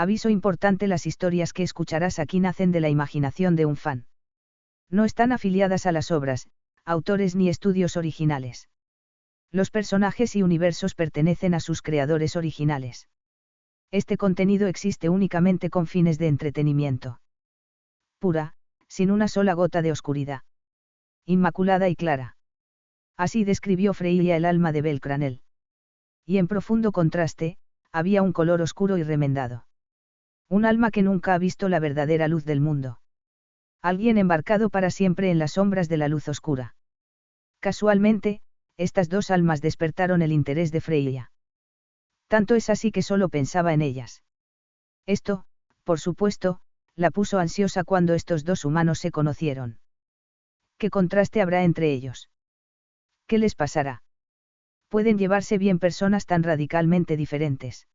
Aviso importante: las historias que escucharás aquí nacen de la imaginación de un fan. No están afiliadas a las obras, autores ni estudios originales. Los personajes y universos pertenecen a sus creadores originales. Este contenido existe únicamente con fines de entretenimiento. Pura, sin una sola gota de oscuridad. Inmaculada y clara. Así describió Freya el alma de Bel Cranel. Y en profundo contraste, había un color oscuro y remendado. Un alma que nunca ha visto la verdadera luz del mundo. Alguien embarcado para siempre en las sombras de la luz oscura. Casualmente, estas dos almas despertaron el interés de Freya. Tanto es así que solo pensaba en ellas. Esto, por supuesto, la puso ansiosa cuando estos dos humanos se conocieron. ¿Qué contraste habrá entre ellos? ¿Qué les pasará? Pueden llevarse bien personas tan radicalmente diferentes.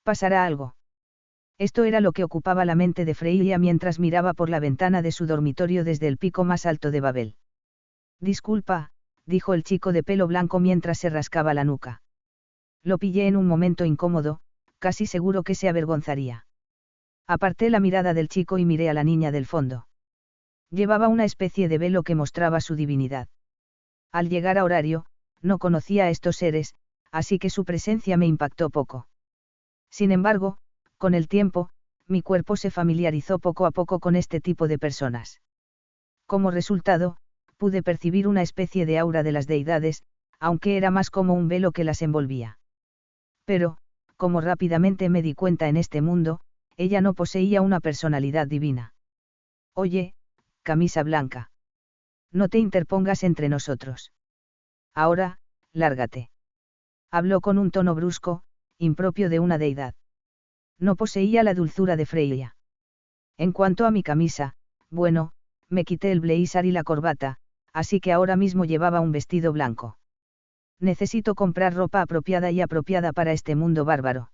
¿Pasará algo? Esto era lo que ocupaba la mente de Freya mientras miraba por la ventana de su dormitorio desde el pico más alto de Babel. Disculpa, dijo el chico de pelo blanco mientras se rascaba la nuca. Lo pillé en un momento incómodo, casi seguro que se avergonzaría. Aparté la mirada del chico y miré a la niña del fondo. Llevaba una especie de velo que mostraba su divinidad. Al llegar a horario, no conocía a estos seres, así que su presencia me impactó poco. Sin embargo, con el tiempo, mi cuerpo se familiarizó poco a poco con este tipo de personas. Como resultado, pude percibir una especie de aura de las deidades, aunque era más como un velo que las envolvía. Pero, como rápidamente me di cuenta en este mundo, ella no poseía una personalidad divina. Oye, camisa blanca. No te interpongas entre nosotros. Ahora, lárgate. Habló con un tono brusco, impropio de una deidad. No poseía la dulzura de Freya. En cuanto a mi camisa, bueno, me quité el blazer y la corbata, así que ahora mismo llevaba un vestido blanco. Necesito comprar ropa apropiada para este mundo bárbaro.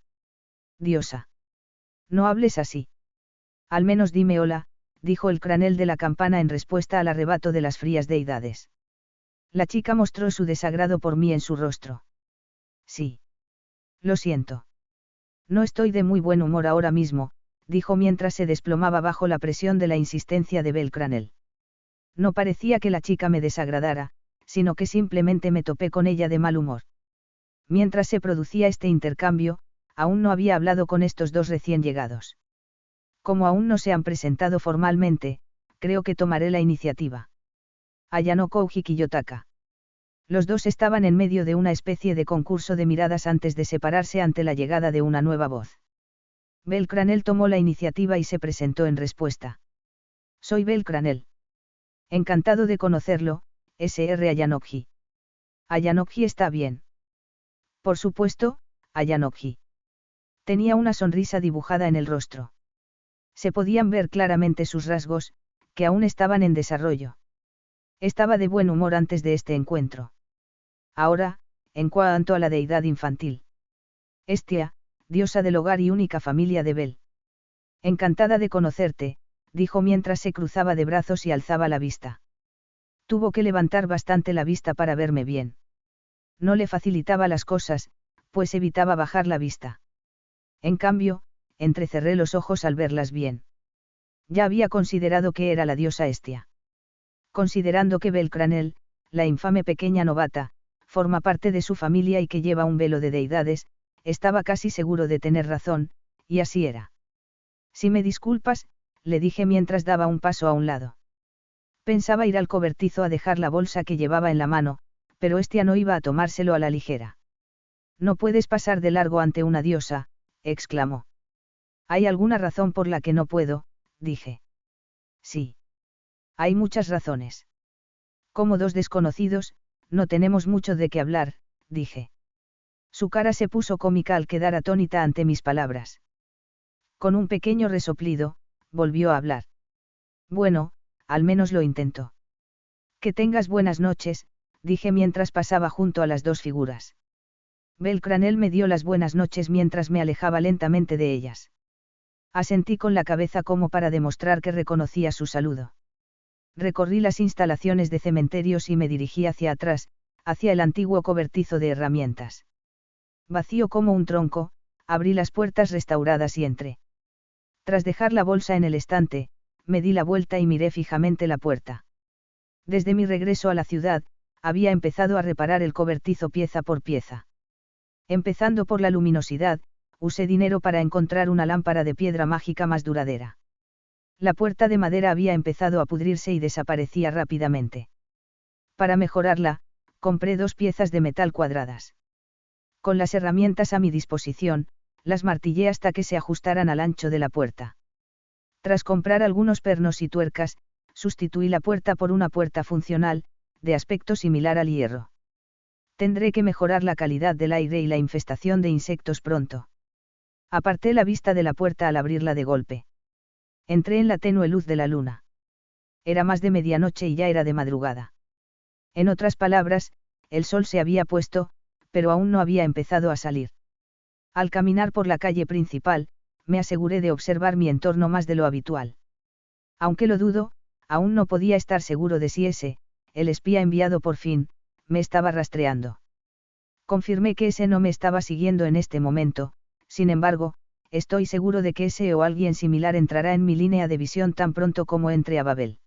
Diosa. No hables así. Al menos dime hola, dijo el cranel de la campana en respuesta al arrebato de las frías deidades. La chica mostró su desagrado por mí en su rostro. Sí. Lo siento. No estoy de muy buen humor ahora mismo, dijo mientras se desplomaba bajo la presión de la insistencia de Bel Cranel. No parecía que la chica me desagradara, sino que simplemente me topé con ella de mal humor. Mientras se producía este intercambio, aún no había hablado con estos dos recién llegados. Como aún no se han presentado formalmente, creo que tomaré la iniciativa. Ayano Kouji Kiyotaka. Los dos estaban en medio de una especie de concurso de miradas antes de separarse ante la llegada de una nueva voz. Bel Cranel tomó la iniciativa y se presentó en respuesta. Soy Bel Cranel. Encantado de conocerlo, Sr. Ayanokji. Ayanokji está bien. Por supuesto, Ayanokji. Tenía una sonrisa dibujada en el rostro. Se podían ver claramente sus rasgos, que aún estaban en desarrollo. Estaba de buen humor antes de este encuentro. Ahora, en cuanto a la deidad infantil. Estia, diosa del hogar y única familia de Bel. Encantada de conocerte, dijo mientras se cruzaba de brazos y alzaba la vista. Tuvo que levantar bastante la vista para verme bien. No le facilitaba las cosas, pues evitaba bajar la vista. En cambio, entrecerré los ojos al verlas bien. Ya había considerado que era la diosa Estia. Considerando que Bel Cranel, la infame pequeña novata, forma parte de su familia y que lleva un velo de deidades, estaba casi seguro de tener razón, y así era. Si me disculpas, le dije mientras daba un paso a un lado. Pensaba ir al cobertizo a dejar la bolsa que llevaba en la mano, pero Estia no iba a tomárselo a la ligera. No puedes pasar de largo ante una diosa, exclamó. ¿Hay alguna razón por la que no puedo?, dije. Sí. Hay muchas razones. Como dos desconocidos, no tenemos mucho de qué hablar, dije. Su cara se puso cómica al quedar atónita ante mis palabras. Con un pequeño resoplido, volvió a hablar. Bueno, al menos lo intentó. Que tengas buenas noches, dije mientras pasaba junto a las dos figuras. Bel Cranel me dio las buenas noches mientras me alejaba lentamente de ellas. Asentí con la cabeza como para demostrar que reconocía su saludo. Recorrí las instalaciones de cementerios y me dirigí hacia atrás, hacia el antiguo cobertizo de herramientas. Vacío como un tronco, abrí las puertas restauradas y entré. Tras dejar la bolsa en el estante, me di la vuelta y miré fijamente la puerta. Desde mi regreso a la ciudad, había empezado a reparar el cobertizo pieza por pieza. Empezando por la luminosidad, usé dinero para encontrar una lámpara de piedra mágica más duradera. La puerta de madera había empezado a pudrirse y desaparecía rápidamente. Para mejorarla, compré 2 piezas de metal cuadradas. Con las herramientas a mi disposición, las martillé hasta que se ajustaran al ancho de la puerta. Tras comprar algunos pernos y tuercas, sustituí la puerta por una puerta funcional, de aspecto similar al hierro. Tendré que mejorar la calidad del aire y la infestación de insectos pronto. Aparté la vista de la puerta al abrirla de golpe. Entré en la tenue luz de la luna. Era más de medianoche y ya era de madrugada. En otras palabras, el sol se había puesto, pero aún no había empezado a salir. Al caminar por la calle principal, me aseguré de observar mi entorno más de lo habitual. Aunque lo dudo, aún no podía estar seguro de si el espía enviado por fin, me estaba rastreando. Confirmé que ese no me estaba siguiendo en este momento, sin embargo, estoy seguro de que ese o alguien similar entrará en mi línea de visión tan pronto como entre a Babel.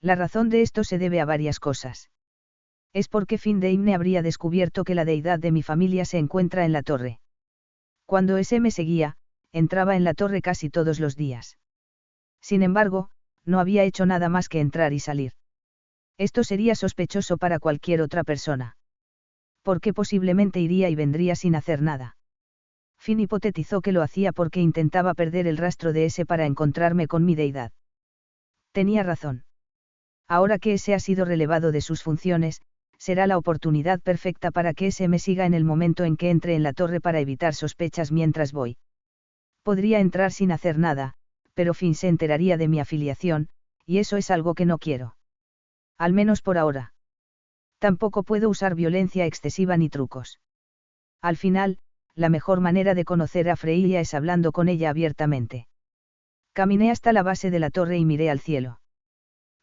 La razón de esto se debe a varias cosas. Es porque Findeimne habría descubierto que la deidad de mi familia se encuentra en la torre. Cuando ese me seguía, entraba en la torre casi todos los días. Sin embargo, no había hecho nada más que entrar y salir. Esto sería sospechoso para cualquier otra persona. Porque posiblemente iría y vendría sin hacer nada. Finn hipotetizó que lo hacía porque intentaba perder el rastro de ese para encontrarme con mi deidad. Tenía razón. Ahora que ese ha sido relevado de sus funciones, será la oportunidad perfecta para que ese me siga en el momento en que entre en la torre para evitar sospechas mientras voy. Podría entrar sin hacer nada, pero Finn se enteraría de mi afiliación, y eso es algo que no quiero. Al menos por ahora. Tampoco puedo usar violencia excesiva ni trucos. Al final, la mejor manera de conocer a Freya es hablando con ella abiertamente. Caminé hasta la base de la torre y miré al cielo.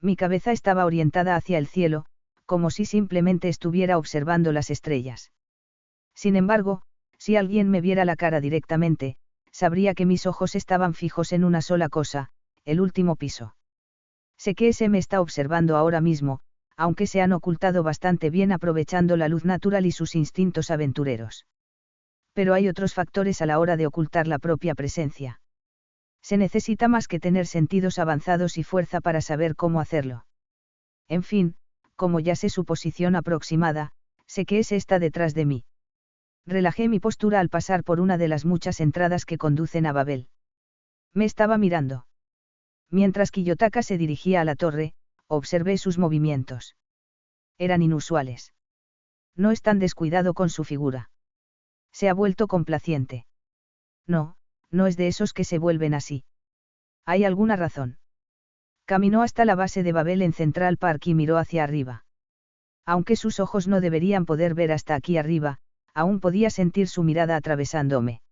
Mi cabeza estaba orientada hacia el cielo, como si simplemente estuviera observando las estrellas. Sin embargo, si alguien me viera la cara directamente, sabría que mis ojos estaban fijos en una sola cosa, el último piso. Sé que ese me está observando ahora mismo, aunque se han ocultado bastante bien aprovechando la luz natural y sus instintos aventureros. Pero hay otros factores a la hora de ocultar la propia presencia. Se necesita más que tener sentidos avanzados y fuerza para saber cómo hacerlo. En fin, como ya sé su posición aproximada, sé que ese está detrás de mí. Relajé mi postura al pasar por una de las muchas entradas que conducen a Babel. Me estaba mirando. Mientras Kiyotaka se dirigía a la torre, observé sus movimientos. Eran inusuales. No es tan descuidado con su figura. Se ha vuelto complaciente. No, no es de esos que se vuelven así. ¿Hay alguna razón? Caminó hasta la base de Babel en Central Park y miró hacia arriba. Aunque sus ojos no deberían poder ver hasta aquí arriba, aún podía sentir su mirada atravesándome.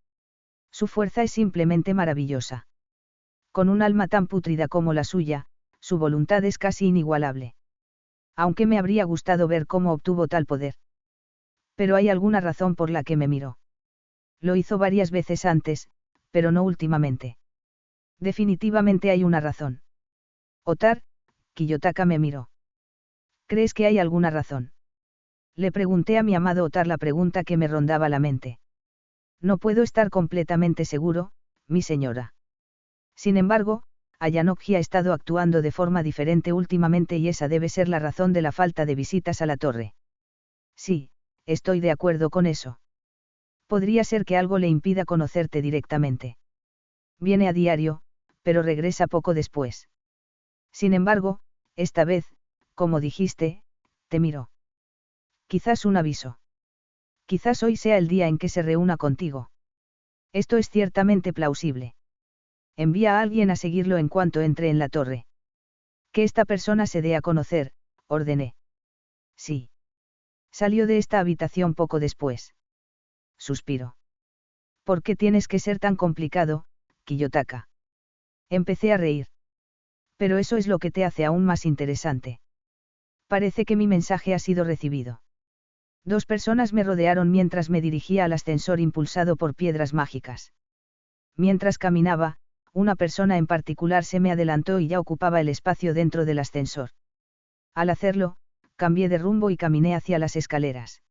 Su fuerza es simplemente maravillosa. Con un alma tan pútrida como la suya, su voluntad es casi inigualable. Aunque me habría gustado ver cómo obtuvo tal poder. Pero hay alguna razón por la que me miró. Lo hizo varias veces antes, pero no últimamente. Definitivamente hay una razón. Otar, Kiyotaka me miró. ¿Crees que hay alguna razón? Le pregunté a mi amado Otar la pregunta que me rondaba la mente. No puedo estar completamente seguro, mi señora. Sin embargo, Ayanokji ha estado actuando de forma diferente últimamente y esa debe ser la razón de la falta de visitas a la torre. Sí, estoy de acuerdo con eso. Podría ser que algo le impida conocerte directamente. Viene a diario, pero regresa poco después. Sin embargo, esta vez, como dijiste, te miró. Quizás un aviso. Quizás hoy sea el día en que se reúna contigo. Esto es ciertamente plausible. Envía a alguien a seguirlo en cuanto entre en la torre. Que esta persona se dé a conocer, ordené. Sí. Salió de esta habitación poco después. Suspiró. ¿Por qué tienes que ser tan complicado, Kiyotaka? Empecé a reír. Pero eso es lo que te hace aún más interesante. Parece que mi mensaje ha sido recibido. 2 personas me rodearon mientras me dirigía al ascensor impulsado por piedras mágicas. Mientras caminaba, una persona en particular se me adelantó y ya ocupaba el espacio dentro del ascensor. Al hacerlo, cambié de rumbo y caminé hacia las escaleras.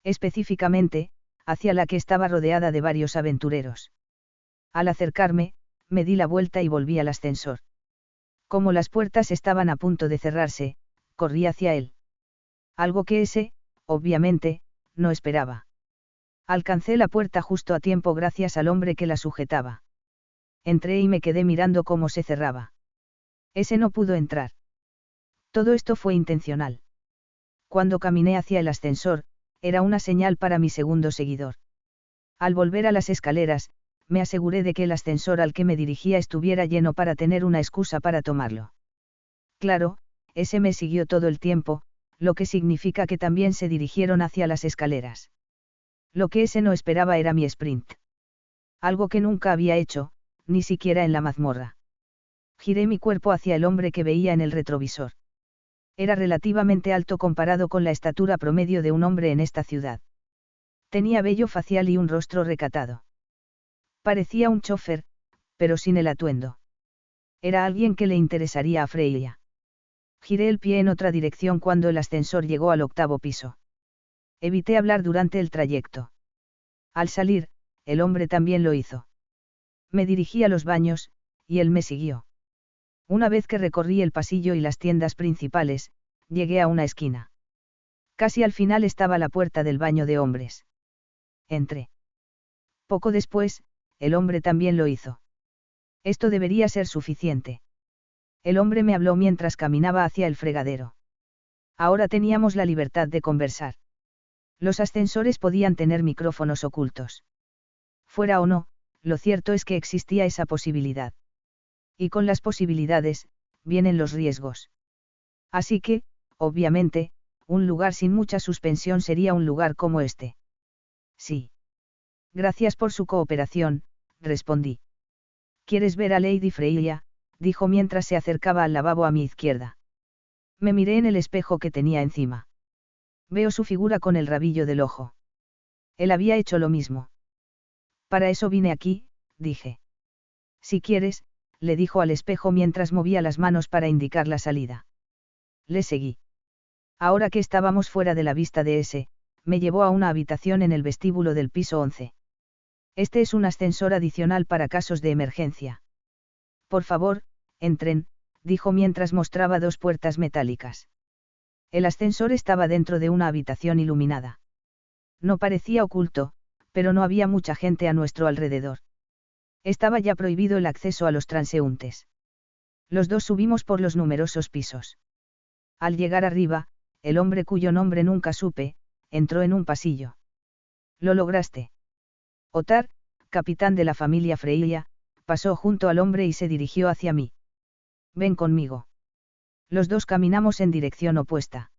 Específicamente, hacia la que estaba rodeada de varios aventureros. Al acercarme, me di la vuelta y volví al ascensor. Como las puertas estaban a punto de cerrarse, corrí hacia él. Algo que obviamente, no esperaba. Alcancé la puerta justo a tiempo gracias al hombre que la sujetaba. Entré y me quedé mirando cómo se cerraba. Ese no pudo entrar. Todo esto fue intencional. Cuando caminé hacia el ascensor, era una señal para mi segundo seguidor. Al volver a las escaleras, me aseguré de que el ascensor al que me dirigía estuviera lleno para tener una excusa para tomarlo. Claro, ese me siguió todo el tiempo, lo que significa que también se dirigieron hacia las escaleras. Lo que ese no esperaba era mi sprint. Algo que nunca había hecho, ni siquiera en la mazmorra. Giré mi cuerpo hacia el hombre que veía en el retrovisor. Era relativamente alto comparado con la estatura promedio de un hombre en esta ciudad. Tenía vello facial y un rostro recatado. Parecía un chofer, pero sin el atuendo. Era alguien que le interesaría a Freya. Giré el pie en otra dirección cuando el ascensor llegó al 8º piso. Evité hablar durante el trayecto. Al salir, el hombre también lo hizo. Me dirigí a los baños, y él me siguió. Una vez que recorrí el pasillo y las tiendas principales, llegué a una esquina. Casi al final estaba la puerta del baño de hombres. Entré. Poco después, el hombre también lo hizo. Esto debería ser suficiente. El hombre me habló mientras caminaba hacia el fregadero. Ahora teníamos la libertad de conversar. Los ascensores podían tener micrófonos ocultos. Fuera o no, lo cierto es que existía esa posibilidad. Y con las posibilidades, vienen los riesgos. Así que, obviamente, un lugar sin mucha suspensión sería un lugar como este. Sí. Gracias por su cooperación, respondí. ¿Quieres ver a Lady Freya?, dijo mientras se acercaba al lavabo a mi izquierda. Me miré en el espejo que tenía encima. Veo su figura con el rabillo del ojo. Él había hecho lo mismo. Para eso vine aquí, dije. Si quieres, le dijo al espejo mientras movía las manos para indicar la salida. Le seguí. Ahora que estábamos fuera de la vista de ese, me llevó a una habitación en el vestíbulo del piso 11. Este es un ascensor adicional para casos de emergencia. Por favor, entren, dijo mientras mostraba 2 puertas metálicas. El ascensor estaba dentro de una habitación iluminada. No parecía oculto, pero no había mucha gente a nuestro alrededor. Estaba ya prohibido el acceso a los transeúntes. Los 2 subimos por los numerosos pisos. Al llegar arriba, el hombre cuyo nombre nunca supe, entró en un pasillo. ¿Lo lograste? Ottar, capitán de la familia Freya, pasó junto al hombre y se dirigió hacia mí. Ven conmigo. Los 2 caminamos en dirección opuesta.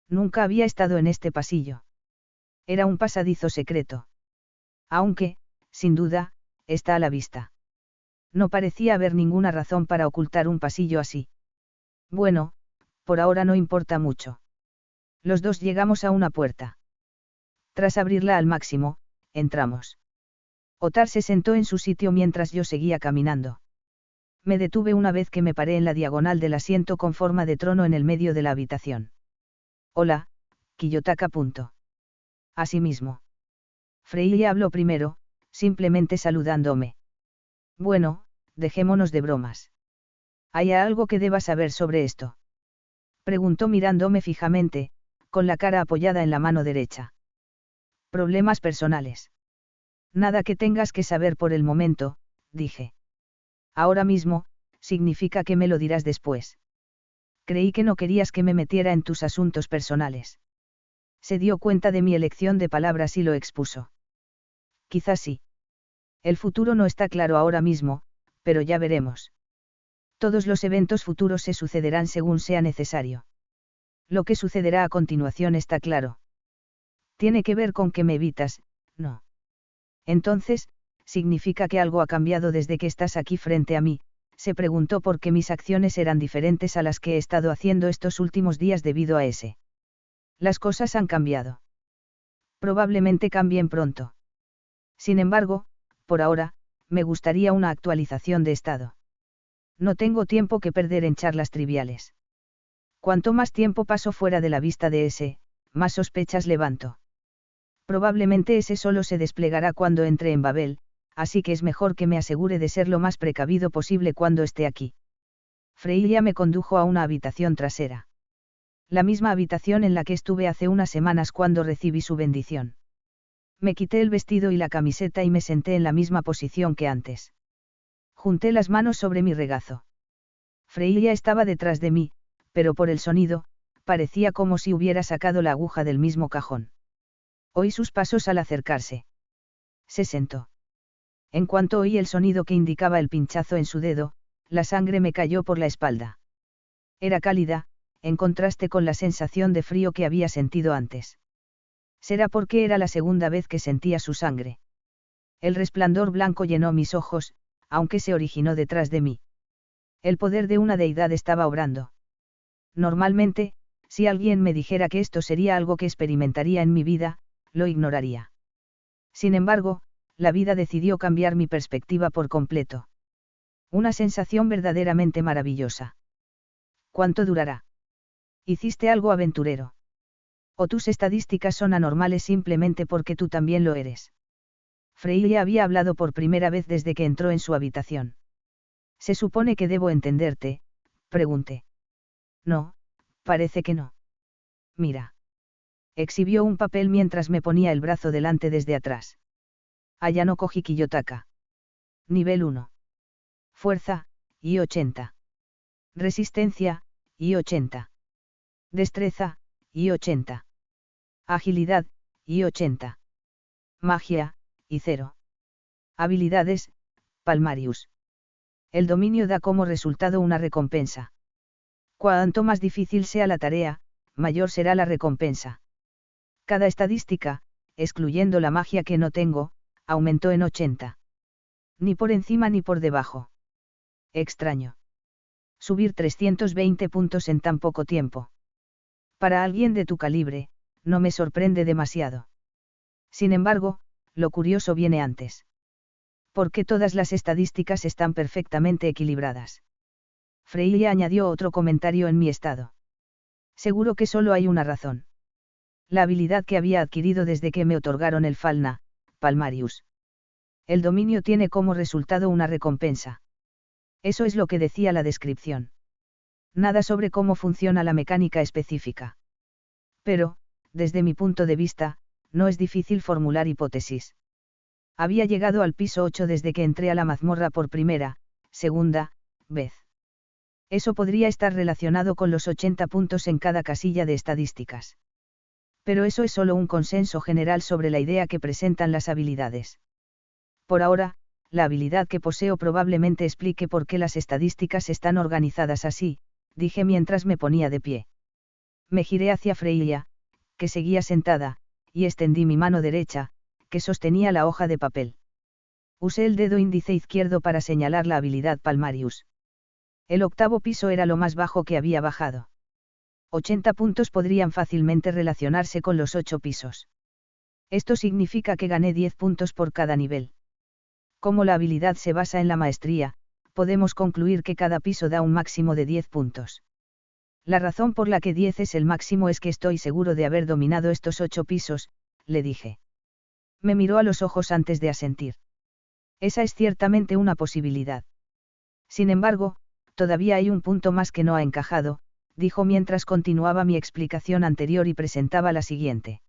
Nunca había estado en este pasillo. Era un pasadizo secreto. Aunque, sin duda, está a la vista. No parecía haber ninguna razón para ocultar un pasillo así. Bueno, por ahora no importa mucho. Los 2 llegamos a una puerta. Tras abrirla al máximo, entramos. Ottar se sentó en su sitio mientras yo seguía caminando. Me detuve una vez que me paré en la diagonal del asiento con forma de trono en el medio de la habitación. Hola, Kiyotaka. Asimismo. Freya habló primero, simplemente saludándome. Bueno, dejémonos de bromas. ¿Hay algo que deba saber sobre esto?, preguntó mirándome fijamente, con la cara apoyada en la mano derecha. Problemas personales. Nada que tengas que saber por el momento, dije. Ahora mismo, significa que me lo dirás después. Creí que no querías que me metiera en tus asuntos personales. Se dio cuenta de mi elección de palabras y lo expuso. Quizás sí. El futuro no está claro ahora mismo, pero ya veremos. Todos los eventos futuros se sucederán según sea necesario. Lo que sucederá a continuación está claro. Tiene que ver con que me evitas, ¿no? Entonces, ¿significa que algo ha cambiado desde que estás aquí frente a mí?, se preguntó porque mis acciones eran diferentes a las que he estado haciendo estos últimos días debido a ese. Las cosas han cambiado. Probablemente cambien pronto. Sin embargo, por ahora, me gustaría una actualización de estado. No tengo tiempo que perder en charlas triviales. Cuanto más tiempo paso fuera de la vista de ese, más sospechas levanto. Probablemente ese solo se desplegará cuando entre en Babel, así que es mejor que me asegure de ser lo más precavido posible cuando esté aquí. Freya me condujo a una habitación trasera. La misma habitación en la que estuve hace unas semanas cuando recibí su bendición. Me quité el vestido y la camiseta y me senté en la misma posición que antes. Junté las manos sobre mi regazo. Freya estaba detrás de mí, pero por el sonido, parecía como si hubiera sacado la aguja del mismo cajón. Oí sus pasos al acercarse. Se sentó. En cuanto oí el sonido que indicaba el pinchazo en su dedo, la sangre me cayó por la espalda. Era cálida, en contraste con la sensación de frío que había sentido antes. Será porque era la segunda vez que sentía su sangre. El resplandor blanco llenó mis ojos, aunque se originó detrás de mí. El poder de una deidad estaba obrando. Normalmente, si alguien me dijera que esto sería algo que experimentaría en mi vida, lo ignoraría. Sin embargo, la vida decidió cambiar mi perspectiva por completo. Una sensación verdaderamente maravillosa. ¿Cuánto durará? ¿Hiciste algo aventurero? ¿O tus estadísticas son anormales simplemente porque tú también lo eres? Freya había hablado por primera vez desde que entró en su habitación. ¿Se supone que debo entenderte?, pregunté. No, parece que no. Mira. Exhibió un papel mientras me ponía el brazo delante desde atrás. Ayano Koji Kiyotaka. Nivel 1. Fuerza, y 80. Resistencia, y 80. Destreza, y 80. Agilidad, y 80. Magia, y 0. Habilidades, Palmarius. El dominio da como resultado una recompensa. Cuanto más difícil sea la tarea, mayor será la recompensa. Cada estadística, excluyendo la magia que no tengo, aumentó en 80. Ni por encima ni por debajo. Extraño. Subir 320 puntos en tan poco tiempo. Para alguien de tu calibre, no me sorprende demasiado. Sin embargo, lo curioso viene antes. ¿Por qué todas las estadísticas están perfectamente equilibradas? Freya añadió otro comentario en mi estado. Seguro que solo hay una razón. La habilidad que había adquirido desde que me otorgaron el Falna, Palmarius. El dominio tiene como resultado una recompensa. Eso es lo que decía la descripción. Nada sobre cómo funciona la mecánica específica. Pero, desde mi punto de vista, no es difícil formular hipótesis. Había llegado al piso 8 desde que entré a la mazmorra por segunda vez. Eso podría estar relacionado con los 80 puntos en cada casilla de estadísticas. Pero eso es solo un consenso general sobre la idea que presentan las habilidades. Por ahora, la habilidad que poseo probablemente explique por qué las estadísticas están organizadas así, dije mientras me ponía de pie. Me giré hacia Freya, que seguía sentada, y extendí mi mano derecha, que sostenía la hoja de papel. Usé el dedo índice izquierdo para señalar la habilidad Palmarius. El octavo piso era lo más bajo que había bajado. 80 puntos podrían fácilmente relacionarse con los 8 pisos. Esto significa que gané 10 puntos por cada nivel. Como la habilidad se basa en la maestría, podemos concluir que cada piso da un máximo de 10 puntos. La razón por la que 10 es el máximo es que estoy seguro de haber dominado estos 8 pisos, le dije. Me miró a los ojos antes de asentir. Esa es ciertamente una posibilidad. Sin embargo, todavía hay un punto más que no ha encajado, dijo mientras continuaba mi explicación anterior y presentaba la siguiente.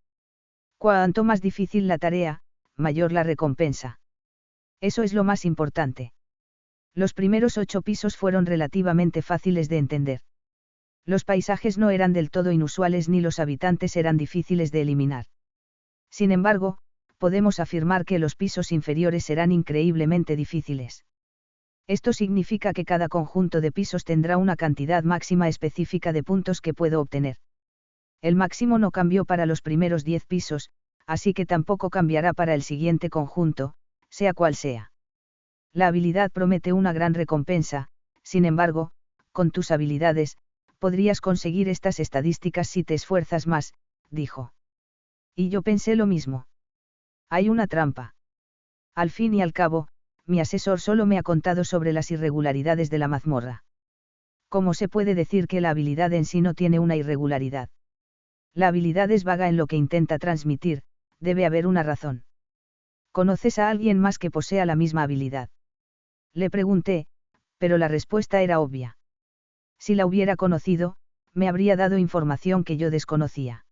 Cuanto más difícil la tarea, mayor la recompensa. Eso es lo más importante. Los primeros 8 pisos fueron relativamente fáciles de entender. Los paisajes no eran del todo inusuales ni los habitantes eran difíciles de eliminar. Sin embargo, podemos afirmar que los pisos inferiores serán increíblemente difíciles. Esto significa que cada conjunto de pisos tendrá una cantidad máxima específica de puntos que puedo obtener. El máximo no cambió para los primeros 10 pisos, así que tampoco cambiará para el siguiente conjunto, sea cual sea. La habilidad promete una gran recompensa, sin embargo, con tus habilidades, podrías conseguir estas estadísticas si te esfuerzas más, dijo. Y yo pensé lo mismo. Hay una trampa. Al fin y al cabo, mi asesor solo me ha contado sobre las irregularidades de la mazmorra. ¿Cómo se puede decir que la habilidad en sí no tiene una irregularidad? La habilidad es vaga en lo que intenta transmitir, debe haber una razón. ¿Conoces a alguien más que posea la misma habilidad? Le pregunté, pero la respuesta era obvia. Si la hubiera conocido, me habría dado información que yo desconocía.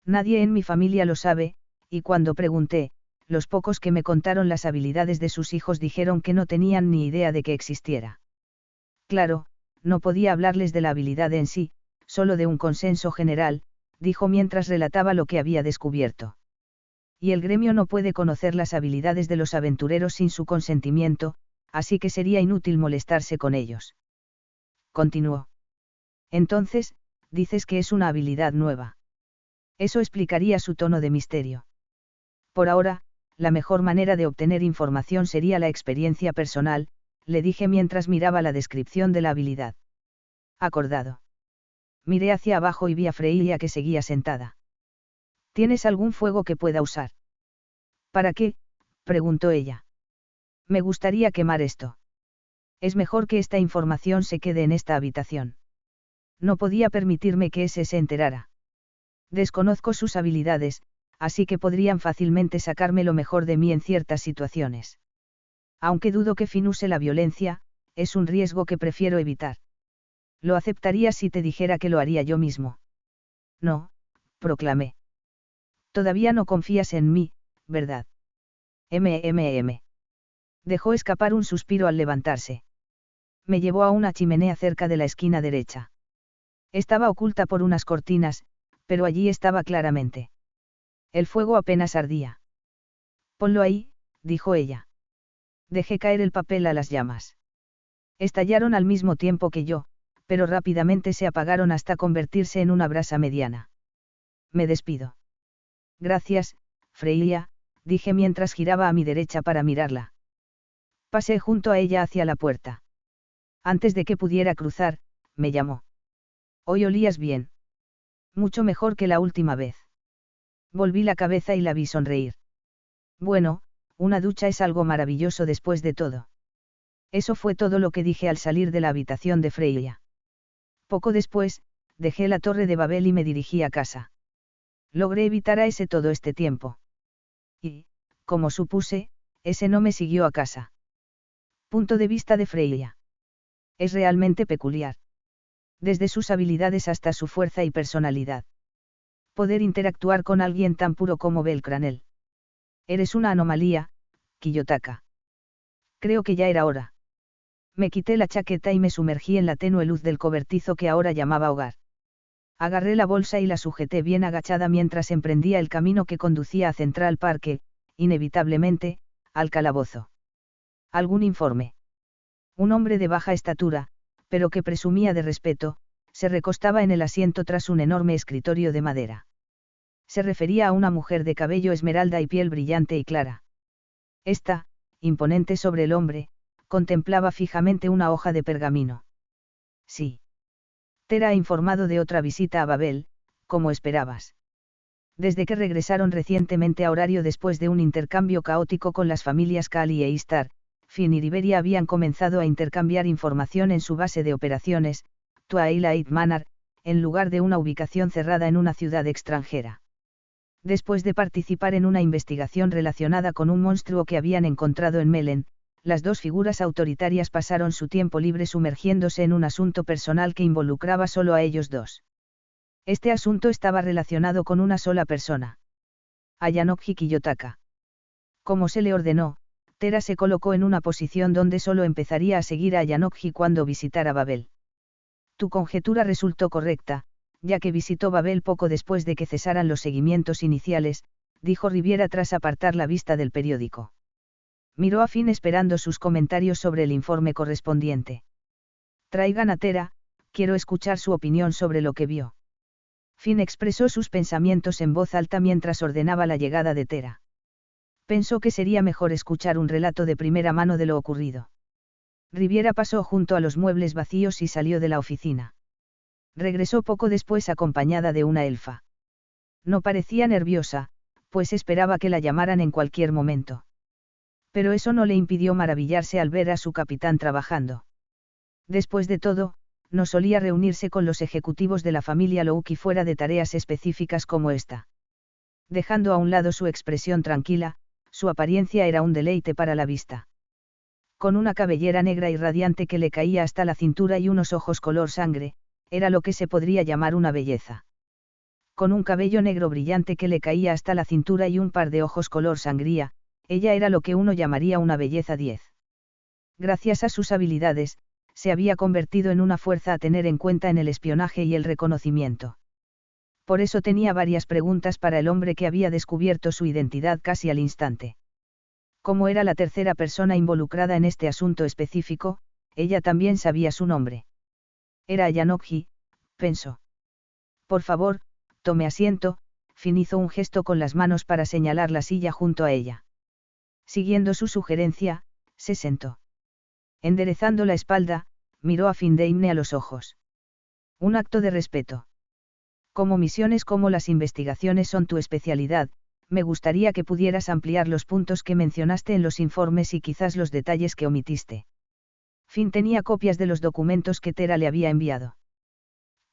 Nadie en mi familia lo sabe, y cuando pregunté, los pocos que me contaron las habilidades de sus hijos dijeron que no tenían ni idea de que existiera. Claro, no podía hablarles de la habilidad en sí, solo de un consenso general, dijo mientras relataba lo que había descubierto. Y el gremio no puede conocer las habilidades de los aventureros sin su consentimiento, así que sería inútil molestarse con ellos. Continuó. Entonces, dices que es una habilidad nueva. Eso explicaría su tono de misterio. Por ahora, la mejor manera de obtener información sería la experiencia personal, le dije mientras miraba la descripción de la habilidad. Acordado. Miré hacia abajo y vi a Freya que seguía sentada. ¿Tienes algún fuego que pueda usar? ¿Para qué?, preguntó ella. Me gustaría quemar esto. Es mejor que esta información se quede en esta habitación. No podía permitirme que ese se enterara. Desconozco sus habilidades, así que podrían fácilmente sacarme lo mejor de mí en ciertas situaciones. Aunque dudo que Finn use la violencia, es un riesgo que prefiero evitar. Lo aceptaría si te dijera que lo haría yo mismo. No, proclamé. Todavía no confías en mí, ¿verdad? Dejó escapar un suspiro al levantarse. Me llevó a una chimenea cerca de la esquina derecha. Estaba oculta por unas cortinas, pero allí estaba claramente. El fuego apenas ardía. Ponlo ahí, dijo ella. Dejé caer el papel a las llamas. Estallaron al mismo tiempo que yo, pero rápidamente se apagaron hasta convertirse en una brasa mediana. Me despido. Gracias, Freya, dije mientras giraba a mi derecha para mirarla. Pasé junto a ella hacia la puerta. Antes de que pudiera cruzar, me llamó. Hoy olías bien. Mucho mejor que la última vez. Volví la cabeza y la vi sonreír. Bueno, una ducha es algo maravilloso después de todo. Eso fue todo lo que dije al salir de la habitación de Freya. Poco después, dejé la Torre de Babel y me dirigí a casa. Logré evitar a ese todo este tiempo. Y, como supuse, ese no me siguió a casa. Punto de vista de Freya. Es realmente peculiar. Desde sus habilidades hasta su fuerza y personalidad. Poder interactuar con alguien tan puro como Belcranel. Eres una anomalía, Kiyotaka. Creo que ya era hora. Me quité la chaqueta y me sumergí en la tenue luz del cobertizo que ahora llamaba hogar. Agarré la bolsa y la sujeté bien agachada mientras emprendía el camino que conducía a Central Park e, inevitablemente, al calabozo. ¿Algún informe? Un hombre de baja estatura, pero que presumía de respeto, se recostaba en el asiento tras un enorme escritorio de madera. Se refería a una mujer de cabello esmeralda y piel brillante y clara. Esta, imponente sobre el hombre, contemplaba fijamente una hoja de pergamino. Sí. Tera ha informado de otra visita a Babel, como esperabas. Desde que regresaron recientemente a horario después de un intercambio caótico con las familias Kali e Istar, Finn y Riberia habían comenzado a intercambiar información en su base de operaciones, Twilight Manor, en lugar de una ubicación cerrada en una ciudad extranjera. Después de participar en una investigación relacionada con un monstruo que habían encontrado en Melen, las dos figuras autoritarias pasaron su tiempo libre sumergiéndose en un asunto personal que involucraba solo a ellos dos. Este asunto estaba relacionado con una sola persona. Ayanokji Kiyotaka. Como se le ordenó, Tera se colocó en una posición donde solo empezaría a seguir a Ayanokji cuando visitara Babel. Tu conjetura resultó correcta, ya que visitó Babel poco después de que cesaran los seguimientos iniciales, dijo Riviera tras apartar la vista del periódico. Miró a Finn esperando sus comentarios sobre el informe correspondiente. Traigan a Tera, quiero escuchar su opinión sobre lo que vio. Finn expresó sus pensamientos en voz alta mientras ordenaba la llegada de Tera. Pensó que sería mejor escuchar un relato de primera mano de lo ocurrido. Riviera pasó junto a los muebles vacíos y salió de la oficina. Regresó poco después acompañada de una elfa. No parecía nerviosa, pues esperaba que la llamaran en cualquier momento. Pero eso no le impidió maravillarse al ver a su capitán trabajando. Después de todo, no solía reunirse con los ejecutivos de la familia Louki fuera de tareas específicas como esta. Dejando a un lado su expresión tranquila, su apariencia era un deleite para la vista. Con una cabellera negra y radiante que le caía hasta la cintura y unos ojos color sangre, era lo que se podría llamar una belleza. Con un cabello negro brillante que le caía hasta la cintura y un par de ojos color sangría, ella era lo que uno llamaría una belleza 10. Gracias a sus habilidades, se había convertido en una fuerza a tener en cuenta en el espionaje y el reconocimiento. Por eso tenía varias preguntas para el hombre que había descubierto su identidad casi al instante. Como era la tercera persona involucrada en este asunto específico, ella también sabía su nombre. Era Ayanokji, pensó. Por favor, tome asiento. Finn hizo un gesto con las manos para señalar la silla junto a ella. Siguiendo su sugerencia, se sentó. Enderezando la espalda, miró a Findeimne a los ojos. Un acto de respeto. Como misiones como las investigaciones son tu especialidad, me gustaría que pudieras ampliar los puntos que mencionaste en los informes y quizás los detalles que omitiste. Finn tenía copias de los documentos que Tera le había enviado.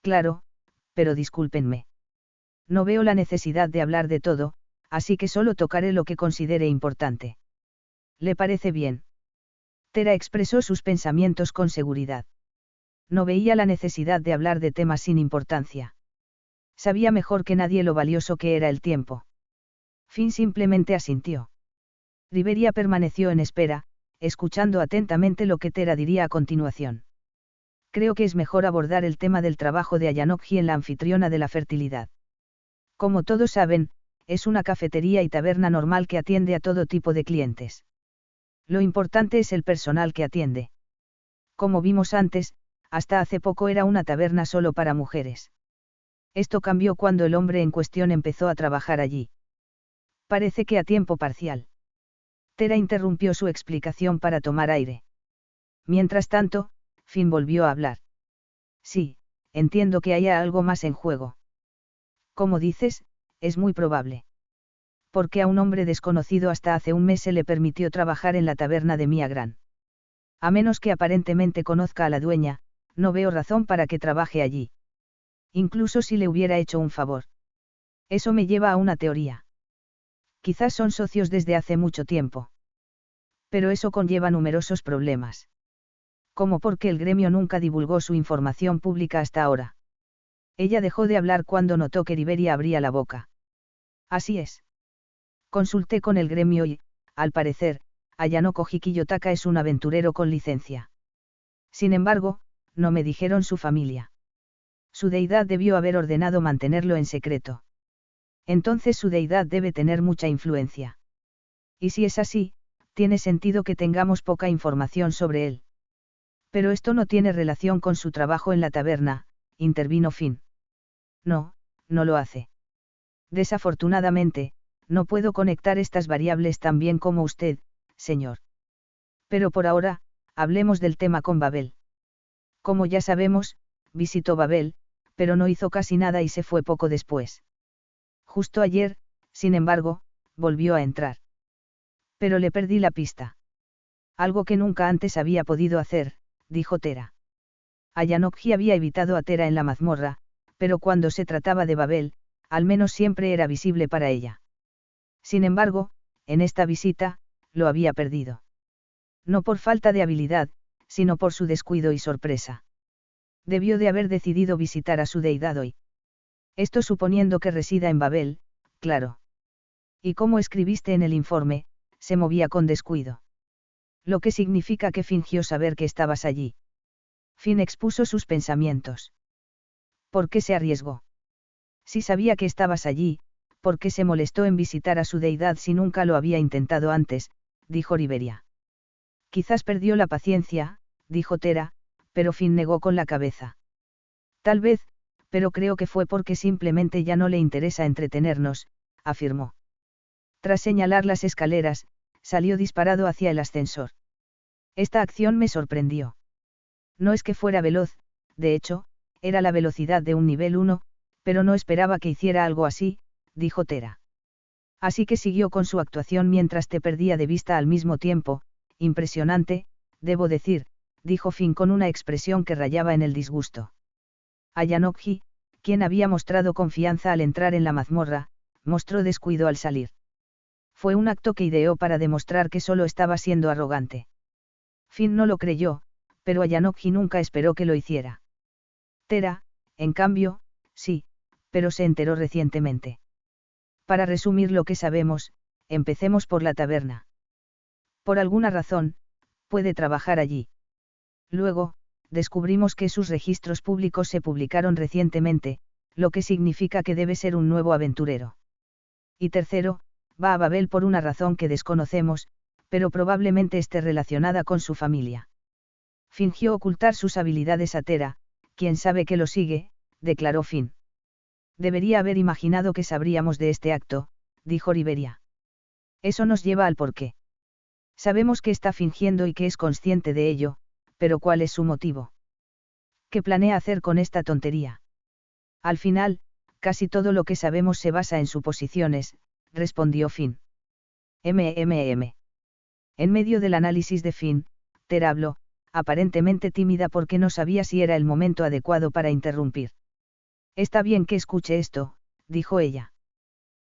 Claro, pero discúlpenme. No veo la necesidad de hablar de todo, así que solo tocaré lo que considere importante. ¿Le parece bien? Tera expresó sus pensamientos con seguridad. No veía la necesidad de hablar de temas sin importancia. Sabía mejor que nadie lo valioso que era el tiempo. Finn simplemente asintió. Riveria permaneció en espera, escuchando atentamente lo que Tera diría a continuación. Creo que es mejor abordar el tema del trabajo de Ayanokji en la anfitriona de la fertilidad. Como todos saben, es una cafetería y taberna normal que atiende a todo tipo de clientes. Lo importante es el personal que atiende. Como vimos antes, hasta hace poco era una taberna solo para mujeres. Esto cambió cuando el hombre en cuestión empezó a trabajar allí. Parece que a tiempo parcial. Tera interrumpió su explicación para tomar aire. Mientras tanto, Finn volvió a hablar. Sí, entiendo que haya algo más en juego. Como dices, es muy probable. Porque a un hombre desconocido hasta hace un mes se le permitió trabajar en la taberna de Mia Gran. A menos que aparentemente conozca a la dueña, no veo razón para que trabaje allí. Incluso si le hubiera hecho un favor. Eso me lleva a una teoría. Quizás son socios desde hace mucho tiempo. Pero eso conlleva numerosos problemas. Como porque el gremio nunca divulgó su información pública hasta ahora. Ella dejó de hablar cuando notó que Riveria abría la boca. Así es. Consulté con el gremio y, al parecer, Ayanokji Kiyotaka es un aventurero con licencia. Sin embargo, no me dijeron su familia. Su deidad debió haber ordenado mantenerlo en secreto. Entonces su deidad debe tener mucha influencia. Y si es así, tiene sentido que tengamos poca información sobre él. Pero esto no tiene relación con su trabajo en la taberna, intervino Finn. No, no lo hace. Desafortunadamente, no puedo conectar estas variables tan bien como usted, señor. Pero por ahora, hablemos del tema con Babel. Como ya sabemos, visitó Babel, pero no hizo casi nada y se fue poco después. Justo ayer, sin embargo, volvió a entrar. Pero le perdí la pista. Algo que nunca antes había podido hacer, dijo Tera. Ayanokji había evitado a Tera en la mazmorra, pero cuando se trataba de Babel, al menos siempre era visible para ella. Sin embargo, en esta visita, lo había perdido. No por falta de habilidad, sino por su descuido y sorpresa. Debió de haber decidido visitar a su deidad hoy. Esto suponiendo que resida en Babel, claro. Y como escribiste en el informe, se movía con descuido. Lo que significa que fingió saber que estabas allí. Finn expuso sus pensamientos. ¿Por qué se arriesgó? Si sabía que estabas allí, ¿por qué se molestó en visitar a su deidad si nunca lo había intentado antes?, dijo Riveria. Quizás perdió la paciencia, dijo Tera, pero Finn negó con la cabeza. Tal vez, pero creo que fue porque simplemente ya no le interesa entretenernos, afirmó. Tras señalar las escaleras, salió disparado hacia el ascensor. Esta acción me sorprendió. No es que fuera veloz, de hecho, era la velocidad de un nivel 1, pero no esperaba que hiciera algo así, dijo Tera. Así que siguió con su actuación mientras te perdía de vista al mismo tiempo. Impresionante, debo decir, dijo Finn con una expresión que rayaba en el disgusto. Ayanokji, quien había mostrado confianza al entrar en la mazmorra, mostró descuido al salir. Fue un acto que ideó para demostrar que solo estaba siendo arrogante. Finn no lo creyó, pero Ayanokji nunca esperó que lo hiciera. Tera, en cambio, sí, pero se enteró recientemente. Para resumir lo que sabemos, empecemos por la taberna. Por alguna razón, puede trabajar allí. Luego, descubrimos que sus registros públicos se publicaron recientemente, lo que significa que debe ser un nuevo aventurero. Y tercero, va a Babel por una razón que desconocemos, pero probablemente esté relacionada con su familia. Fingió ocultar sus habilidades a Tera, quien sabe que lo sigue, declaró Finn. Debería haber imaginado que sabríamos de este acto, dijo Riberia. Eso nos lleva al porqué. Sabemos que está fingiendo y que es consciente de ello, pero ¿cuál es su motivo? ¿Qué planea hacer con esta tontería? Al final, casi todo lo que sabemos se basa en suposiciones, respondió Finn. En medio del análisis de Finn, Tera habló, aparentemente tímida porque no sabía si era el momento adecuado para interrumpir. Está bien que escuche esto, dijo ella.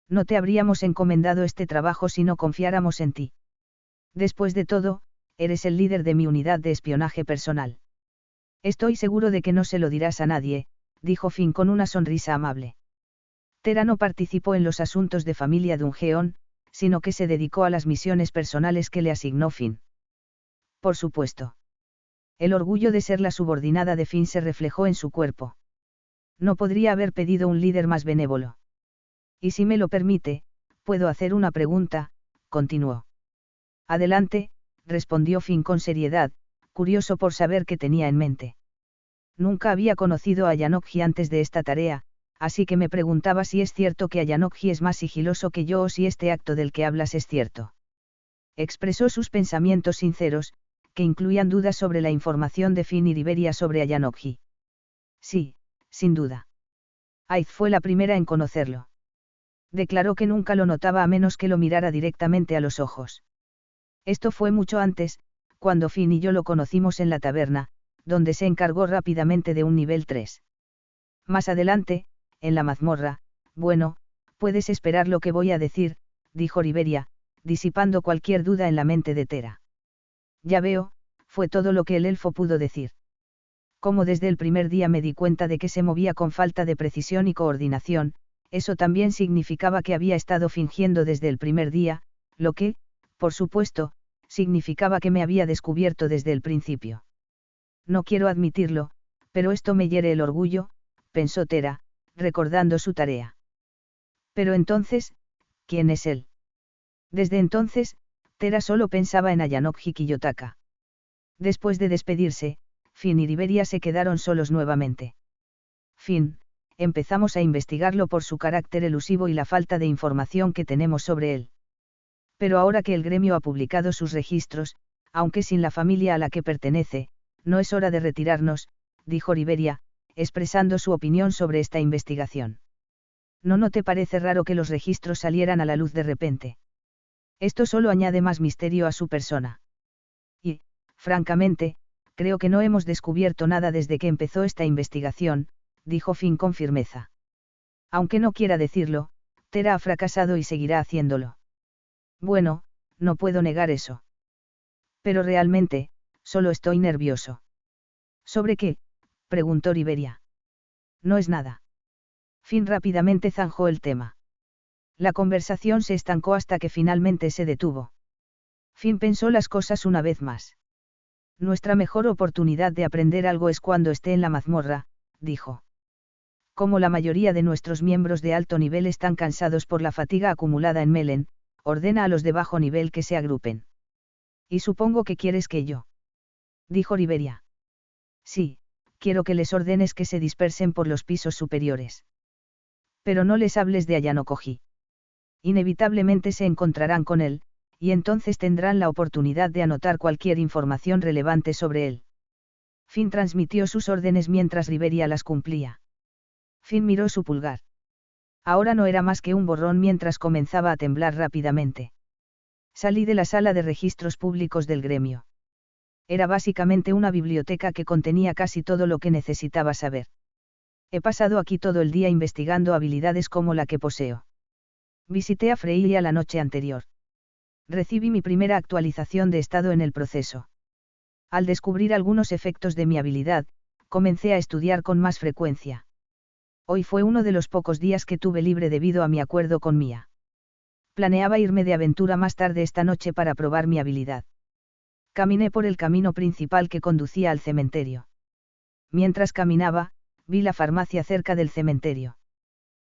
No te habríamos encomendado este trabajo si no confiáramos en ti. Después de todo, eres el líder de mi unidad de espionaje personal. Estoy seguro de que no se lo dirás a nadie, dijo Finn con una sonrisa amable. Tera no participó en los asuntos de familia de Ungeon, sino que se dedicó a las misiones personales que le asignó Finn. Por supuesto. El orgullo de ser la subordinada de Finn se reflejó en su cuerpo. No podría haber pedido un líder más benévolo. Y si me lo permite, puedo hacer una pregunta, continuó. Adelante, respondió Finn con seriedad, curioso por saber qué tenía en mente. Nunca había conocido a Ayanokji antes de esta tarea, así que me preguntaba si es cierto que Ayanokji es más sigiloso que yo o si este acto del que hablas es cierto. Expresó sus pensamientos sinceros, que incluían dudas sobre la información de Finn y Riberia sobre Ayanokji. Sí, sin duda. Aiz fue la primera en conocerlo. Declaró que nunca lo notaba a menos que lo mirara directamente a los ojos. Esto fue mucho antes, cuando Finn y yo lo conocimos en la taberna, donde se encargó rápidamente de un nivel 3. Más adelante, en la mazmorra, bueno, puedes esperar lo que voy a decir, dijo Riberia, disipando cualquier duda en la mente de Tera. Ya veo, fue todo lo que el elfo pudo decir. Como desde el primer día me di cuenta de que se movía con falta de precisión y coordinación, eso también significaba que había estado fingiendo desde el primer día, lo que, por supuesto, significaba que me había descubierto desde el principio. No quiero admitirlo, pero esto me hiere el orgullo, pensó Tera, recordando su tarea. Pero entonces, ¿quién es él? Desde entonces, Tera solo pensaba en Ayanokji Kiyotaka. Después de despedirse, Finn y Riberia se quedaron solos nuevamente. Finn, empezamos a investigarlo por su carácter elusivo y la falta de información que tenemos sobre él. Pero ahora que el gremio ha publicado sus registros, aunque sin la familia a la que pertenece, no es hora de retirarnos, dijo Riberia, expresando su opinión sobre esta investigación. ¿No te parece raro que los registros salieran a la luz de repente? Esto solo añade más misterio a su persona. Y, francamente, creo que no hemos descubierto nada desde que empezó esta investigación, dijo Finn con firmeza. Aunque no quiera decirlo, Tera ha fracasado y seguirá haciéndolo. Bueno, no puedo negar eso. Pero realmente, solo estoy nervioso. ¿Sobre qué?, preguntó Riberia. No es nada. Finn rápidamente zanjó el tema. La conversación se estancó hasta que finalmente se detuvo. Finn pensó las cosas una vez más. Nuestra mejor oportunidad de aprender algo es cuando esté en la mazmorra, dijo. Como la mayoría de nuestros miembros de alto nivel están cansados por la fatiga acumulada en Melen, ordena a los de bajo nivel que se agrupen. Y supongo que quieres que yo. Dijo Riberia. Sí, quiero que les ordenes que se dispersen por los pisos superiores. Pero no les hables de Ayanokji. Inevitablemente se encontrarán con él, y entonces tendrán la oportunidad de anotar cualquier información relevante sobre él. Finn transmitió sus órdenes mientras Riberia las cumplía. Finn miró su pulgar. Ahora no era más que un borrón mientras comenzaba a temblar rápidamente. Salí de la sala de registros públicos del gremio. Era básicamente una biblioteca que contenía casi todo lo que necesitaba saber. He pasado aquí todo el día investigando habilidades como la que poseo. Visité a Freya la noche anterior. Recibí mi primera actualización de estado en el proceso. Al descubrir algunos efectos de mi habilidad, comencé a estudiar con más frecuencia. Hoy fue uno de los pocos días que tuve libre debido a mi acuerdo con Mia. Planeaba irme de aventura más tarde esta noche para probar mi habilidad. Caminé por el camino principal que conducía al cementerio. Mientras caminaba, vi la farmacia cerca del cementerio.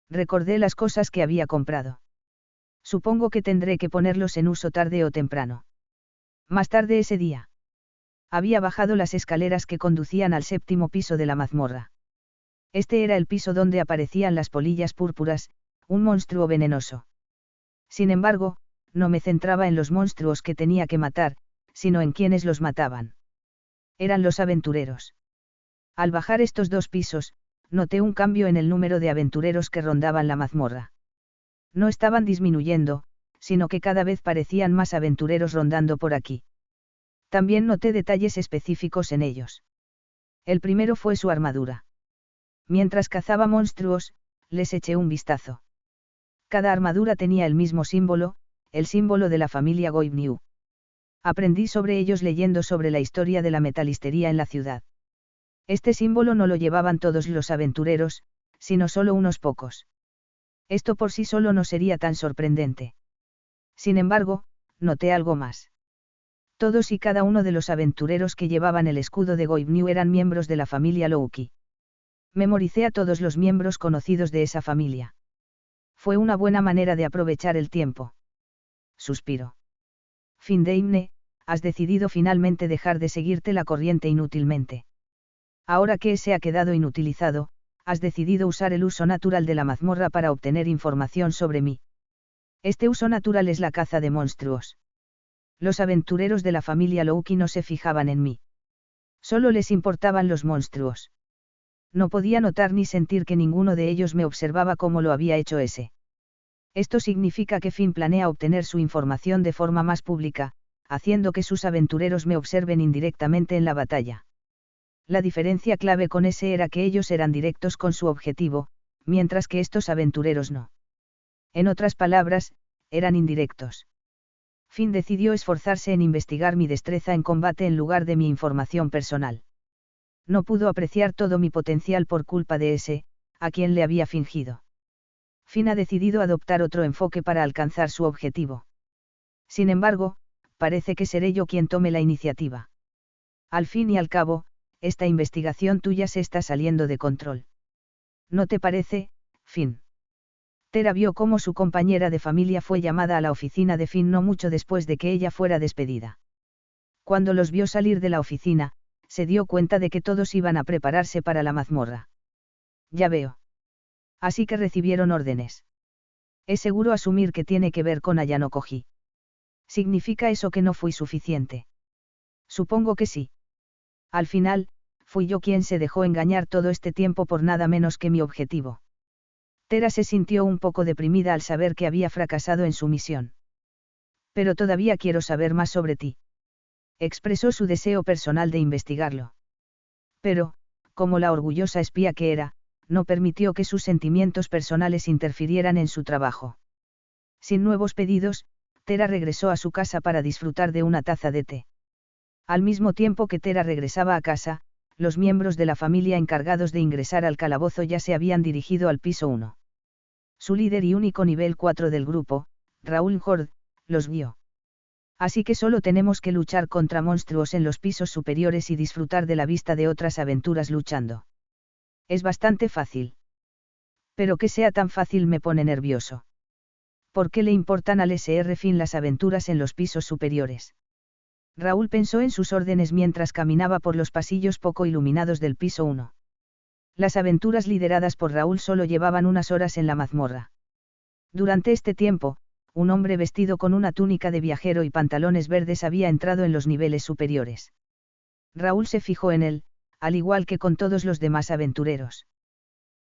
Recordé las cosas que había comprado. Supongo que tendré que ponerlos en uso tarde o temprano. Más tarde ese día. Había bajado las escaleras que conducían al 7º piso de la mazmorra. Este era el piso donde aparecían las polillas púrpuras, un monstruo venenoso. Sin embargo, no me centraba en los monstruos que tenía que matar, sino en quienes los mataban. Eran los aventureros. Al bajar estos 2 pisos, noté un cambio en el número de aventureros que rondaban la mazmorra. No estaban disminuyendo, sino que cada vez parecían más aventureros rondando por aquí. También noté detalles específicos en ellos. El primero fue su armadura. Mientras cazaba monstruos, les eché un vistazo. Cada armadura tenía el mismo símbolo, el símbolo de la familia Goibniu. Aprendí sobre ellos leyendo sobre la historia de la metalistería en la ciudad. Este símbolo no lo llevaban todos los aventureros, sino solo unos pocos. Esto por sí solo no sería tan sorprendente. Sin embargo, noté algo más. Todos y cada uno de los aventureros que llevaban el escudo de Goibniu eran miembros de la familia Louki. Memoricé a todos los miembros conocidos de esa familia. Fue una buena manera de aprovechar el tiempo. Suspiro. Findeimne, has decidido finalmente dejar de seguirte la corriente inútilmente. Ahora que se ha quedado inutilizado, has decidido usar el uso natural de la mazmorra para obtener información sobre mí. Este uso natural es la caza de monstruos. Los aventureros de la familia Louki no se fijaban en mí. Solo les importaban los monstruos. No podía notar ni sentir que ninguno de ellos me observaba como lo había hecho ese. Esto significa que Finn planea obtener su información de forma más pública, haciendo que sus aventureros me observen indirectamente en la batalla. La diferencia clave con ese era que ellos eran directos con su objetivo, mientras que estos aventureros no. En otras palabras, eran indirectos. Finn decidió esforzarse en investigar mi destreza en combate en lugar de mi información personal. No pudo apreciar todo mi potencial por culpa de ese, a quien le había fingido. Finn ha decidido adoptar otro enfoque para alcanzar su objetivo. Sin embargo, parece que seré yo quien tome la iniciativa. Al fin y al cabo, esta investigación tuya se está saliendo de control. ¿No te parece, Finn? Tera vio cómo su compañera de familia fue llamada a la oficina de Finn no mucho después de que ella fuera despedida. Cuando los vio salir de la oficina, se dio cuenta de que todos iban a prepararse para la mazmorra. Ya veo. Así que recibieron órdenes. Es seguro asumir que tiene que ver con Ayano Koji. ¿Significa eso que no fui suficiente? Supongo que sí. Al final, fui yo quien se dejó engañar todo este tiempo por nada menos que mi objetivo. Tera se sintió un poco deprimida al saber que había fracasado en su misión. Pero todavía quiero saber más sobre ti. Expresó su deseo personal de investigarlo. Pero, como la orgullosa espía que era, no permitió que sus sentimientos personales interfirieran en su trabajo. Sin nuevos pedidos, Tera regresó a su casa para disfrutar de una taza de té. Al mismo tiempo que Tera regresaba a casa, los miembros de la familia encargados de ingresar al calabozo ya se habían dirigido al piso 1. Su líder y único nivel 4 del grupo, Raúl Hord, los guió. Así que solo tenemos que luchar contra monstruos en los pisos superiores y disfrutar de la vista de otras aventuras luchando. Es bastante fácil. Pero que sea tan fácil me pone nervioso. ¿Por qué le importan al Sr. Finn las aventuras en los pisos superiores? Raúl pensó en sus órdenes mientras caminaba por los pasillos poco iluminados del piso 1. Las aventuras lideradas por Raúl solo llevaban unas horas en la mazmorra. Durante este tiempo, un hombre vestido con una túnica de viajero y pantalones verdes había entrado en los niveles superiores. Raúl se fijó en él, al igual que con todos los demás aventureros.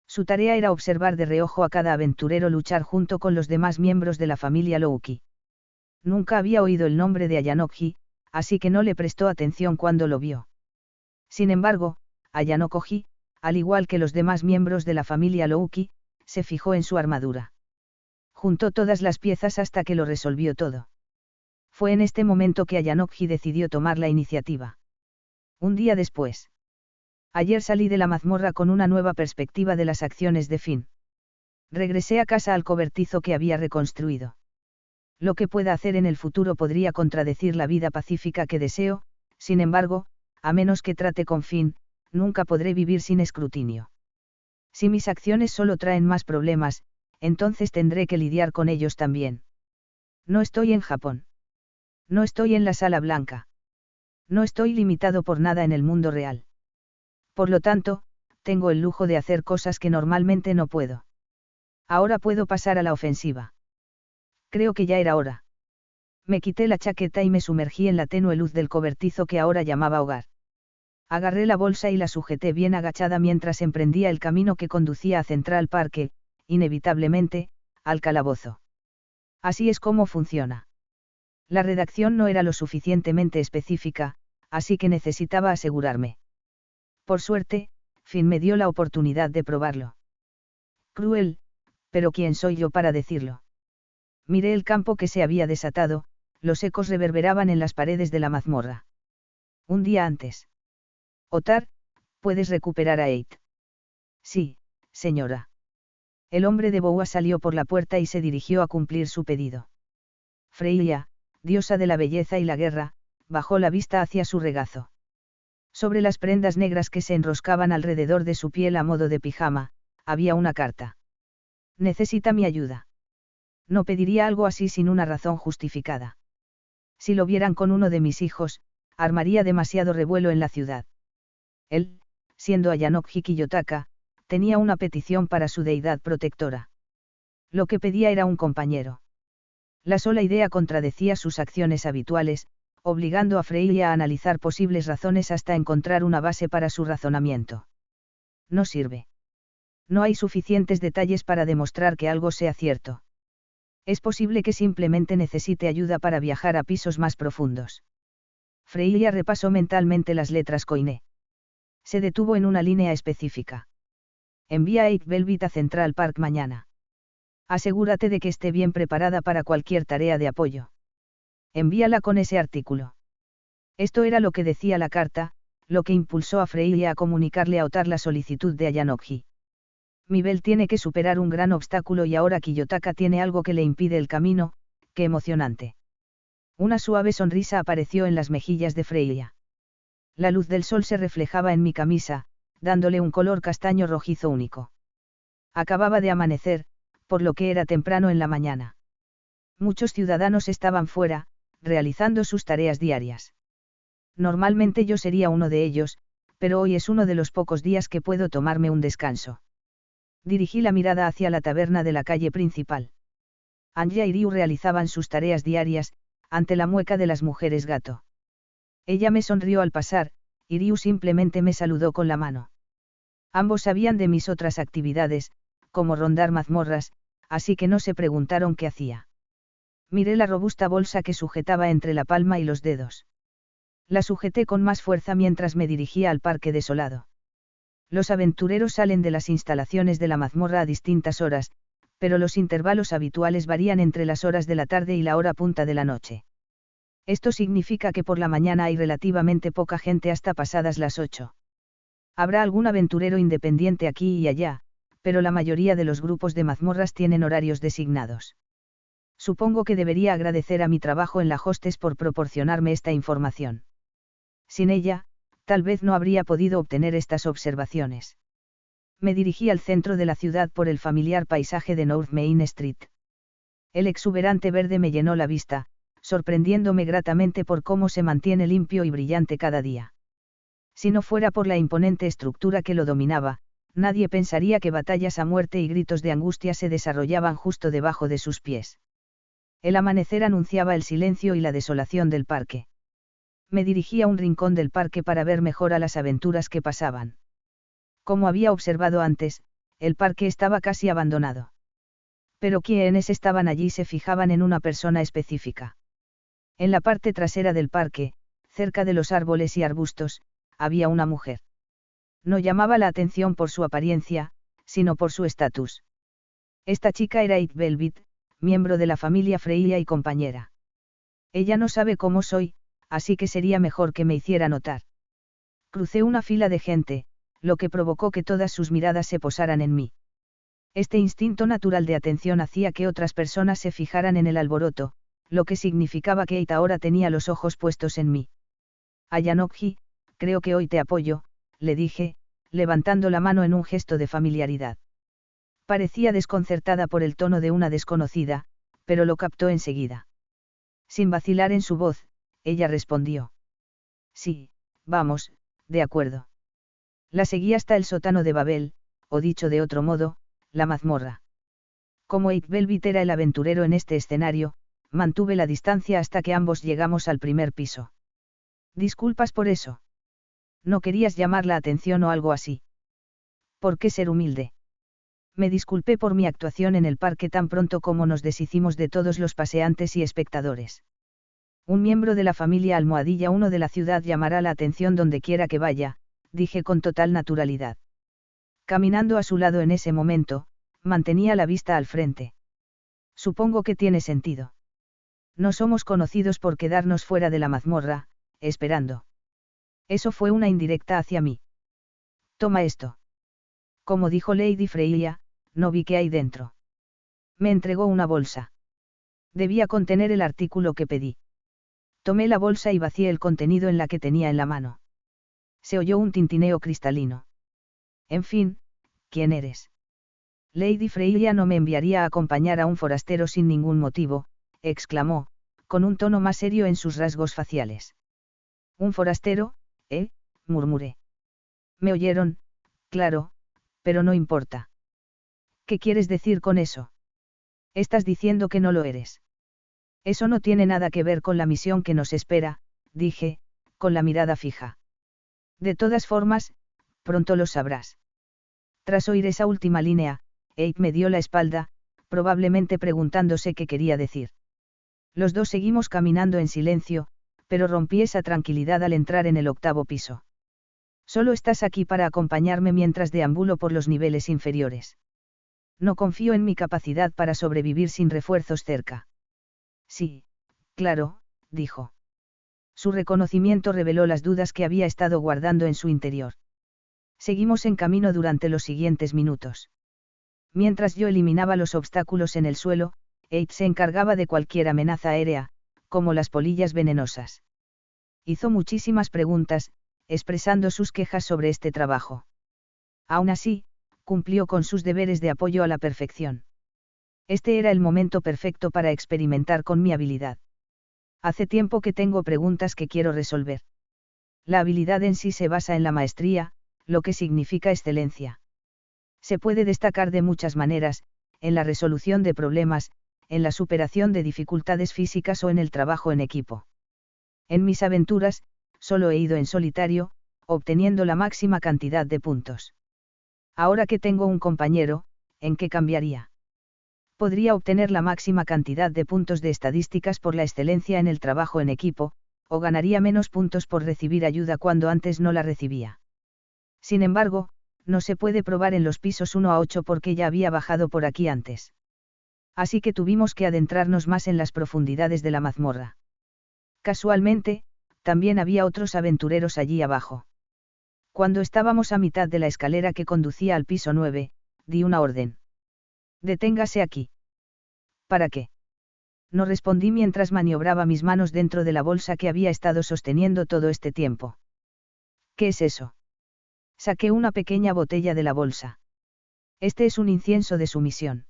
Su tarea era observar de reojo a cada aventurero luchar junto con los demás miembros de la familia Louki. Nunca había oído el nombre de Ayanokji, así que no le prestó atención cuando lo vio. Sin embargo, Ayanokji, al igual que los demás miembros de la familia Louki, se fijó en su armadura. Juntó todas las piezas hasta que lo resolvió todo. Fue en este momento que Ayanokji decidió tomar la iniciativa. Un día después. Ayer salí de la mazmorra con una nueva perspectiva de las acciones de Finn. Regresé a casa al cobertizo que había reconstruido. Lo que pueda hacer en el futuro podría contradecir la vida pacífica que deseo, sin embargo, a menos que trate con Finn, nunca podré vivir sin escrutinio. Si mis acciones solo traen más problemas, entonces tendré que lidiar con ellos también. No estoy en Japón. No estoy en la Sala Blanca. No estoy limitado por nada en el mundo real. Por lo tanto, tengo el lujo de hacer cosas que normalmente no puedo. Ahora puedo pasar a la ofensiva. Creo que ya era hora. Me quité la chaqueta y me sumergí en la tenue luz del cobertizo que ahora llamaba hogar. Agarré la bolsa y la sujeté bien agachada mientras emprendía el camino que conducía a Central Park e, inevitablemente, al calabozo. Así es como funciona. La redacción no era lo suficientemente específica, así que necesitaba asegurarme. Por suerte, Finn me dio la oportunidad de probarlo. Cruel, pero ¿quién soy yo para decirlo? Miré el campo que se había desatado, los ecos reverberaban en las paredes de la mazmorra. Un día antes. Otar, ¿puedes recuperar a Eight? Sí, señora. El hombre de Boua salió por la puerta y se dirigió a cumplir su pedido. Freya, diosa de la belleza y la guerra, bajó la vista hacia su regazo. Sobre las prendas negras que se enroscaban alrededor de su piel a modo de pijama, había una carta. Necesita mi ayuda. No pediría algo así sin una razón justificada. Si lo vieran con uno de mis hijos, armaría demasiado revuelo en la ciudad. Él, siendo Ayanokji Kiyotaka, tenía una petición para su deidad protectora. Lo que pedía era un compañero. La sola idea contradecía sus acciones habituales, obligando a Freya a analizar posibles razones hasta encontrar una base para su razonamiento. No sirve. No hay suficientes detalles para demostrar que algo sea cierto. Es posible que simplemente necesite ayuda para viajar a pisos más profundos. Freya repasó mentalmente las letras Koine. Se detuvo en una línea específica. Envía a Eight Velvet a Central Park mañana. Asegúrate de que esté bien preparada para cualquier tarea de apoyo. Envíala con ese artículo. Esto era lo que decía la carta, lo que impulsó a Freya a comunicarle a Otar la solicitud de Ayanokji. Mibel tiene que superar un gran obstáculo y ahora Kiyotaka tiene algo que le impide el camino, qué emocionante. Una suave sonrisa apareció en las mejillas de Freya. La luz del sol se reflejaba en mi camisa, dándole un color castaño rojizo único. Acababa de amanecer, por lo que era temprano en la mañana. Muchos ciudadanos estaban fuera, realizando sus tareas diarias. Normalmente yo sería uno de ellos, pero hoy es uno de los pocos días que puedo tomarme un descanso. Dirigí la mirada hacia la taberna de la calle principal. Anya y Ryu realizaban sus tareas diarias, ante la mueca de las mujeres gato. Ella me sonrió al pasar, y Ryu simplemente me saludó con la mano. Ambos sabían de mis otras actividades, como rondar mazmorras, así que no se preguntaron qué hacía. Miré la robusta bolsa que sujetaba entre la palma y los dedos. La sujeté con más fuerza mientras me dirigía al parque desolado. Los aventureros salen de las instalaciones de la mazmorra a distintas horas, pero los intervalos habituales varían entre las horas de la tarde y la hora punta de la noche. Esto significa que por la mañana hay relativamente poca gente hasta pasadas las 8. Habrá algún aventurero independiente aquí y allá, pero la mayoría de los grupos de mazmorras tienen horarios designados. Supongo que debería agradecer a mi trabajo en la hostes por proporcionarme esta información. Sin ella, tal vez no habría podido obtener estas observaciones. Me dirigí al centro de la ciudad por el familiar paisaje de North Main Street. El exuberante verde me llenó la vista, sorprendiéndome gratamente por cómo se mantiene limpio y brillante cada día. Si no fuera por la imponente estructura que lo dominaba, nadie pensaría que batallas a muerte y gritos de angustia se desarrollaban justo debajo de sus pies. El amanecer anunciaba el silencio y la desolación del parque. Me dirigí a un rincón del parque para ver mejor a las aventuras que pasaban. Como había observado antes, El parque estaba casi abandonado. Pero quienes estaban allí se fijaban en una persona específica. En la parte trasera del parque, cerca de los árboles y arbustos, había una mujer. No llamaba la atención por su apariencia, sino por su estatus. Esta chica era Ed Velvet, miembro de la familia Freya y compañera. Ella no sabe cómo soy, así que sería mejor que me hiciera notar. Crucé una fila de gente, lo que provocó que todas sus miradas se posaran en mí. Este instinto natural de atención hacía que otras personas se fijaran en el alboroto, lo que significaba que Ed ahora tenía los ojos puestos en mí. Ayanokji, creo que hoy te apoyo, le dije, levantando la mano en un gesto de familiaridad. Parecía desconcertada por el tono de una desconocida, pero lo captó enseguida. Sin vacilar en su voz, ella respondió. Sí, vamos, de acuerdo. La seguí hasta el sótano de Babel, o dicho de otro modo, la mazmorra. Como Ed Velvet era el aventurero en este escenario, mantuve la distancia hasta que ambos llegamos al primer piso. Disculpas por eso. No querías llamar la atención o algo así. ¿Por qué ser humilde? Me disculpé por mi actuación en el parque tan pronto como nos deshicimos de todos los paseantes y espectadores. Un miembro de la familia Almohadilla I de la ciudad llamará la atención donde quiera que vaya, dije con total naturalidad. Caminando a su lado en ese momento, mantenía la vista al frente. Supongo que tiene sentido. No somos conocidos por quedarnos fuera de la mazmorra, esperando. Eso fue una indirecta hacia mí. Toma esto. Como dijo Lady Freya, no vi qué hay dentro. Me entregó una bolsa. Debía contener el artículo que pedí. Tomé la bolsa y vacié el contenido en la que tenía en la mano. Se oyó un tintineo cristalino. En fin, ¿quién eres? Lady Freya no me enviaría a acompañar a un forastero sin ningún motivo, exclamó, con un tono más serio en sus rasgos faciales. Un forastero, murmuré. Me oyeron, claro, pero no importa. ¿Qué quieres decir con eso? Estás diciendo que no lo eres. Eso no tiene nada que ver con la misión que nos espera, dije, con la mirada fija. De todas formas, pronto lo sabrás. Tras oír esa última línea, Ed me dio la espalda, probablemente preguntándose qué quería decir. Los dos seguimos caminando en silencio, pero rompí esa tranquilidad al entrar en el 8º piso. Solo estás aquí para acompañarme mientras deambulo por los niveles inferiores. No confío en mi capacidad para sobrevivir sin refuerzos cerca. Sí, claro, dijo. Su reconocimiento reveló las dudas que había estado guardando en su interior. Seguimos en camino durante los siguientes minutos. Mientras yo eliminaba los obstáculos en el suelo, Ed se encargaba de cualquier amenaza aérea, como las polillas venenosas. Hizo muchísimas preguntas, expresando sus quejas sobre este trabajo. Aún así, cumplió con sus deberes de apoyo a la perfección. Este era el momento perfecto para experimentar con mi habilidad. Hace tiempo que tengo preguntas que quiero resolver. La habilidad en sí se basa en la maestría, lo que significa excelencia. Se puede destacar de muchas maneras, en la resolución de problemas, en la superación de dificultades físicas o en el trabajo en equipo. En mis aventuras, solo he ido en solitario, obteniendo la máxima cantidad de puntos. Ahora que tengo un compañero, ¿en qué cambiaría? Podría obtener la máxima cantidad de puntos de estadísticas por la excelencia en el trabajo en equipo, o ganaría menos puntos por recibir ayuda cuando antes no la recibía. Sin embargo, no se puede probar en los pisos 1 a 8 porque ya había bajado por aquí antes. Así que tuvimos que adentrarnos más en las profundidades de la mazmorra. Casualmente, también había otros aventureros allí abajo. Cuando estábamos a mitad de la escalera que conducía al piso 9, di una orden. Deténgase aquí. ¿Para qué? No respondí mientras maniobraba mis manos dentro de la bolsa que había estado sosteniendo todo este tiempo. ¿Qué es eso? Saqué una pequeña botella de la bolsa. Este es un incienso de sumisión.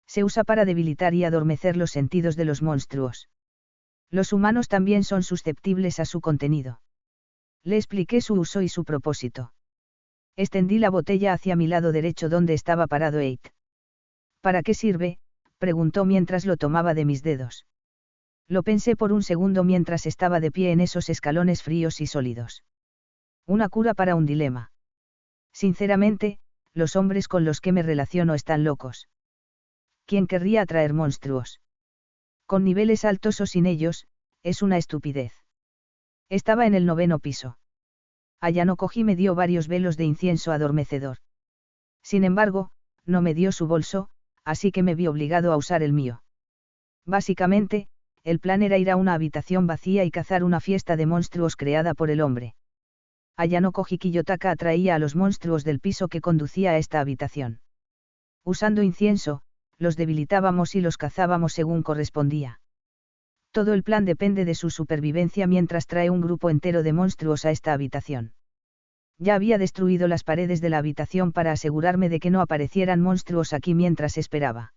Se usa para debilitar y adormecer los sentidos de los monstruos. Los humanos también son susceptibles a su contenido. Le expliqué su uso y su propósito. Extendí la botella hacia mi lado derecho donde estaba parado Ed. ¿Para qué sirve?, preguntó mientras lo tomaba de mis dedos. Lo pensé por un segundo mientras estaba de pie en esos escalones fríos y sólidos. Una cura para un dilema. Sinceramente, los hombres con los que me relaciono están locos. ¿Quién querría atraer monstruos? Con niveles altos o sin ellos, es una estupidez. Estaba en el 9º piso. Ayano Koji me dio varios velos de incienso adormecedor. Sin embargo, no me dio su bolso, así que me vi obligado a usar el mío. Básicamente, el plan era ir a una habitación vacía y cazar una fiesta de monstruos creada por el hombre. Ayano Koji Kiyotaka atraía a los monstruos del piso que conducía a esta habitación. Usando incienso, los debilitábamos y los cazábamos según correspondía. Todo el plan depende de su supervivencia mientras trae un grupo entero de monstruos a esta habitación. Ya había destruido las paredes de la habitación para asegurarme de que no aparecieran monstruos aquí mientras esperaba.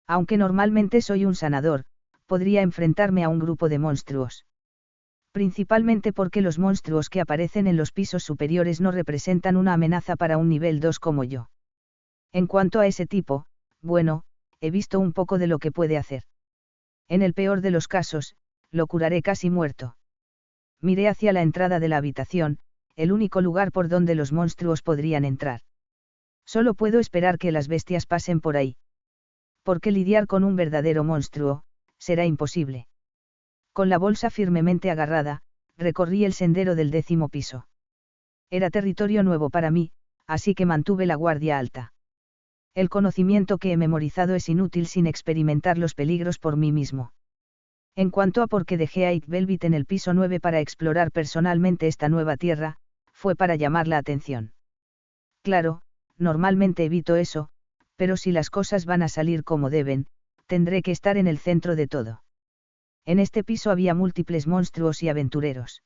Aunque normalmente soy un sanador, podría enfrentarme a un grupo de monstruos. Principalmente porque los monstruos que aparecen en los pisos superiores no representan una amenaza para un nivel 2 como yo. En cuanto a ese tipo, bueno, he visto un poco de lo que puede hacer. En el peor de los casos, lo curaré casi muerto. Miré hacia la entrada de la habitación, el único lugar por donde los monstruos podrían entrar. Solo puedo esperar que las bestias pasen por ahí. Porque lidiar con un verdadero monstruo, será imposible. Con la bolsa firmemente agarrada, recorrí el sendero del 10º piso. Era territorio nuevo para mí, así que mantuve la guardia alta. El conocimiento que he memorizado es inútil sin experimentar los peligros por mí mismo. En cuanto a por qué dejé a Ike Velvet en el piso 9 para explorar personalmente esta nueva tierra, fue para llamar la atención. Claro, normalmente evito eso, pero si las cosas van a salir como deben, tendré que estar en el centro de todo. En este piso había múltiples monstruos y aventureros.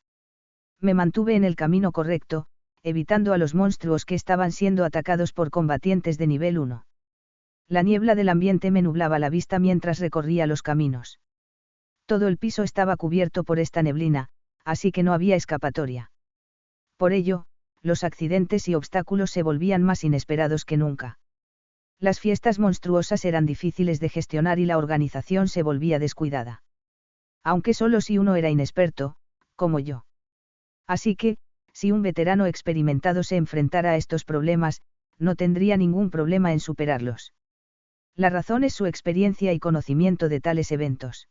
Me mantuve en el camino correcto, evitando a los monstruos que estaban siendo atacados por combatientes de nivel 1. La niebla del ambiente me nublaba la vista mientras recorría los caminos. Todo el piso estaba cubierto por esta neblina, así que no había escapatoria. Por ello, los accidentes y obstáculos se volvían más inesperados que nunca. Las fiestas monstruosas eran difíciles de gestionar y la organización se volvía descuidada. Aunque solo si uno era inexperto, como yo. Así que, si un veterano experimentado se enfrentara a estos problemas, no tendría ningún problema en superarlos. La razón es su experiencia y conocimiento de tales eventos.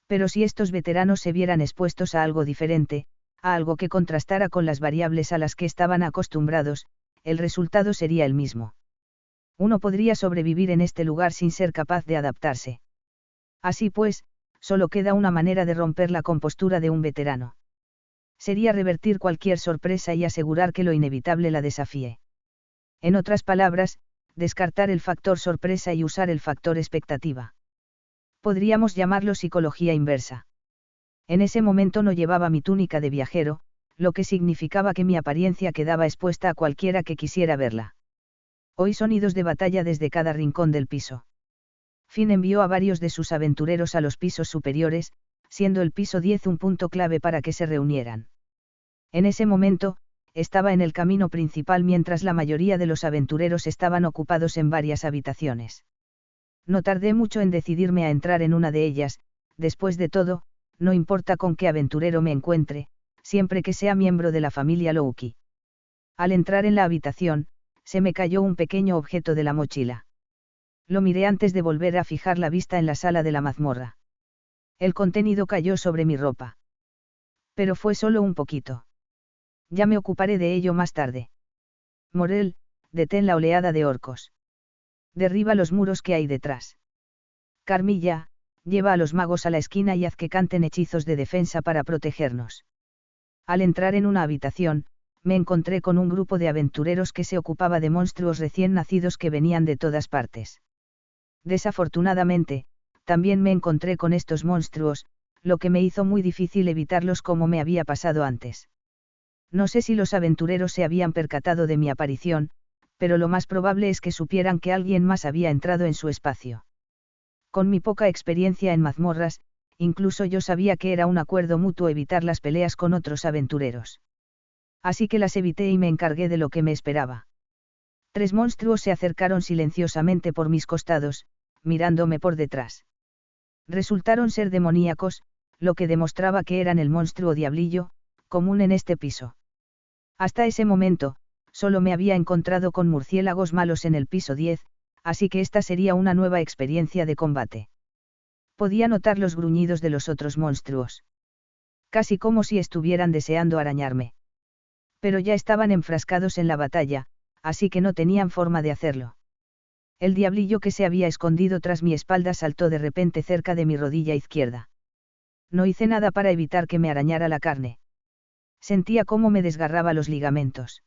Pero si estos veteranos se vieran expuestos a algo diferente, a algo que contrastara con las variables a las que estaban acostumbrados, el resultado sería el mismo. Uno podría sobrevivir en este lugar sin ser capaz de adaptarse. Así pues, solo queda una manera de romper la compostura de un veterano. Sería revertir cualquier sorpresa y asegurar que lo inevitable la desafíe. En otras palabras, descartar el factor sorpresa y usar el factor expectativa. Podríamos llamarlo psicología inversa. En ese momento no llevaba mi túnica de viajero, lo que significaba que mi apariencia quedaba expuesta a cualquiera que quisiera verla. Oí sonidos de batalla desde cada rincón del piso. Finn envió a varios de sus aventureros a los pisos superiores, siendo el piso 10 un punto clave para que se reunieran. En ese momento, estaba en el camino principal mientras la mayoría de los aventureros estaban ocupados en varias habitaciones. No tardé mucho en decidirme a entrar en una de ellas, después de todo, no importa con qué aventurero me encuentre, siempre que sea miembro de la familia Louki. Al entrar en la habitación, se me cayó un pequeño objeto de la mochila. Lo miré antes de volver a fijar la vista en la sala de la mazmorra. El contenido cayó sobre mi ropa. Pero fue solo un poquito. Ya me ocuparé de ello más tarde. Morel, detén la oleada de orcos. Derriba los muros que hay detrás. Carmilla, lleva a los magos a la esquina y haz que canten hechizos de defensa para protegernos. Al entrar en una habitación, me encontré con un grupo de aventureros que se ocupaba de monstruos recién nacidos que venían de todas partes. Desafortunadamente, también me encontré con estos monstruos, lo que me hizo muy difícil evitarlos como me había pasado antes. No sé si los aventureros se habían percatado de mi aparición, pero lo más probable es que supieran que alguien más había entrado en su espacio. Con mi poca experiencia en mazmorras, incluso yo sabía que era un acuerdo mutuo evitar las peleas con otros aventureros. Así que las evité y me encargué de lo que me esperaba. 3 monstruos se acercaron silenciosamente por mis costados, mirándome por detrás. Resultaron ser demoníacos, lo que demostraba que eran el monstruo diablillo, común en este piso. Hasta ese momento, Solo me había encontrado con murciélagos malos en el piso 10, así que esta sería una nueva experiencia de combate. Podía notar los gruñidos de los otros monstruos. Casi como si estuvieran deseando arañarme. Pero ya estaban enfrascados en la batalla, así que no tenían forma de hacerlo. El diablillo que se había escondido tras mi espalda saltó de repente cerca de mi rodilla izquierda. No hice nada para evitar que me arañara la carne. Sentía cómo me desgarraba los ligamentos.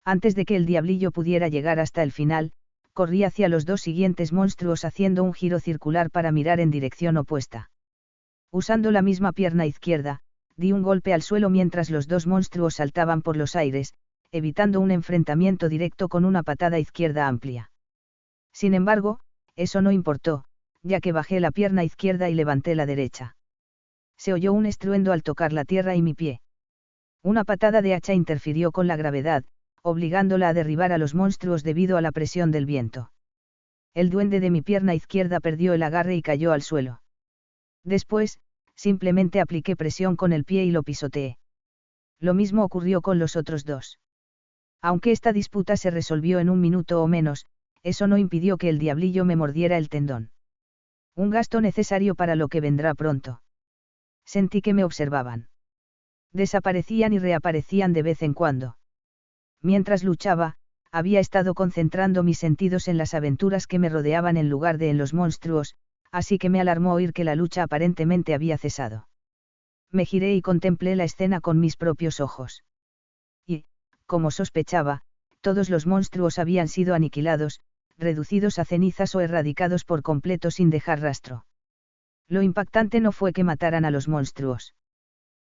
Antes de que el diablillo pudiera llegar hasta el final, corrí hacia los dos siguientes monstruos haciendo un giro circular para mirar en dirección opuesta. Usando la misma pierna izquierda, di un golpe al suelo mientras los dos monstruos saltaban por los aires, evitando un enfrentamiento directo con una patada izquierda amplia. Sin embargo, eso no importó, ya que bajé la pierna izquierda y levanté la derecha. Se oyó un estruendo al tocar la tierra y mi pie. Una patada de hacha interfirió con la gravedad, obligándola a derribar a los monstruos debido a la presión del viento. El duende de mi pierna izquierda perdió el agarre y cayó al suelo. Después, simplemente apliqué presión con el pie y lo pisoteé. Lo mismo ocurrió con los otros dos. Aunque esta disputa se resolvió en un minuto o menos, eso no impidió que el diablillo me mordiera el tendón. Un gasto necesario para lo que vendrá pronto. Sentí que me observaban. Desaparecían y reaparecían de vez en cuando. Mientras luchaba, había estado concentrando mis sentidos en las aventuras que me rodeaban en lugar de en los monstruos, así que me alarmó oír que la lucha aparentemente había cesado. Me giré y contemplé la escena con mis propios ojos. Y, como sospechaba, todos los monstruos habían sido aniquilados, reducidos a cenizas o erradicados por completo sin dejar rastro. Lo impactante no fue que mataran a los monstruos.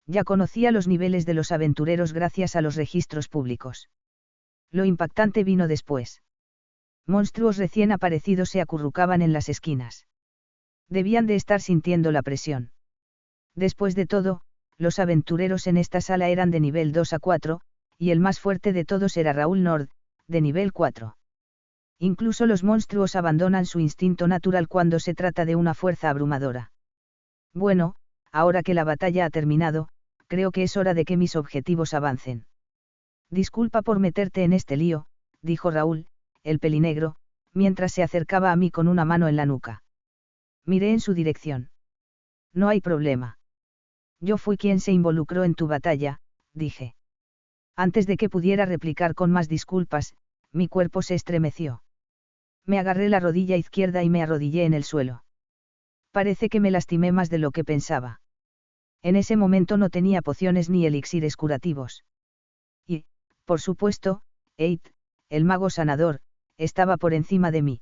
Ya conocía los niveles de los aventureros gracias a los registros públicos. Lo impactante vino después. Monstruos recién aparecidos se acurrucaban en las esquinas. Debían de estar sintiendo la presión. Después de todo, los aventureros en esta sala eran de nivel 2 a 4, y el más fuerte de todos era Raúl Nord, de nivel 4. Incluso los monstruos abandonan su instinto natural cuando se trata de una fuerza abrumadora. Bueno, ahora que la batalla ha terminado, creo que es hora de que mis objetivos avancen. Disculpa por meterte en este lío, dijo Raúl, el pelinegro, mientras se acercaba a mí con una mano en la nuca. Miré en su dirección. No hay problema. Yo fui quien se involucró en tu batalla, dije. Antes de que pudiera replicar con más disculpas, mi cuerpo se estremeció. Me agarré la rodilla izquierda y me arrodillé en el suelo. Parece que me lastimé más de lo que pensaba. En ese momento no tenía pociones ni elixires curativos. Y, por supuesto, Eit, el mago sanador, estaba por encima de mí.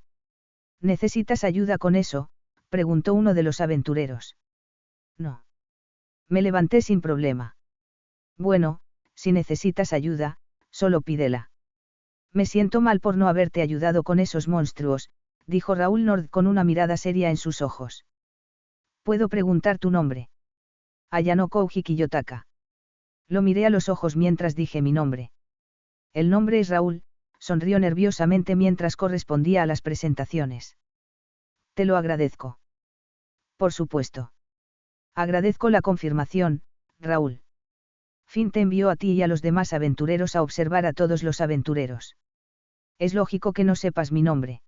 ¿Necesitas ayuda con eso?, preguntó uno de los aventureros. No. Me levanté sin problema. Bueno, si necesitas ayuda, solo pídela. Me siento mal por no haberte ayudado con esos monstruos, dijo Raúl Nord con una mirada seria en sus ojos. ¿Puedo preguntar tu nombre? Ayano Kouji Kiyotaka. Lo miré a los ojos mientras dije mi nombre. El nombre es Raúl, sonrió nerviosamente mientras correspondía a las presentaciones. Te lo agradezco. Por supuesto. Agradezco la confirmación, Raúl. Finn te envió a ti y a los demás aventureros a observar a todos los aventureros. Es lógico que no sepas mi nombre.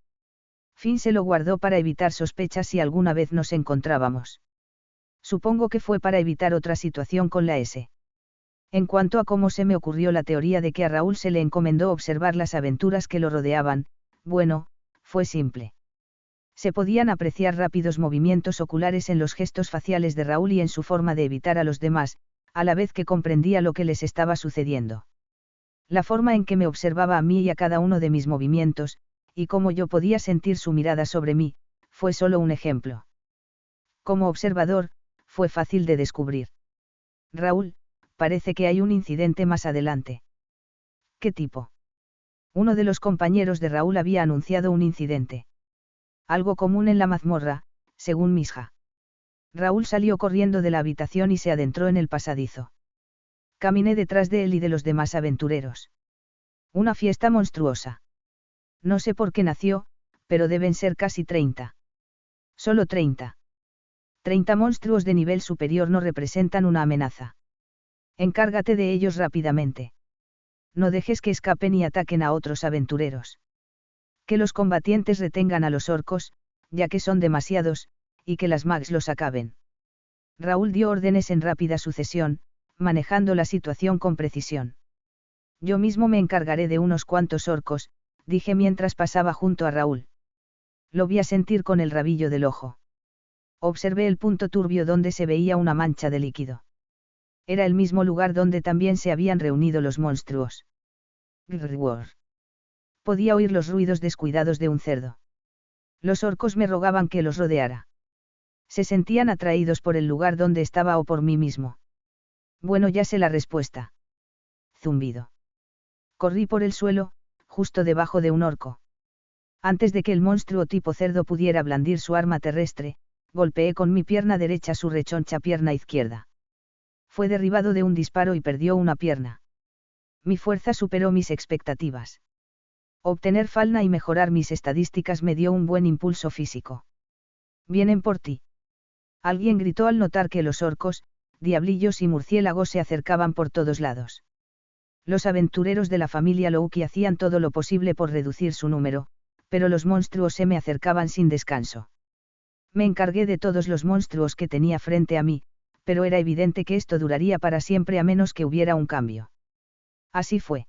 Finn se lo guardó para evitar sospechas si alguna vez nos encontrábamos. Supongo que fue para evitar otra situación con la S. En cuanto a cómo se me ocurrió la teoría de que a Raúl se le encomendó observar las aventuras que lo rodeaban, bueno, fue simple. Se podían apreciar rápidos movimientos oculares en los gestos faciales de Raúl y en su forma de evitar a los demás, a la vez que comprendía lo que les estaba sucediendo. La forma en que me observaba a mí y a cada uno de mis movimientos, y cómo yo podía sentir su mirada sobre mí, fue solo un ejemplo. Como observador, fue fácil de descubrir. Raúl, parece que hay un incidente más adelante. ¿Qué tipo? Uno de los compañeros de Raúl había anunciado un incidente. Algo común en la mazmorra, según Misha. Raúl salió corriendo de la habitación y se adentró en el pasadizo. Caminé detrás de él y de los demás aventureros. Una fiesta monstruosa. No sé por qué nació, pero deben ser casi 30. Solo 30. 30 monstruos de nivel superior no representan una amenaza. Encárgate de ellos rápidamente. No dejes que escapen y ataquen a otros aventureros. Que los combatientes retengan a los orcos, ya que son demasiados, y que las mags los acaben. Raúl dio órdenes en rápida sucesión, manejando la situación con precisión. Yo mismo me encargaré de unos cuantos orcos, dije mientras pasaba junto a Raúl. Lo vi a sentir con el rabillo del ojo. Observé el punto turbio donde se veía una mancha de líquido. Era el mismo lugar donde también se habían reunido los monstruos. Grrr. Podía oír los ruidos descuidados de un cerdo. Los orcos me rogaban que los rodeara. Se sentían atraídos por el lugar donde estaba o por mí mismo. Bueno, ya sé la respuesta. Zumbido. Corrí por el suelo, justo debajo de un orco. Antes de que el monstruo tipo cerdo pudiera blandir su arma terrestre, golpeé con mi pierna derecha su rechoncha pierna izquierda. Fue derribado de un disparo y perdió una pierna. Mi fuerza superó mis expectativas. Obtener falna y mejorar mis estadísticas me dio un buen impulso físico. Vienen por ti. Alguien gritó al notar que los orcos, diablillos y murciélagos se acercaban por todos lados. Los aventureros de la familia Louki hacían todo lo posible por reducir su número, pero los monstruos se me acercaban sin descanso. Me encargué de todos los monstruos que tenía frente a mí, pero era evidente que esto duraría para siempre a menos que hubiera un cambio. Así fue.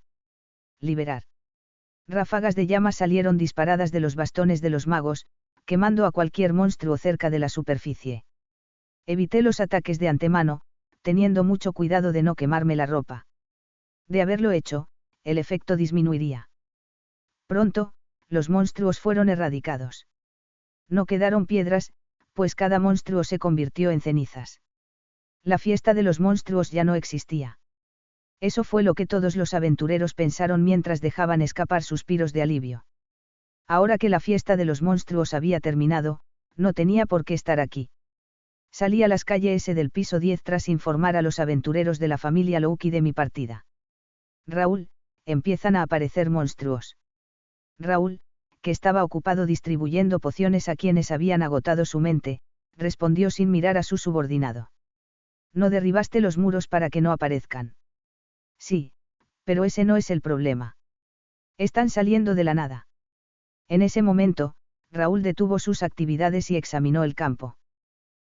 Liberar. Ráfagas de llamas salieron disparadas de los bastones de los magos, quemando a cualquier monstruo cerca de la superficie. Evité los ataques de antemano, teniendo mucho cuidado de no quemarme la ropa. De haberlo hecho, el efecto disminuiría. Pronto, los monstruos fueron erradicados. No quedaron piedras, pues cada monstruo se convirtió en cenizas. La fiesta de los monstruos ya no existía. Eso fue lo que todos los aventureros pensaron mientras dejaban escapar suspiros de alivio. Ahora que la fiesta de los monstruos había terminado, no tenía por qué estar aquí. Salí a las calles del piso 10 tras informar a los aventureros de la familia Louki de mi partida. Raúl, empiezan a aparecer monstruos. Raúl, que estaba ocupado distribuyendo pociones a quienes habían agotado su mente, respondió sin mirar a su subordinado. No derribaste los muros para que no aparezcan. Sí, pero ese no es el problema. Están saliendo de la nada. En ese momento, Raúl detuvo sus actividades y examinó el campo.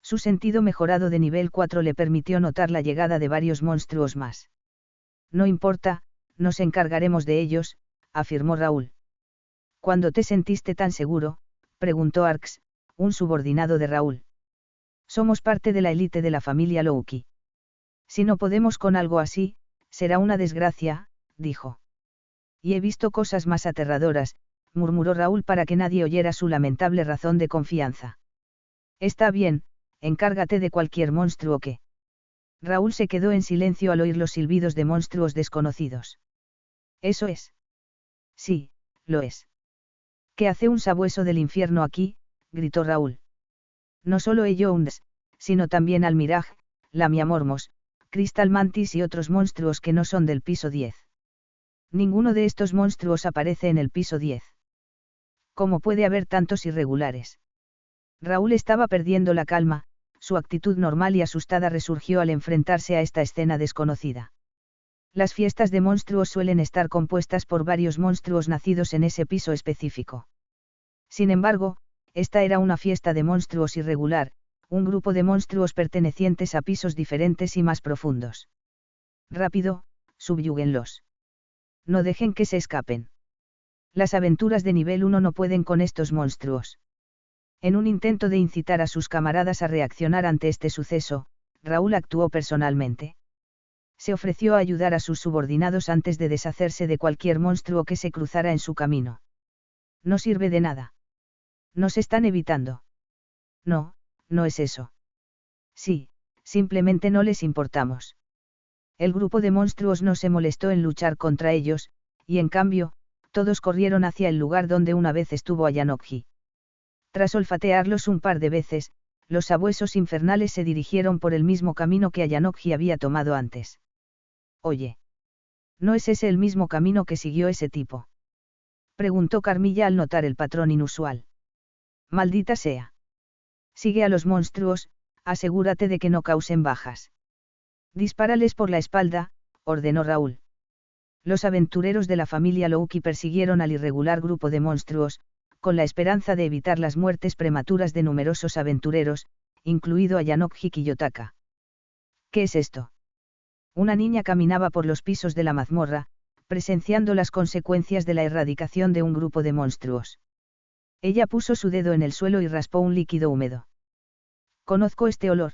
Su sentido mejorado de nivel 4 le permitió notar la llegada de varios monstruos más. No importa, nos encargaremos de ellos, afirmó Raúl. ¿Cuándo te sentiste tan seguro?, preguntó Arx, un subordinado de Raúl. Somos parte de la élite de la familia Louki. Si no podemos con algo así, será una desgracia, dijo. Y he visto cosas más aterradoras, murmuró Raúl para que nadie oyera su lamentable razón de confianza. Está bien, encárgate de cualquier monstruo que. Raúl se quedó en silencio al oír los silbidos de monstruos desconocidos. ¿Eso es? Sí, lo es. ¿Qué hace un sabueso del infierno aquí?, gritó Raúl. No solo Ellounds, sino también Almiraj, Lamia Mormos, Crystal Mantis y otros monstruos que no son del piso 10. Ninguno de estos monstruos aparece en el piso 10. ¿Cómo puede haber tantos irregulares? Raúl estaba perdiendo la calma, su actitud normal y asustada resurgió al enfrentarse a esta escena desconocida. Las fiestas de monstruos suelen estar compuestas por varios monstruos nacidos en ese piso específico. Sin embargo, esta era una fiesta de monstruos irregular, un grupo de monstruos pertenecientes a pisos diferentes y más profundos. Rápido, subyúguenlos. No dejen que se escapen. Las aventuras de nivel 1 no pueden con estos monstruos. En un intento de incitar a sus camaradas a reaccionar ante este suceso, Raúl actuó personalmente. Se ofreció a ayudar a sus subordinados antes de deshacerse de cualquier monstruo que se cruzara en su camino. No sirve de nada. Nos están evitando. No, no es eso. Sí, simplemente no les importamos. El grupo de monstruos no se molestó en luchar contra ellos, y en cambio, todos corrieron hacia el lugar donde una vez estuvo Ayanokji. Tras olfatearlos un par de veces, los sabuesos infernales se dirigieron por el mismo camino que Ayanokji había tomado antes. Oye. ¿No es ese el mismo camino que siguió ese tipo?, preguntó Carmilla al notar el patrón inusual. Maldita sea. Sigue a los monstruos, asegúrate de que no causen bajas. Dispárales por la espalda, ordenó Raúl. Los aventureros de la familia Louki persiguieron al irregular grupo de monstruos, con la esperanza de evitar las muertes prematuras de numerosos aventureros, incluido a Yanokji Kiyotaka. ¿Qué es esto? Una niña caminaba por los pisos de la mazmorra, presenciando las consecuencias de la erradicación de un grupo de monstruos. Ella puso su dedo en el suelo y raspó un líquido húmedo. Conozco este olor.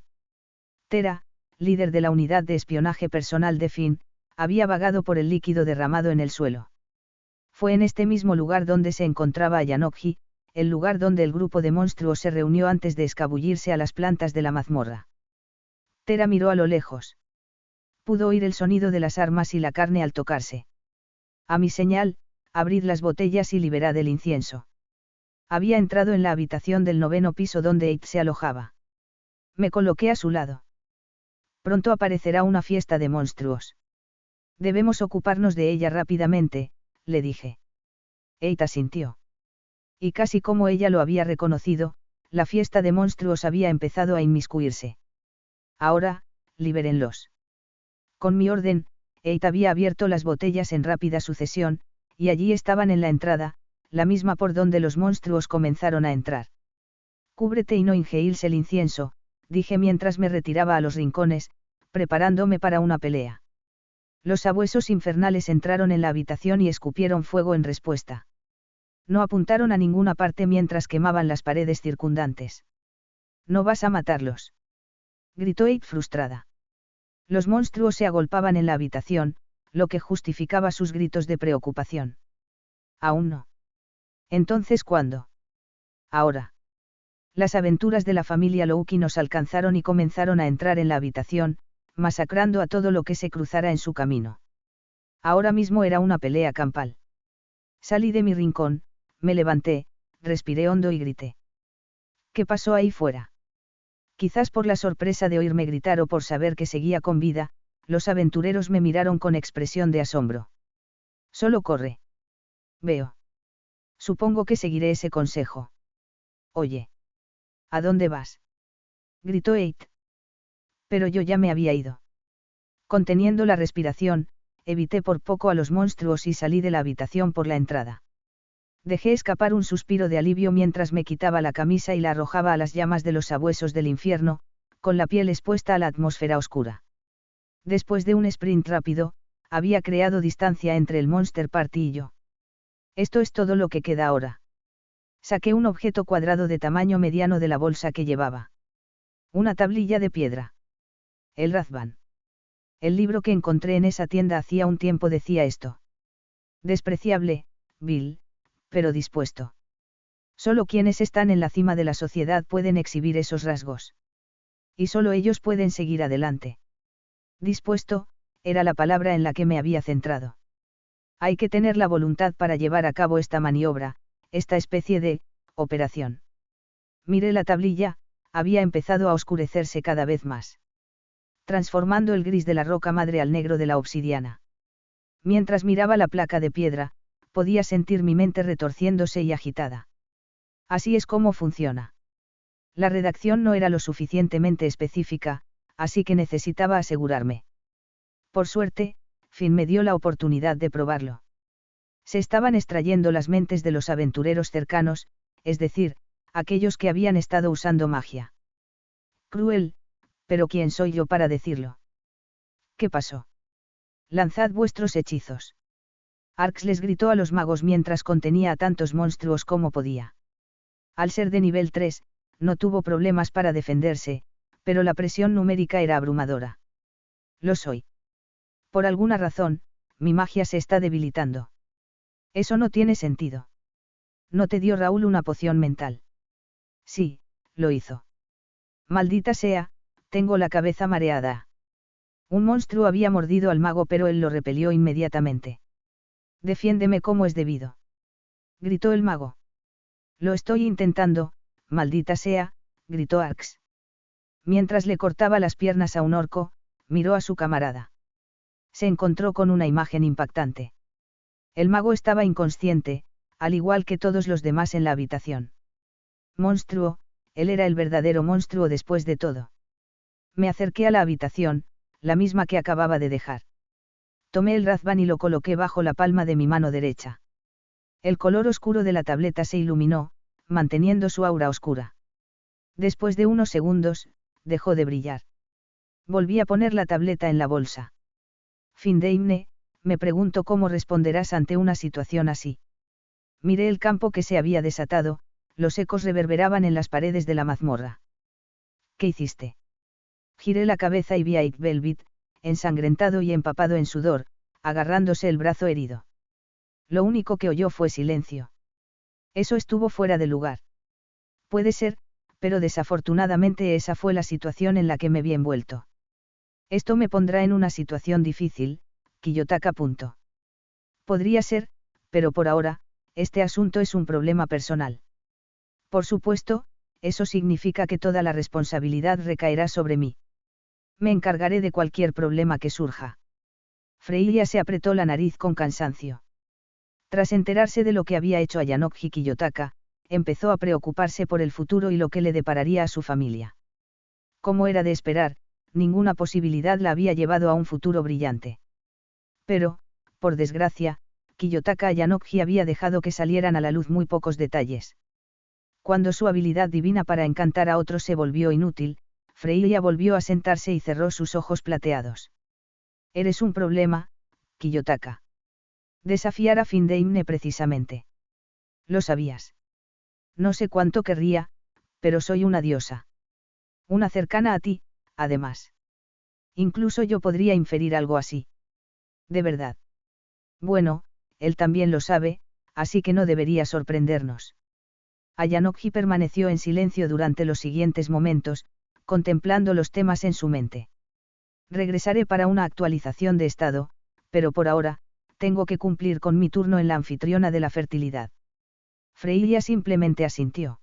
Tera, líder de la unidad de espionaje personal de Finn, había vagado por el líquido derramado en el suelo. Fue en este mismo lugar donde se encontraba Yanokji, el lugar donde el grupo de monstruos se reunió antes de escabullirse a las plantas de la mazmorra. Tera miró a lo lejos. Pudo oír el sonido de las armas y la carne al tocarse. A mi señal, abrid las botellas y liberad el incienso. Había entrado en la habitación del 9º piso donde Eit se alojaba. Me coloqué a su lado. Pronto aparecerá una fiesta de monstruos. Debemos ocuparnos de ella rápidamente, le dije. Eit asintió. Y casi como ella lo había reconocido, la fiesta de monstruos había empezado a inmiscuirse. Ahora, libérenlos. Con mi orden, Eit había abierto las botellas en rápida sucesión, y allí estaban en la entrada, la misma por donde los monstruos comenzaron a entrar. Cúbrete y no ingeils el incienso, dije mientras me retiraba a los rincones, preparándome para una pelea. Los sabuesos infernales entraron en la habitación y escupieron fuego en respuesta. No apuntaron a ninguna parte mientras quemaban las paredes circundantes. ¿No vas a matarlos?, gritó Eit frustrada. Los monstruos se agolpaban en la habitación, lo que justificaba sus gritos de preocupación. Aún no. Entonces, ¿cuándo? Ahora. Las aventuras de la familia Louki nos alcanzaron y comenzaron a entrar en la habitación, masacrando a todo lo que se cruzara en su camino. Ahora mismo era una pelea campal. Salí de mi rincón, me levanté, respiré hondo y grité. ¿Qué pasó ahí fuera? Quizás por la sorpresa de oírme gritar o por saber que seguía con vida, los aventureros me miraron con expresión de asombro. Solo corre. Veo. Supongo que seguiré ese consejo. Oye. ¿A dónde vas?, gritó Eit. Pero yo ya me había ido. Conteniendo la respiración, evité por poco a los monstruos y salí de la habitación por la entrada. Dejé escapar un suspiro de alivio mientras me quitaba la camisa y la arrojaba a las llamas de los sabuesos del infierno, con la piel expuesta a la atmósfera oscura. Después de un sprint rápido, había creado distancia entre el Monster Party y yo. Esto es todo lo que queda ahora. Saqué un objeto cuadrado de tamaño mediano de la bolsa que llevaba. Una tablilla de piedra. El Razvan. El libro que encontré en esa tienda hacía un tiempo decía esto. Despreciable, vil, pero dispuesto. Solo quienes están en la cima de la sociedad pueden exhibir esos rasgos. Y solo ellos pueden seguir adelante. Dispuesto, era la palabra en la que me había centrado. Hay que tener la voluntad para llevar a cabo esta maniobra, esta especie de operación. Miré la tablilla, había empezado a oscurecerse cada vez más, transformando el gris de la roca madre al negro de la obsidiana. Mientras miraba la placa de piedra, podía sentir mi mente retorciéndose y agitada. Así es como funciona. La redacción no era lo suficientemente específica, así que necesitaba asegurarme. Por suerte, Finn me dio la oportunidad de probarlo. Se estaban extrayendo las mentes de los aventureros cercanos, es decir, aquellos que habían estado usando magia. Cruel, pero ¿quién soy yo para decirlo? ¿Qué pasó? Lanzad vuestros hechizos. Arx les gritó a los magos mientras contenía a tantos monstruos como podía. Al ser de nivel 3, no tuvo problemas para defenderse, pero la presión numérica era abrumadora. Lo soy. Por alguna razón, mi magia se está debilitando. Eso no tiene sentido. ¿No te dio Raúl una poción mental? Sí, lo hizo. Maldita sea, tengo la cabeza mareada. Un monstruo había mordido al mago pero él lo repelió inmediatamente. Defiéndeme como es debido. Gritó el mago. Lo estoy intentando, maldita sea, gritó Arx. Mientras le cortaba las piernas a un orco, miró a su camarada. Se encontró con una imagen impactante. El mago estaba inconsciente, al igual que todos los demás en la habitación. Monstruo, él era el verdadero monstruo después de todo. Me acerqué a la habitación, la misma que acababa de dejar. Tomé el Razvan y lo coloqué bajo la palma de mi mano derecha. El color oscuro de la tableta se iluminó, manteniendo su aura oscura. Después de unos segundos, dejó de brillar. Volví a poner la tableta en la bolsa. Findeimne, me pregunto cómo responderás ante una situación así. Miré el campo que se había desatado, los ecos reverberaban en las paredes de la mazmorra. ¿Qué hiciste? Giré la cabeza y vi a Ike Velvet, ensangrentado y empapado en sudor, agarrándose el brazo herido. Lo único que oyó fue silencio. Eso estuvo fuera de lugar. Puede ser, pero desafortunadamente esa fue la situación en la que me vi envuelto. Esto me pondrá en una situación difícil, Kiyotaka. Podría ser, pero por ahora, este asunto es un problema personal. Por supuesto, eso significa que toda la responsabilidad recaerá sobre mí. Me encargaré de cualquier problema que surja. Freya se apretó la nariz con cansancio. Tras enterarse de lo que había hecho Ayanokji Kiyotaka, empezó a preocuparse por el futuro y lo que le depararía a su familia. Como era de esperar, ninguna posibilidad la había llevado a un futuro brillante. Pero, por desgracia, Kiyotaka Ayanokji había dejado que salieran a la luz muy pocos detalles. Cuando su habilidad divina para encantar a otros se volvió inútil, Freya volvió a sentarse y cerró sus ojos plateados. Eres un problema, Kiyotaka. Desafiar a Findeimne precisamente. Lo sabías. No sé cuánto querría, pero soy una diosa. Una cercana a ti, además. Incluso yo podría inferir algo así. De verdad. Bueno, él también lo sabe, así que no debería sorprendernos. Ayanokji permaneció en silencio durante los siguientes momentos, contemplando los temas en su mente. Regresaré para una actualización de estado, pero por ahora, tengo que cumplir con mi turno en la anfitriona de la fertilidad. Freya simplemente asintió.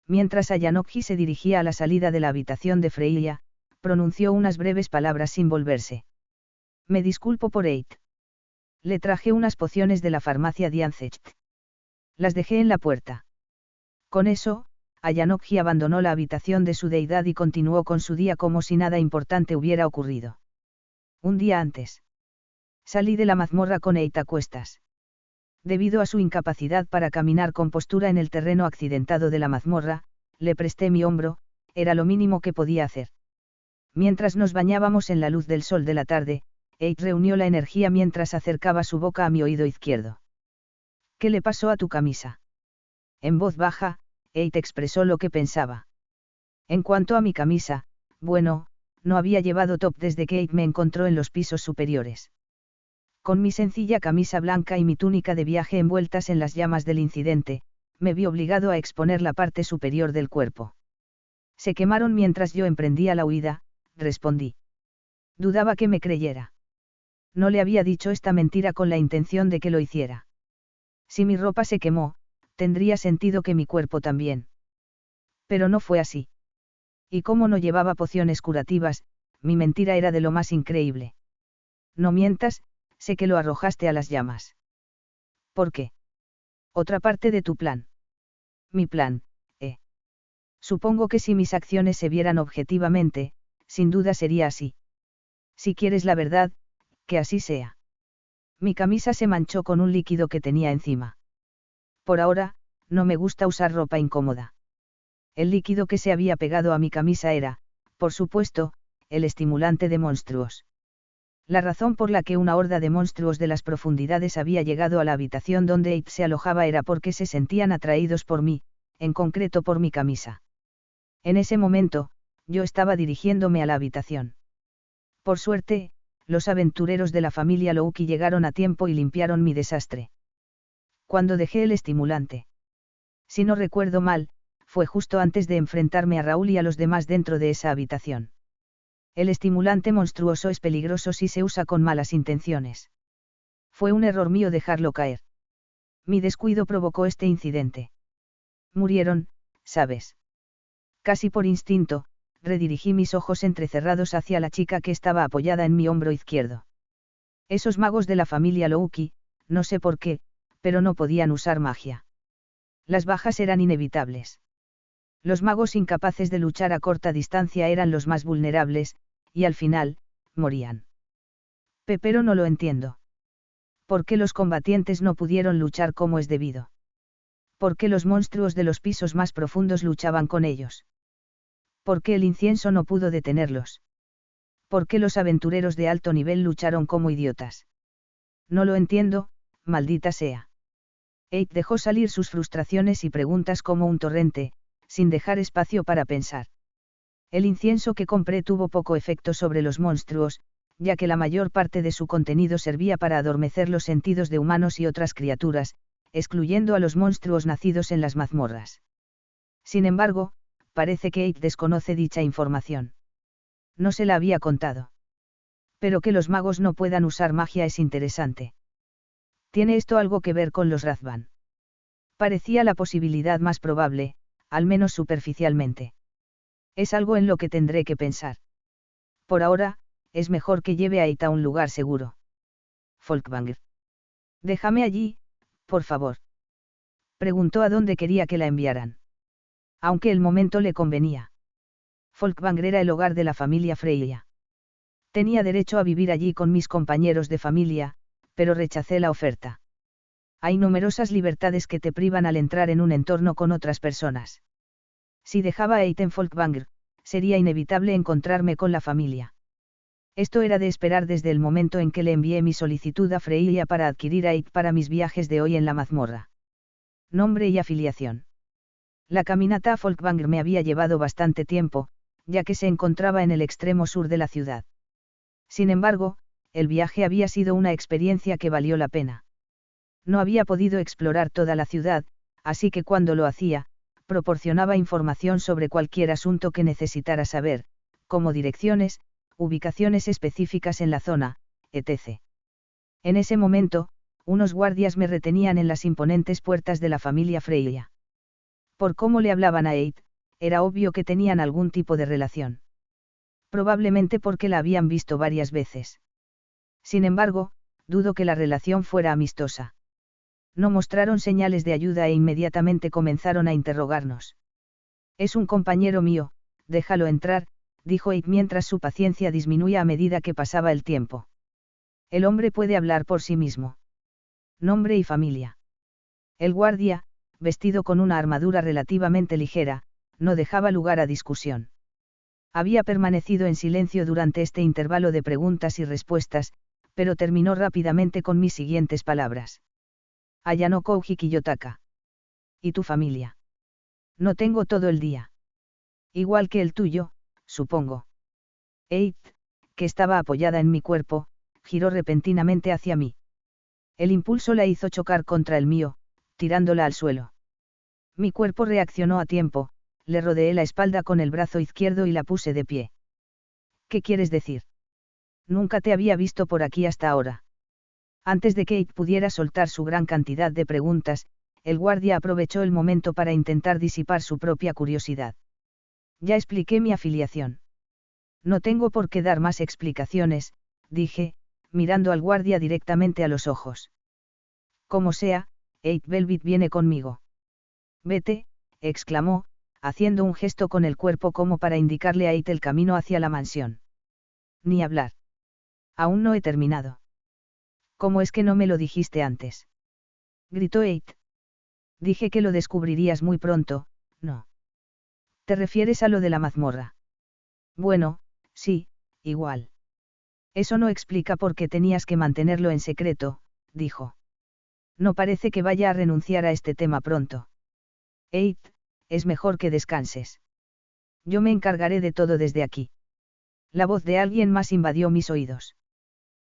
Mientras Ayanokji se dirigía a la salida de la habitación de Freya, pronunció unas breves palabras sin volverse. Me disculpo por Eit. Le traje unas pociones de la farmacia Diancecht. Las dejé en la puerta. Con eso, Ayanokji abandonó la habitación de su deidad y continuó con su día como si nada importante hubiera ocurrido. Un día antes. Salí de la mazmorra con Eit a cuestas. Debido a su incapacidad para caminar con postura en el terreno accidentado de la mazmorra, le presté mi hombro, era lo mínimo que podía hacer. Mientras nos bañábamos en la luz del sol de la tarde, Eit reunió la energía mientras acercaba su boca a mi oído izquierdo. ¿Qué le pasó a tu camisa? En voz baja, Eit expresó lo que pensaba. En cuanto a mi camisa, bueno, no había llevado top desde que Eit me encontró en los pisos superiores. Con mi sencilla camisa blanca y mi túnica de viaje envueltas en las llamas del incidente, me vi obligado a exponer la parte superior del cuerpo. Se quemaron mientras yo emprendía la huida, respondí. Dudaba que me creyera. No le había dicho esta mentira con la intención de que lo hiciera. Si mi ropa se quemó, tendría sentido que mi cuerpo también. Pero no fue así. Y como no llevaba pociones curativas, mi mentira era de lo más increíble. No mientas, sé que lo arrojaste a las llamas. ¿Por qué? Otra parte de tu plan. Mi plan, Supongo que si mis acciones se vieran objetivamente, sin duda sería así. Si quieres la verdad, que así sea. Mi camisa se manchó con un líquido que tenía encima. Por ahora, no me gusta usar ropa incómoda. El líquido que se había pegado a mi camisa era, por supuesto, el estimulante de monstruos. La razón por la que una horda de monstruos de las profundidades había llegado a la habitación donde Eit se alojaba era porque se sentían atraídos por mí, en concreto por mi camisa. En ese momento, yo estaba dirigiéndome a la habitación. Por suerte, los aventureros de la familia Louki llegaron a tiempo y limpiaron mi desastre. Cuando dejé el estimulante. Si no recuerdo mal, fue justo antes de enfrentarme a Raúl y a los demás dentro de esa habitación. El estimulante monstruoso es peligroso si se usa con malas intenciones. Fue un error mío dejarlo caer. Mi descuido provocó este incidente. Murieron, ¿sabes? Casi por instinto, redirigí mis ojos entrecerrados hacia la chica que estaba apoyada en mi hombro izquierdo. Esos magos de la familia Louki, no sé por qué, pero no podían usar magia. Las bajas eran inevitables. Los magos incapaces de luchar a corta distancia eran los más vulnerables, y al final, morían. Pero no lo entiendo. ¿Por qué los combatientes no pudieron luchar como es debido? ¿Por qué los monstruos de los pisos más profundos luchaban con ellos? ¿Por qué el incienso no pudo detenerlos? ¿Por qué los aventureros de alto nivel lucharon como idiotas? No lo entiendo, maldita sea. Abe dejó salir sus frustraciones y preguntas como un torrente, sin dejar espacio para pensar. El incienso que compré tuvo poco efecto sobre los monstruos, ya que la mayor parte de su contenido servía para adormecer los sentidos de humanos y otras criaturas, excluyendo a los monstruos nacidos en las mazmorras. Sin embargo, parece que Abe desconoce dicha información. No se la había contado. Pero que los magos no puedan usar magia es interesante. ¿Tiene esto algo que ver con los Razvan? Parecía la posibilidad más probable, al menos superficialmente. Es algo en lo que tendré que pensar. Por ahora, es mejor que lleve a Abe a un lugar seguro. Folkvanger. Déjame allí, por favor. Preguntó a dónde quería que la enviaran. Aunque el momento le convenía. Folkvanger era el hogar de la familia Freya. Tenía derecho a vivir allí con mis compañeros de familia, pero rechacé la oferta. Hay numerosas libertades que te privan al entrar en un entorno con otras personas. Si dejaba a Abe en Folkvanger, sería inevitable encontrarme con la familia. Esto era de esperar desde el momento en que le envié mi solicitud a Freya para adquirir a Abe para mis viajes de hoy en la mazmorra. Nombre y afiliación. La caminata a Folkvanger me había llevado bastante tiempo, ya que se encontraba en el extremo sur de la ciudad. Sin embargo, el viaje había sido una experiencia que valió la pena. No había podido explorar toda la ciudad, así que cuando lo hacía, proporcionaba información sobre cualquier asunto que necesitara saber, como direcciones, ubicaciones específicas en la zona, etc. En ese momento, unos guardias me retenían en las imponentes puertas de la familia Freya. Por cómo le hablaban a Abe, era obvio que tenían algún tipo de relación. Probablemente porque la habían visto varias veces. Sin embargo, dudo que la relación fuera amistosa. No mostraron señales de ayuda e inmediatamente comenzaron a interrogarnos. Es un compañero mío, déjalo entrar, dijo Abe mientras su paciencia disminuía a medida que pasaba el tiempo. El hombre puede hablar por sí mismo. Nombre y familia. El guardia, vestido con una armadura relativamente ligera, no dejaba lugar a discusión. Había permanecido en silencio durante este intervalo de preguntas y respuestas, pero terminó rápidamente con mis siguientes palabras. Ayano Kouji Kiyotaka. ¿Y tu familia? No tengo todo el día. Igual que el tuyo, supongo. Abe, que estaba apoyada en mi cuerpo, giró repentinamente hacia mí. El impulso la hizo chocar contra el mío, tirándola al suelo. Mi cuerpo reaccionó a tiempo, le rodeé la espalda con el brazo izquierdo y la puse de pie. ¿Qué quieres decir? Nunca te había visto por aquí hasta ahora. Antes de que Abe pudiera soltar su gran cantidad de preguntas, el guardia aprovechó el momento para intentar disipar su propia curiosidad. Ya expliqué mi afiliación. No tengo por qué dar más explicaciones, dije, mirando al guardia directamente a los ojos. Como sea, Abe Velvet viene conmigo. Vete, exclamó, haciendo un gesto con el cuerpo como para indicarle a Abe el camino hacia la mansión. Ni hablar. Aún no he terminado. ¿Cómo es que no me lo dijiste antes? Gritó Abe. Dije que lo descubrirías muy pronto, ¿no? ¿Te refieres a lo de la mazmorra? Bueno, sí, igual. Eso no explica por qué tenías que mantenerlo en secreto, dijo. No parece que vaya a renunciar a este tema pronto. Abe, es mejor que descanses. Yo me encargaré de todo desde aquí. La voz de alguien más invadió mis oídos.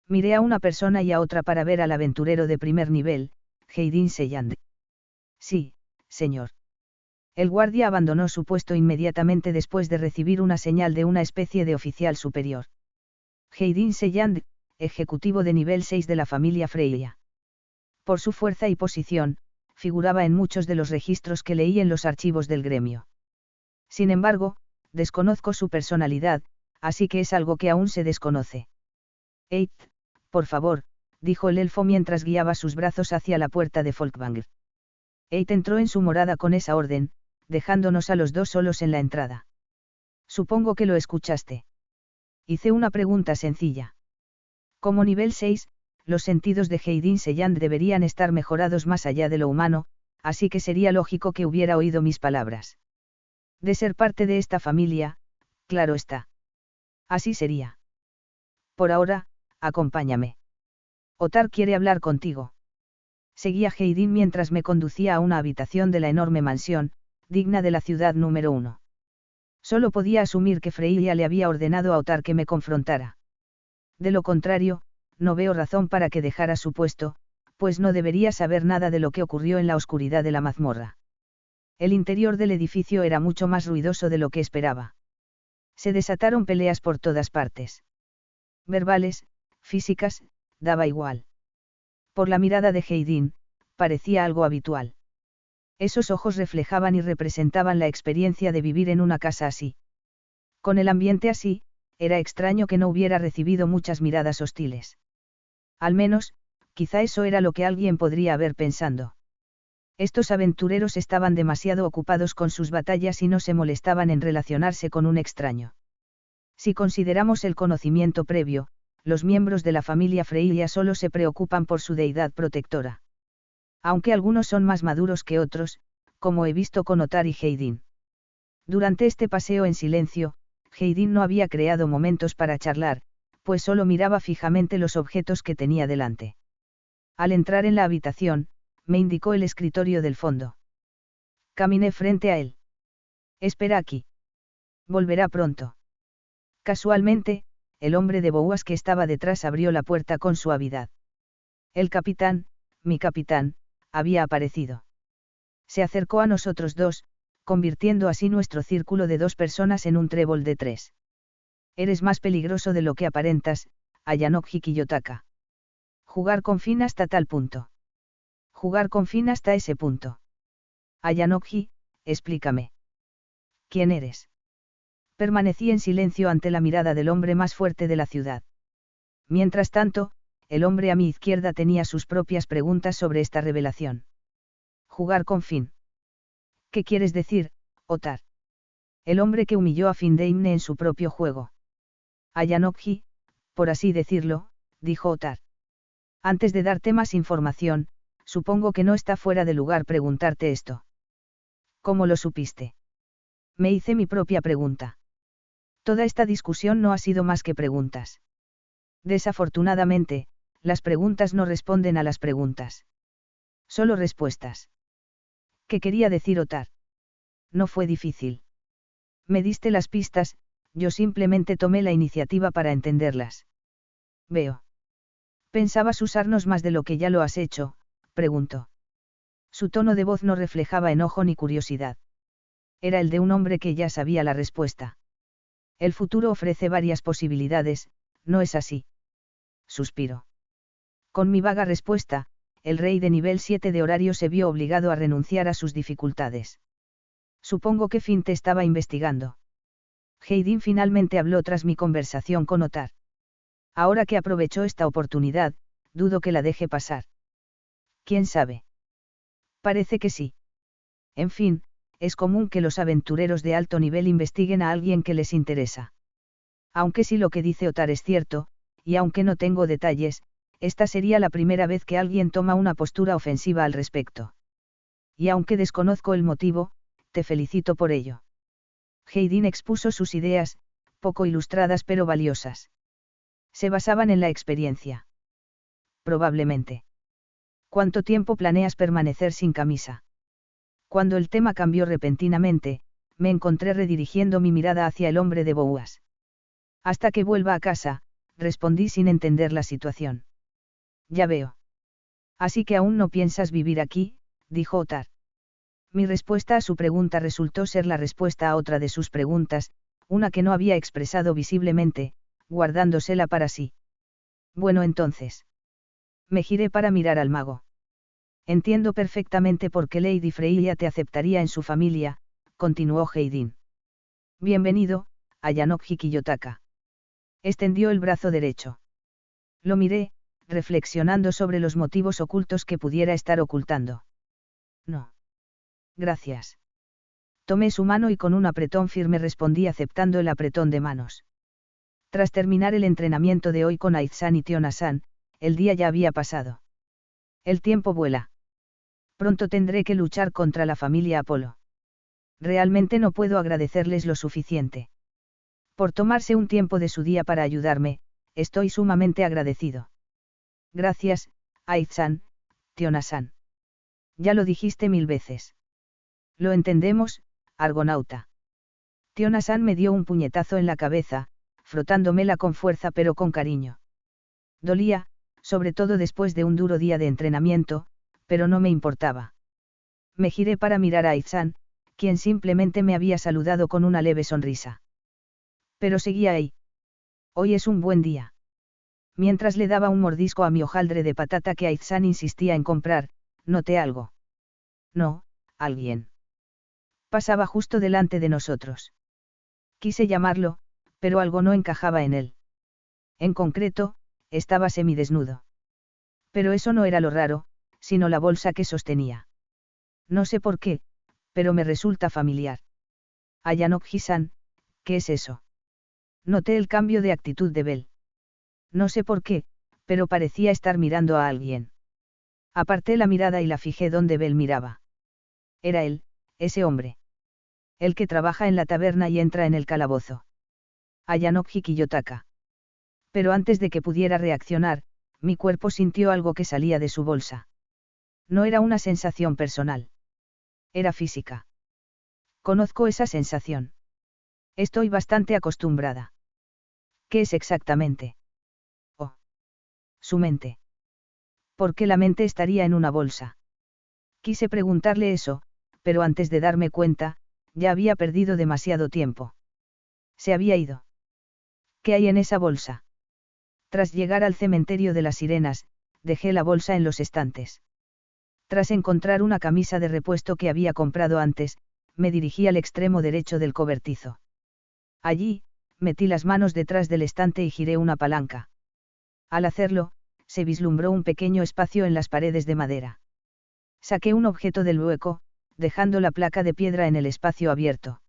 Miré a una persona y a otra para ver al aventurero de primer nivel, Heidin Seyand. Sí, señor. El guardia abandonó su puesto inmediatamente después de recibir una señal de una especie de oficial superior. Heidin Seyand, ejecutivo de nivel 6 de la familia Freya. Por su fuerza y posición, figuraba en muchos de los registros que leí en los archivos del gremio. Sin embargo, desconozco su personalidad, así que es algo que aún se desconoce. Abe, por favor, dijo el elfo mientras guiaba sus brazos hacia la puerta de Folkvanger. Abe entró en su morada con esa orden, dejándonos a los dos solos en la entrada. Supongo que lo escuchaste. Hice una pregunta sencilla. Como nivel 6, los sentidos de Heidin Seyand deberían estar mejorados más allá de lo humano, así que sería lógico que hubiera oído mis palabras. De ser parte de esta familia, claro está. Así sería. Por ahora, acompáñame. Otar quiere hablar contigo. Seguía Heidin mientras me conducía a una habitación de la enorme mansión, digna de la ciudad número 1. Solo podía asumir que Freya le había ordenado a Otar que me confrontara. De lo contrario, no veo razón para que dejara su puesto, pues no debería saber nada de lo que ocurrió en la oscuridad de la mazmorra. El interior del edificio era mucho más ruidoso de lo que esperaba. Se desataron peleas por todas partes. Verbales, físicas, daba igual. Por la mirada de Heidin, parecía algo habitual. Esos ojos reflejaban y representaban la experiencia de vivir en una casa así. Con el ambiente así, era extraño que no hubiera recibido muchas miradas hostiles. Al menos, quizá eso era lo que alguien podría haber pensando. Estos aventureros estaban demasiado ocupados con sus batallas y no se molestaban en relacionarse con un extraño. Si consideramos el conocimiento previo, los miembros de la familia Freya solo se preocupan por su deidad protectora. Aunque algunos son más maduros que otros, como he visto con Otar y Heidin. Durante este paseo en silencio, Heidin no había creado momentos para charlar, pues solo miraba fijamente los objetos que tenía delante. Al entrar en la habitación, me indicó el escritorio del fondo. Caminé frente a él. Espera aquí. Volverá pronto. Casualmente, el hombre de Boas que estaba detrás abrió la puerta con suavidad. El capitán, mi capitán, había aparecido. Se acercó a nosotros dos, convirtiendo así nuestro círculo de 2 personas en un trébol de 3. Eres más peligroso de lo que aparentas, Ayanokji Kiyotaka. Jugar con fin hasta tal punto. Jugar con fin hasta ese punto. Ayanokji, explícame. ¿Quién eres? Permanecí en silencio ante la mirada del hombre más fuerte de la ciudad. Mientras tanto, el hombre a mi izquierda tenía sus propias preguntas sobre esta revelación. Jugar con fin. ¿Qué quieres decir, Otar? El hombre que humilló a Findeimne en su propio juego. Ayanokji, por así decirlo, dijo Otar. Antes de darte más información, supongo que no está fuera de lugar preguntarte esto. ¿Cómo lo supiste? Me hice mi propia pregunta. Toda esta discusión no ha sido más que preguntas. Desafortunadamente, las preguntas no responden a las preguntas. Solo respuestas. ¿Qué quería decir Otar? No fue difícil. Me diste las pistas, yo simplemente tomé la iniciativa para entenderlas. Veo. ¿Pensabas usarnos más de lo que ya lo has hecho?, preguntó. Su tono de voz no reflejaba enojo ni curiosidad. Era el de un hombre que ya sabía la respuesta. El futuro ofrece varias posibilidades, ¿no es así? Suspiró. Con mi vaga respuesta, el rey de nivel 7 de horario se vio obligado a renunciar a sus dificultades. Supongo que Finn te estaba investigando. Heidin finalmente habló tras mi conversación con Otar. Ahora que aprovechó esta oportunidad, dudo que la deje pasar. ¿Quién sabe? Parece que sí. En fin, es común que los aventureros de alto nivel investiguen a alguien que les interesa. Aunque si lo que dice Otar es cierto, y aunque no tengo detalles, esta sería la primera vez que alguien toma una postura ofensiva al respecto. Y aunque desconozco el motivo, te felicito por ello. Heidin expuso sus ideas, poco ilustradas pero valiosas. Se basaban en la experiencia. Probablemente. ¿Cuánto tiempo planeas permanecer sin camisa? Cuando el tema cambió repentinamente, me encontré redirigiendo mi mirada hacia el hombre de Boas. Hasta que vuelva a casa, respondí sin entender la situación. Ya veo. Así que aún no piensas vivir aquí, dijo Otar. Mi respuesta a su pregunta resultó ser la respuesta a otra de sus preguntas, una que no había expresado visiblemente, guardándosela para sí. Bueno, entonces. Me giré para mirar al mago. Entiendo perfectamente por qué Lady Freya te aceptaría en su familia, continuó Heidin. Bienvenido, Ayanokji Kiyotaka. Extendió el brazo derecho. Lo miré, reflexionando sobre los motivos ocultos que pudiera estar ocultando. No. Gracias. Tomé su mano y con un apretón firme respondí aceptando el apretón de manos. Tras terminar el entrenamiento de hoy con Aizan y Tionasan, el día ya había pasado. El tiempo vuela. Pronto tendré que luchar contra la familia Apolo. Realmente no puedo agradecerles lo suficiente. Por tomarse un tiempo de su día para ayudarme, estoy sumamente agradecido. Gracias, Aizan, Tionasan. Ya lo dijiste 1000 veces. Lo entendemos, Argonauta. Tionasan me dio un puñetazo en la cabeza, frotándomela con fuerza pero con cariño. Dolía, sobre todo después de un duro día de entrenamiento, pero no me importaba. Me giré para mirar a Aizan, quien simplemente me había saludado con una leve sonrisa. Pero seguía ahí. Hoy es un buen día. Mientras le daba un mordisco a mi hojaldre de patata que Aizan insistía en comprar, noté algo. No, alguien. Pasaba justo delante de nosotros. Quise llamarlo, pero algo no encajaba en él. En concreto, estaba semidesnudo. Pero eso no era lo raro, sino la bolsa que sostenía. No sé por qué, pero me resulta familiar. Ayanok-Hisan, ¿qué es eso? Noté el cambio de actitud de Bel. No sé por qué, pero parecía estar mirando a alguien. Aparté la mirada y la fijé donde Bel miraba. Era él, ese hombre. El que trabaja en la taberna y entra en el calabozo. Ayanok Hikiyotaka. Pero antes de que pudiera reaccionar, mi cuerpo sintió algo que salía de su bolsa. No era una sensación personal. Era física. Conozco esa sensación. Estoy bastante acostumbrada. ¿Qué es exactamente? Oh. Su mente. ¿Por qué la mente estaría en una bolsa? Quise preguntarle eso, pero antes de darme cuenta, ya había perdido demasiado tiempo. Se había ido. ¿Qué hay en esa bolsa? Tras llegar al cementerio de las sirenas, dejé la bolsa en los estantes. Tras encontrar una camisa de repuesto que había comprado antes, me dirigí al extremo derecho del cobertizo. Allí, metí las manos detrás del estante y giré una palanca. Al hacerlo, se vislumbró un pequeño espacio en las paredes de madera. Saqué un objeto del hueco, dejando la placa de piedra en el espacio abierto.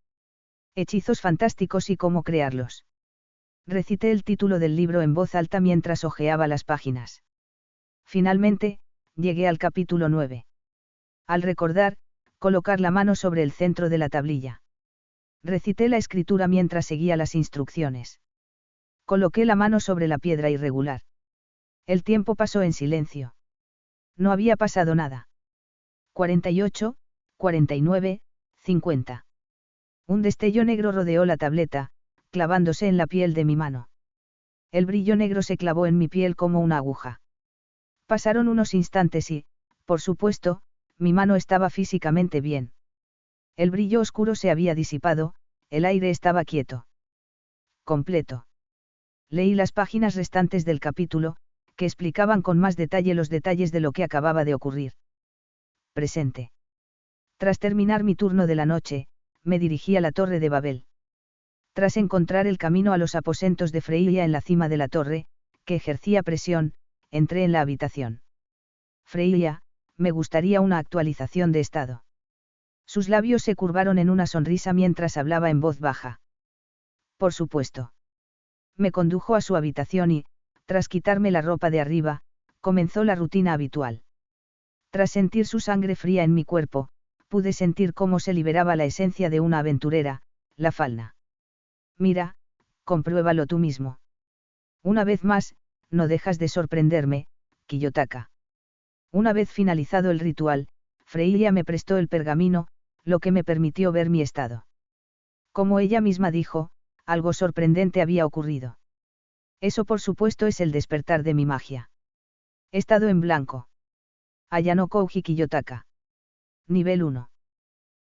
Hechizos fantásticos y cómo crearlos. Recité el título del libro en voz alta mientras hojeaba las páginas. Finalmente, llegué al capítulo 9. Al recordar, colocar la mano sobre el centro de la tablilla. Recité la escritura mientras seguía las instrucciones. Coloqué la mano sobre la piedra irregular. El tiempo pasó en silencio. No había pasado nada. 48, 49, 50. Un destello negro rodeó la tableta, clavándose en la piel de mi mano. El brillo negro se clavó en mi piel como una aguja. Pasaron unos instantes y, por supuesto, mi mano estaba físicamente bien. El brillo oscuro se había disipado, el aire estaba quieto. Completo. Leí las páginas restantes del capítulo, que explicaban con más detalle los detalles de lo que acababa de ocurrir. Presente. Tras terminar mi turno de la noche, me dirigí a la torre de Babel. Tras encontrar el camino a los aposentos de Freya en la cima de la torre, que ejercía presión, entré en la habitación. Freya, me gustaría una actualización de estado. Sus labios se curvaron en una sonrisa mientras hablaba en voz baja. Por supuesto. Me condujo a su habitación y, tras quitarme la ropa de arriba, comenzó la rutina habitual. Tras sentir su sangre fría en mi cuerpo, pude sentir cómo se liberaba la esencia de una aventurera, la falna. Mira, compruébalo tú mismo. Una vez más, no dejas de sorprenderme, Kiyotaka. Una vez finalizado el ritual, Freya me prestó el pergamino, lo que me permitió ver mi estado. Como ella misma dijo, algo sorprendente había ocurrido. Eso por supuesto es el despertar de mi magia. Estado en blanco. Ayanoko Kiyotaka. Nivel 1.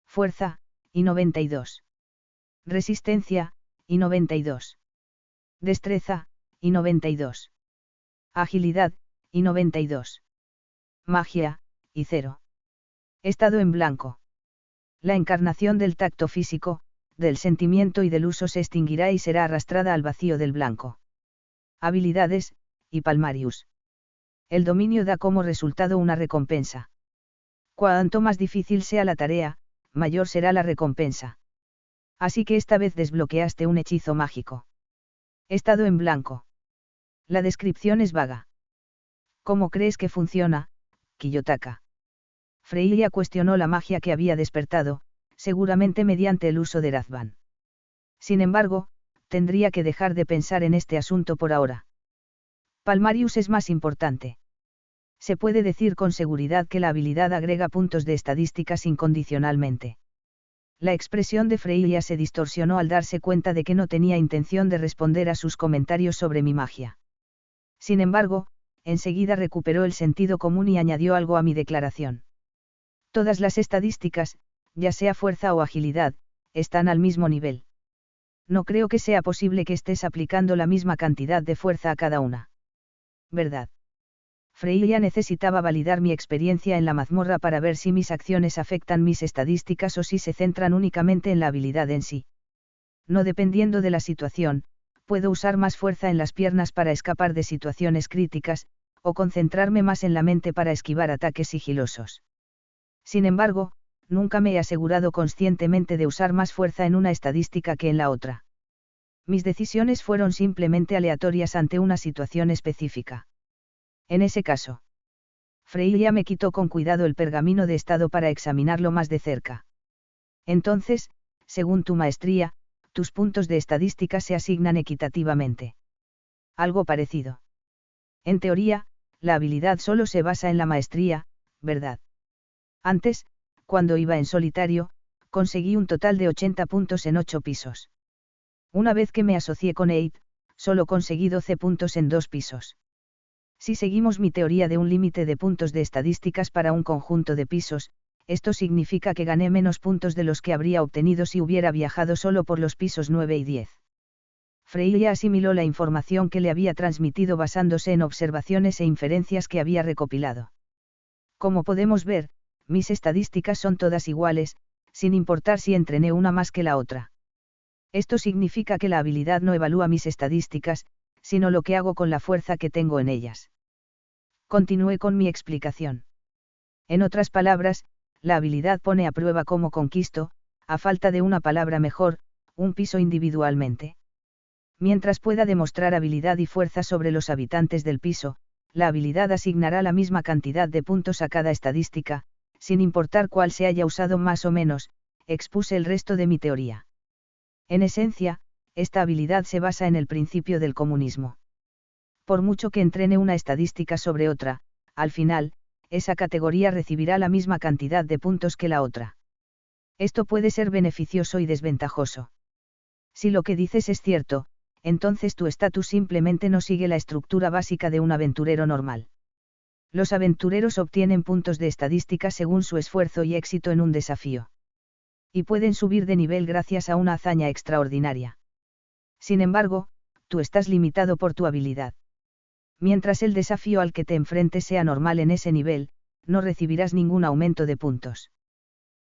Fuerza, y 92. Resistencia, y 92. Destreza, y 92. Agilidad, y 92. Magia, y 0. Estado en blanco. La encarnación del tacto físico, del sentimiento y del uso se extinguirá y será arrastrada al vacío del blanco. Habilidades, y palmarius. El dominio da como resultado una recompensa. Cuanto más difícil sea la tarea, mayor será la recompensa. Así que esta vez desbloqueaste un hechizo mágico. Estado en blanco. La descripción es vaga. ¿Cómo crees que funciona, Kiyotaka? Freya cuestionó la magia que había despertado, seguramente mediante el uso de Razvan. Sin embargo, tendría que dejar de pensar en este asunto por ahora. Palmarius es más importante. Se puede decir con seguridad que la habilidad agrega puntos de estadísticas incondicionalmente. La expresión de Freya se distorsionó al darse cuenta de que no tenía intención de responder a sus comentarios sobre mi magia. Sin embargo, enseguida recuperó el sentido común y añadió algo a mi declaración. Todas las estadísticas, ya sea fuerza o agilidad, están al mismo nivel. No creo que sea posible que estés aplicando la misma cantidad de fuerza a cada una. ¿Verdad? Freya necesitaba validar mi experiencia en la mazmorra para ver si mis acciones afectan mis estadísticas o si se centran únicamente en la habilidad en sí. No dependiendo de la situación, puedo usar más fuerza en las piernas para escapar de situaciones críticas, o concentrarme más en la mente para esquivar ataques sigilosos. Sin embargo, nunca me he asegurado conscientemente de usar más fuerza en una estadística que en la otra. Mis decisiones fueron simplemente aleatorias ante una situación específica. En ese caso, Freya me quitó con cuidado el pergamino de estado para examinarlo más de cerca. Entonces, según tu maestría, tus puntos de estadística se asignan equitativamente. Algo parecido. En teoría, la habilidad solo se basa en la maestría, ¿verdad? Antes, cuando iba en solitario, conseguí un total de 80 puntos en 8 pisos. Una vez que me asocié con Eid, solo conseguí 12 puntos en 2 pisos. Si seguimos mi teoría de un límite de puntos de estadísticas para un conjunto de pisos, esto significa que gané menos puntos de los que habría obtenido si hubiera viajado solo por los pisos 9 y 10. Freya asimiló la información que le había transmitido basándose en observaciones e inferencias que había recopilado. Como podemos ver, mis estadísticas son todas iguales, sin importar si entrené una más que la otra. Esto significa que la habilidad no evalúa mis estadísticas, sino lo que hago con la fuerza que tengo en ellas. Continué con mi explicación. En otras palabras, la habilidad pone a prueba cómo conquisto, a falta de una palabra mejor, un piso individualmente. Mientras pueda demostrar habilidad y fuerza sobre los habitantes del piso, la habilidad asignará la misma cantidad de puntos a cada estadística, sin importar cuál se haya usado más o menos, expuse el resto de mi teoría. En esencia, esta habilidad se basa en el principio del comunismo. Por mucho que entrene una estadística sobre otra, al final, esa categoría recibirá la misma cantidad de puntos que la otra. Esto puede ser beneficioso y desventajoso. Si lo que dices es cierto, entonces tu estatus simplemente no sigue la estructura básica de un aventurero normal. Los aventureros obtienen puntos de estadística según su esfuerzo y éxito en un desafío. Y pueden subir de nivel gracias a una hazaña extraordinaria. Sin embargo, tú estás limitado por tu habilidad. Mientras el desafío al que te enfrentes sea normal en ese nivel, no recibirás ningún aumento de puntos.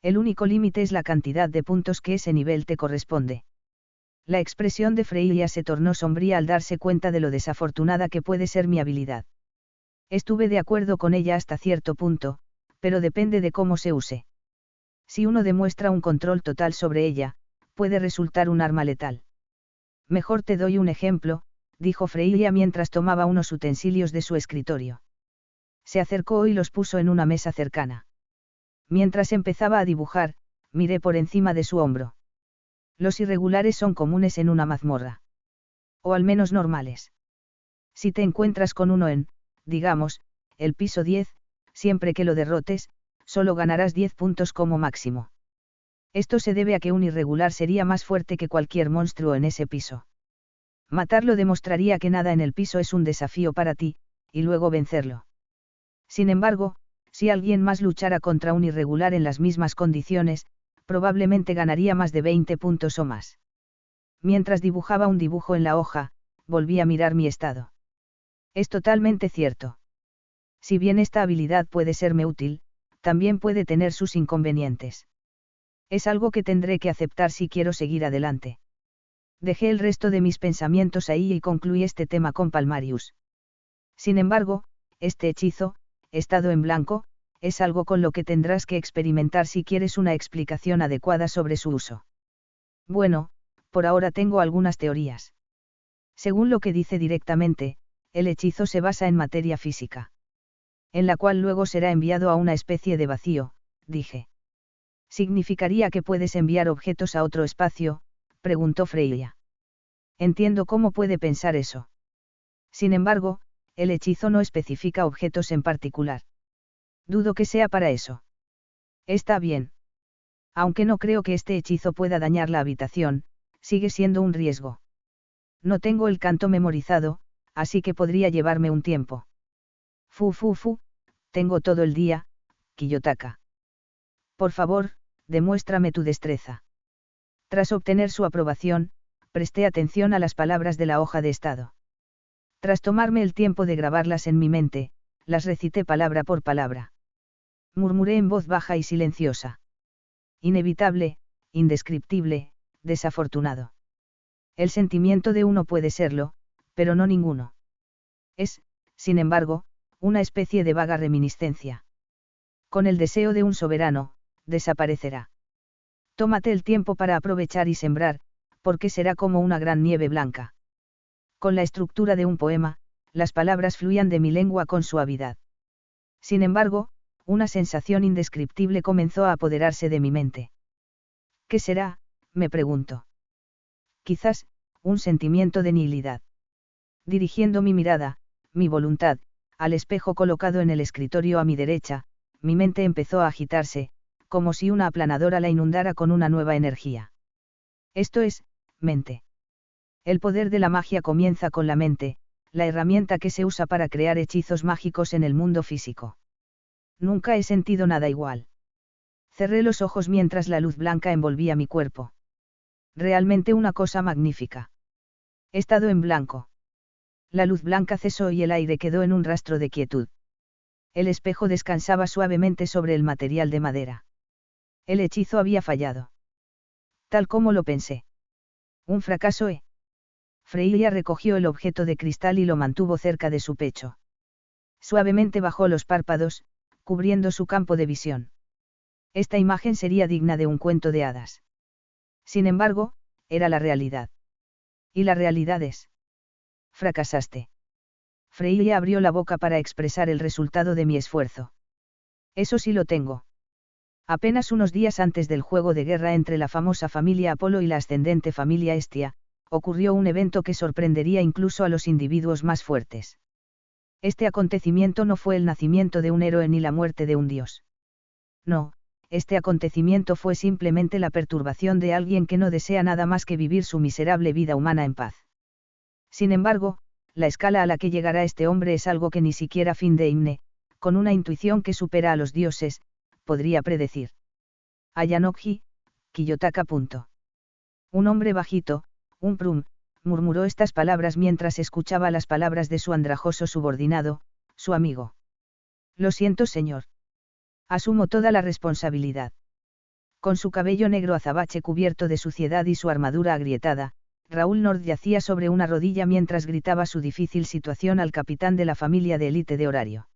El único límite es la cantidad de puntos que ese nivel te corresponde. La expresión de Freya se tornó sombría al darse cuenta de lo desafortunada que puede ser mi habilidad. Estuve de acuerdo con ella hasta cierto punto, pero depende de cómo se use. Si uno demuestra un control total sobre ella, puede resultar un arma letal. Mejor te doy un ejemplo, dijo Freya mientras tomaba unos utensilios de su escritorio. Se acercó y los puso en una mesa cercana. Mientras empezaba a dibujar, miré por encima de su hombro. Los irregulares son comunes en una mazmorra. O al menos normales. Si te encuentras con uno en, digamos, el piso 10, siempre que lo derrotes, solo ganarás 10 puntos como máximo. Esto se debe a que un irregular sería más fuerte que cualquier monstruo en ese piso. Matarlo demostraría que nada en el piso es un desafío para ti, y luego vencerlo. Sin embargo, si alguien más luchara contra un irregular en las mismas condiciones, probablemente ganaría más de 20 puntos o más. Mientras dibujaba un dibujo en la hoja, volví a mirar mi estado. Es totalmente cierto. Si bien esta habilidad puede serme útil, también puede tener sus inconvenientes. Es algo que tendré que aceptar si quiero seguir adelante. Dejé el resto de mis pensamientos ahí y concluí este tema con Palmarius. Sin embargo, este hechizo, estado en blanco, es algo con lo que tendrás que experimentar si quieres una explicación adecuada sobre su uso. Bueno, por ahora tengo algunas teorías. Según lo que dice directamente, el hechizo se basa en materia física, en la cual luego será enviado a una especie de vacío, dije. ¿Significaría que puedes enviar objetos a otro espacio?, preguntó Freya. Entiendo cómo puede pensar eso. Sin embargo, el hechizo no especifica objetos en particular. Dudo que sea para eso. Está bien. Aunque no creo que este hechizo pueda dañar la habitación, sigue siendo un riesgo. No tengo el canto memorizado, así que podría llevarme un tiempo. Fu, tengo todo el día, Kiyotaka. Por favor, demuéstrame tu destreza. Tras obtener su aprobación, presté atención a las palabras de la hoja de estado. Tras tomarme el tiempo de grabarlas en mi mente, las recité palabra por palabra. Murmuré en voz baja y silenciosa. Inevitable, indescriptible, desafortunado. El sentimiento de uno puede serlo, pero no ninguno. Es, sin embargo, una especie de vaga reminiscencia. Con el deseo de un soberano, desaparecerá. Tómate el tiempo para aprovechar y sembrar, porque será como una gran nieve blanca. Con la estructura de un poema, las palabras fluían de mi lengua con suavidad. Sin embargo, una sensación indescriptible comenzó a apoderarse de mi mente. ¿Qué será?, me pregunto. Quizás, un sentimiento de nihilidad. Dirigiendo mi mirada, mi voluntad, al espejo colocado en el escritorio a mi derecha, mi mente empezó a agitarse, como si una aplanadora la inundara con una nueva energía. Esto es, mente. El poder de la magia comienza con la mente, la herramienta que se usa para crear hechizos mágicos en el mundo físico. Nunca he sentido nada igual. Cerré los ojos mientras la luz blanca envolvía mi cuerpo. Realmente una cosa magnífica. Estado en blanco. La luz blanca cesó y el aire quedó en un rastro de quietud. El espejo descansaba suavemente sobre el material de madera. El hechizo había fallado. Tal como lo pensé. Un fracaso. Freya recogió el objeto de cristal y lo mantuvo cerca de su pecho. Suavemente bajó los párpados, cubriendo su campo de visión. Esta imagen sería digna de un cuento de hadas. Sin embargo, era la realidad. ¿Y la realidad es? Fracasaste. Freya abrió la boca para expresar el resultado de mi esfuerzo. Eso sí lo tengo. Apenas unos días antes del juego de guerra entre la famosa familia Apolo y la ascendente familia Hestia, ocurrió un evento que sorprendería incluso a los individuos más fuertes. Este acontecimiento no fue el nacimiento de un héroe ni la muerte de un dios. No, este acontecimiento fue simplemente la perturbación de alguien que no desea nada más que vivir su miserable vida humana en paz. Sin embargo, la escala a la que llegará este hombre es algo que ni siquiera Findeimne, con una intuición que supera a los dioses, podría predecir. Ayanokji, Kiyotaka. Un hombre bajito, un prum, murmuró estas palabras mientras escuchaba las palabras de su andrajoso subordinado, su amigo. Lo siento, señor. Asumo toda la responsabilidad. Con su cabello negro azabache cubierto de suciedad y su armadura agrietada, Raúl Nord yacía sobre una rodilla mientras gritaba su difícil situación al capitán de la familia de élite de Horario.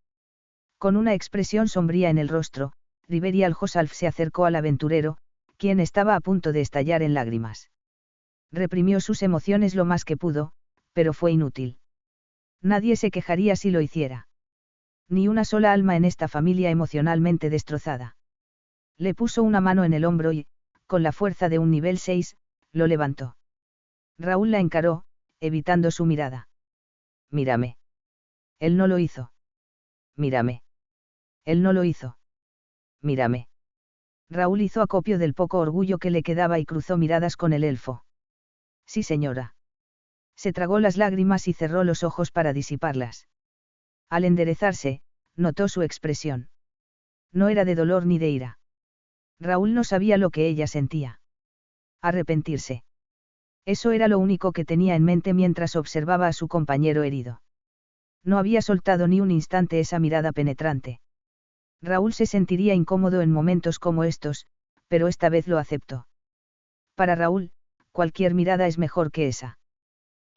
Con una expresión sombría en el rostro, Riverial Josalf se acercó al aventurero, quien estaba a punto de estallar en lágrimas. Reprimió sus emociones lo más que pudo, pero fue inútil. Nadie se quejaría si lo hiciera. Ni una sola alma en esta familia emocionalmente destrozada. Le puso una mano en el hombro y, con la fuerza de un nivel 6, lo levantó. Raúl la encaró, evitando su mirada. Mírame. Él no lo hizo. Mírame. Él no lo hizo. Mírame. Raúl hizo acopio del poco orgullo que le quedaba y cruzó miradas con el elfo. Sí, señora. Se tragó las lágrimas y cerró los ojos para disiparlas. Al enderezarse, notó su expresión. No era de dolor ni de ira. Raúl no sabía lo que ella sentía. Arrepentirse. Eso era lo único que tenía en mente mientras observaba a su compañero herido. No había soltado ni un instante esa mirada penetrante. Raúl se sentiría incómodo en momentos como estos, pero esta vez lo aceptó. Para Raúl, cualquier mirada es mejor que esa.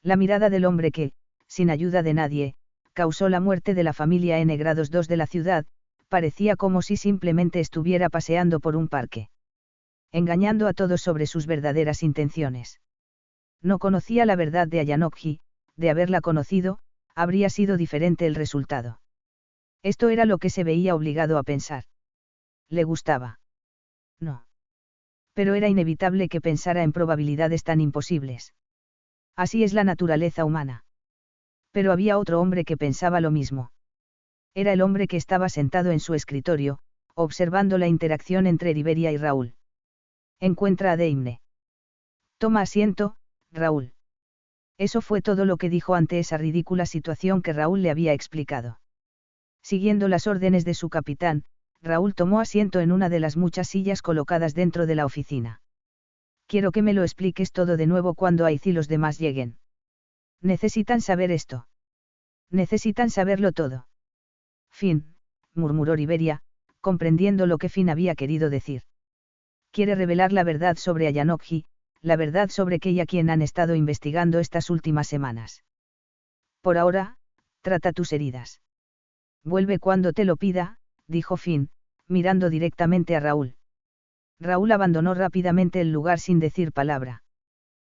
La mirada del hombre que, sin ayuda de nadie, causó la muerte de la familia N-2 de la ciudad, parecía como si simplemente estuviera paseando por un parque. Engañando a todos sobre sus verdaderas intenciones. No conocía la verdad de Ayanokji, de haberla conocido, habría sido diferente el resultado. Esto era lo que se veía obligado a pensar. ¿Le gustaba? No. Pero era inevitable que pensara en probabilidades tan imposibles. Así es la naturaleza humana. Pero había otro hombre que pensaba lo mismo. Era el hombre que estaba sentado en su escritorio, observando la interacción entre Iberia y Raúl. Encuentra a Deimne. Toma asiento, Raúl. Eso fue todo lo que dijo ante esa ridícula situación que Raúl le había explicado. Siguiendo las órdenes de su capitán, Raúl tomó asiento en una de las muchas sillas colocadas dentro de la oficina. Quiero que me lo expliques todo de nuevo cuando Aiz y los demás lleguen. Necesitan saber esto. Necesitan saberlo todo. Finn, murmuró Iberia, comprendiendo lo que Finn había querido decir. Quiere revelar la verdad sobre Ayanokji, la verdad sobre que a quien han estado investigando estas últimas semanas. Por ahora, trata tus heridas. Vuelve cuando te lo pida, dijo Finn, mirando directamente a Raúl. Raúl abandonó rápidamente el lugar sin decir palabra.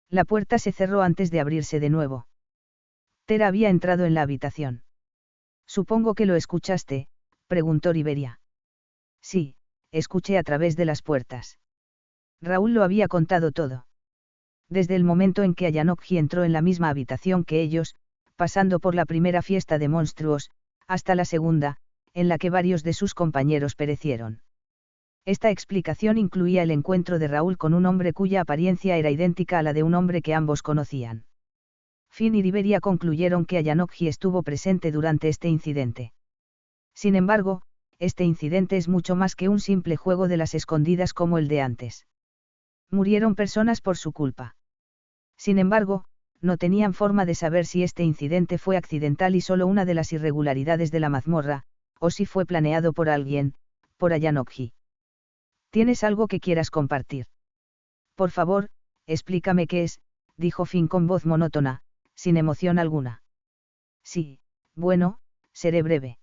La puerta se cerró antes de abrirse de nuevo. Tera había entrado en la habitación. Supongo que lo escuchaste, preguntó Iberia. Sí, escuché a través de las puertas. Raúl lo había contado todo. Desde el momento en que Ayanokji entró en la misma habitación que ellos, pasando por la primera fiesta de monstruos, hasta la segunda, en la que varios de sus compañeros perecieron. Esta explicación incluía el encuentro de Raúl con un hombre cuya apariencia era idéntica a la de un hombre que ambos conocían. Finn y Iberia concluyeron que Ayanokji estuvo presente durante este incidente. Sin embargo, este incidente es mucho más que un simple juego de las escondidas como el de antes. Murieron personas por su culpa. Sin embargo, no tenían forma de saber si este incidente fue accidental y solo una de las irregularidades de la mazmorra, o si fue planeado por alguien, por Ayanokji. ¿Tienes algo que quieras compartir? Por favor, explícame qué es, dijo Finn con voz monótona, sin emoción alguna. Sí, bueno, seré breve.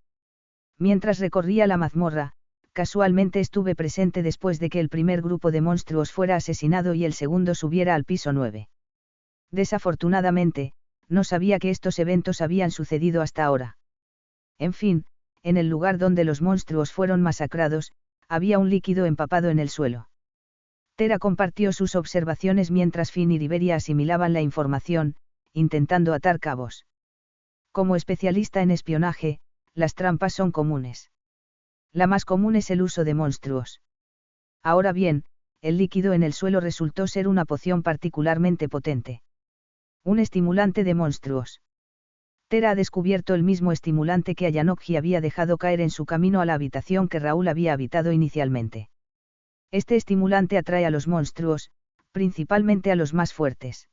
Mientras recorría la mazmorra, casualmente estuve presente después de que el primer grupo de monstruos fuera asesinado y el segundo subiera al piso 9. Desafortunadamente, no sabía que estos eventos habían sucedido hasta ahora. En fin, en el lugar donde los monstruos fueron masacrados, había un líquido empapado en el suelo. Tera compartió sus observaciones mientras Finn y Iberia asimilaban la información, intentando atar cabos. Como especialista en espionaje, las trampas son comunes. La más común es el uso de monstruos. Ahora bien, el líquido en el suelo resultó ser una poción particularmente potente. Un estimulante de monstruos. Tera ha descubierto el mismo estimulante que Ayanokji había dejado caer en su camino a la habitación que Raúl había habitado inicialmente. Este estimulante atrae a los monstruos, principalmente a los más fuertes.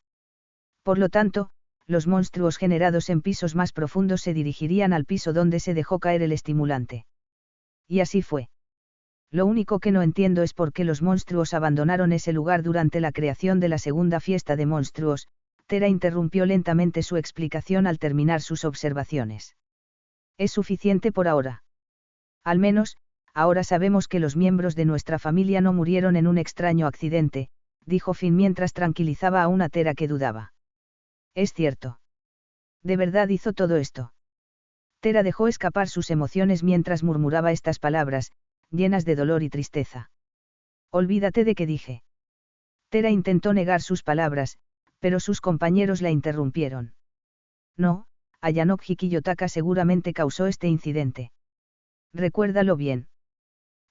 Por lo tanto, los monstruos generados en pisos más profundos se dirigirían al piso donde se dejó caer el estimulante. Y así fue. Lo único que no entiendo es por qué los monstruos abandonaron ese lugar durante la creación de la segunda fiesta de monstruos. Tera interrumpió lentamente su explicación al terminar sus observaciones. Es suficiente por ahora. Al menos, ahora sabemos que los miembros de nuestra familia no murieron en un extraño accidente, dijo Finn mientras tranquilizaba a una Tera que dudaba. Es cierto. ¿De verdad hizo todo esto? Tera dejó escapar sus emociones mientras murmuraba estas palabras, llenas de dolor y tristeza. Olvídate de que dije. Tera intentó negar sus palabras, pero sus compañeros la interrumpieron. No, Ayanokji Kiyotaka seguramente causó este incidente. Recuérdalo bien.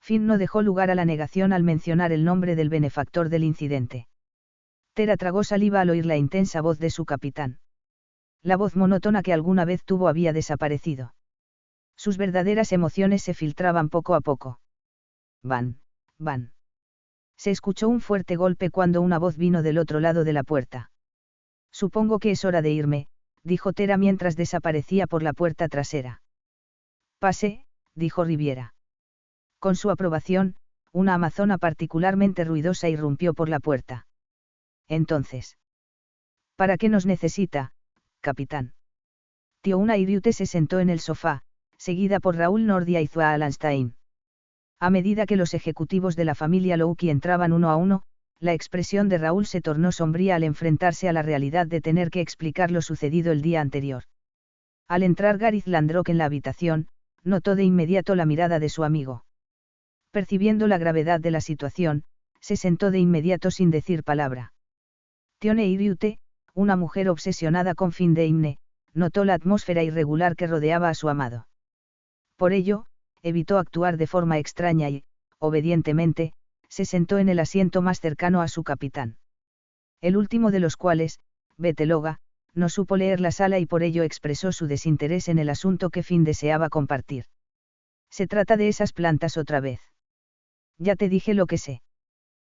Finn no dejó lugar a la negación al mencionar el nombre del benefactor del incidente. Tera tragó saliva al oír la intensa voz de su capitán. La voz monótona que alguna vez tuvo había desaparecido. Sus verdaderas emociones se filtraban poco a poco. Van. Se escuchó un fuerte golpe cuando una voz vino del otro lado de la puerta. Supongo que es hora de irme, dijo Tera mientras desaparecía por la puerta trasera. Pase, dijo Riviera. Con su aprobación, una amazona particularmente ruidosa irrumpió por la puerta. Entonces. ¿Para qué nos necesita, capitán? Tiona Iriute se sentó en el sofá, seguida por Raúl Nordia y Zua Alanstein. A medida que los ejecutivos de la familia Louki entraban uno a uno, La expresión de Raúl se tornó sombría al enfrentarse a la realidad de tener que explicar lo sucedido el día anterior. Al entrar Gareth Landrock en la habitación, notó de inmediato la mirada de su amigo. Percibiendo la gravedad de la situación, se sentó de inmediato sin decir palabra. Tione Iriute, una mujer obsesionada con Findeimne, notó la atmósfera irregular que rodeaba a su amado. Por ello, evitó actuar de forma extraña y, obedientemente, se sentó en el asiento más cercano a su capitán. El último de los cuales, Beteloga, no supo leer la sala y por ello expresó su desinterés en el asunto que Finn deseaba compartir. Se trata de esas plantas otra vez. Ya te dije lo que sé.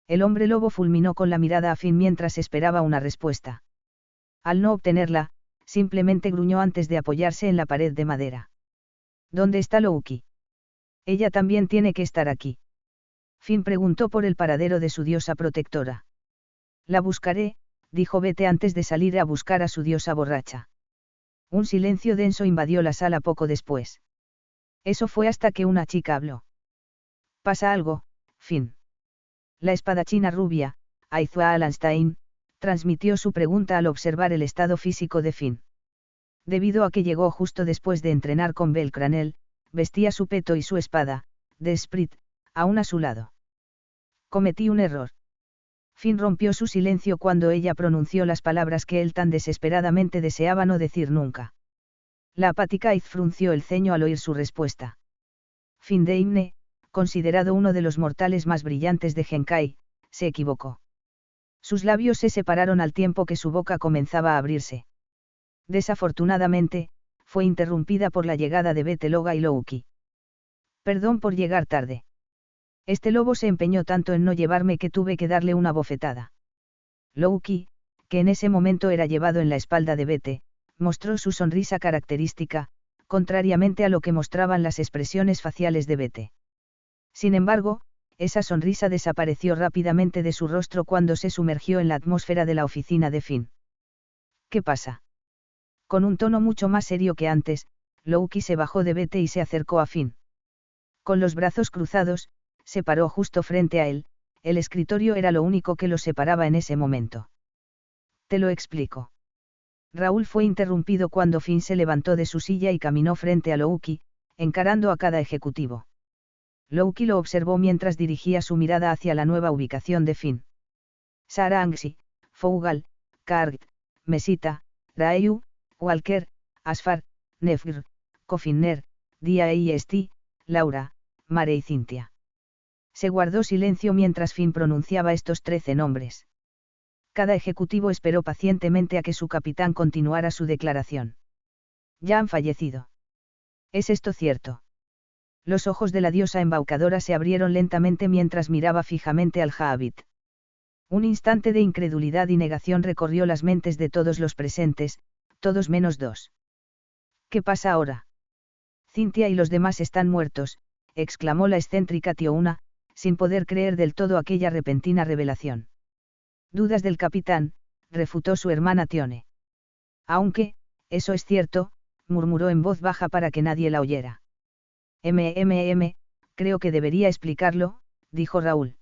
El hombre lobo fulminó con la mirada a Finn mientras esperaba una respuesta. Al no obtenerla, simplemente gruñó antes de apoyarse en la pared de madera. ¿Dónde está Louki? Ella también tiene que estar aquí. Finn preguntó por el paradero de su diosa protectora. La buscaré, dijo Bete antes de salir a buscar a su diosa borracha. Un silencio denso invadió la sala poco después. Eso fue hasta que una chica habló. ¿Pasa algo, Finn? La espadachina rubia, Aizua Alanstein, transmitió su pregunta al observar el estado físico de Finn. Debido a que llegó justo después de entrenar con Belcranel, vestía su peto y su espada, de Sprit, aún a su lado. Cometí un error. Finn rompió su silencio cuando ella pronunció las palabras que él tan desesperadamente deseaba no decir nunca. La apática Aiz frunció el ceño al oír su respuesta. Findeimne, considerado uno de los mortales más brillantes de Genkai, se equivocó. Sus labios se separaron al tiempo que su boca comenzaba a abrirse. Desafortunadamente, fue interrumpida por la llegada de Beteloga y Louki. Perdón por llegar tarde. Este lobo se empeñó tanto en no llevarme que tuve que darle una bofetada. Louki, que en ese momento era llevado en la espalda de Bete, mostró su sonrisa característica, contrariamente a lo que mostraban las expresiones faciales de Bete. Sin embargo, esa sonrisa desapareció rápidamente de su rostro cuando se sumergió en la atmósfera de la oficina de Finn. ¿Qué pasa? Con un tono mucho más serio que antes, Louki se bajó de Bete y se acercó a Finn. Con los brazos cruzados, se paró justo frente a él, el escritorio era lo único que los separaba en ese momento. Te lo explico. Raúl fue interrumpido cuando Finn se levantó de su silla y caminó frente a Louki, encarando a cada ejecutivo. Louki lo observó mientras dirigía su mirada hacia la nueva ubicación de Finn. Sarangsi, Fougal, Kargt, Mesita, Raeyu, Walker, Asfar, Nefgr, Kofinner, Dia y Esti, Laura, Mare y Cintia. Se guardó silencio mientras Finn pronunciaba estos 13 nombres. Cada ejecutivo esperó pacientemente a que su capitán continuara su declaración. Ya han fallecido. ¿Es esto cierto? Los ojos de la diosa embaucadora se abrieron lentamente mientras miraba fijamente al Jaabit. Un instante de incredulidad y negación recorrió las mentes de todos los presentes, todos menos dos. ¿Qué pasa ahora? Cintia y los demás están muertos, exclamó la excéntrica Tiouna, sin poder creer del todo aquella repentina revelación. Dudas del capitán, refutó su hermana Tione. Aunque, eso es cierto, murmuró en voz baja para que nadie la oyera. Creo que debería explicarlo, dijo Raúl.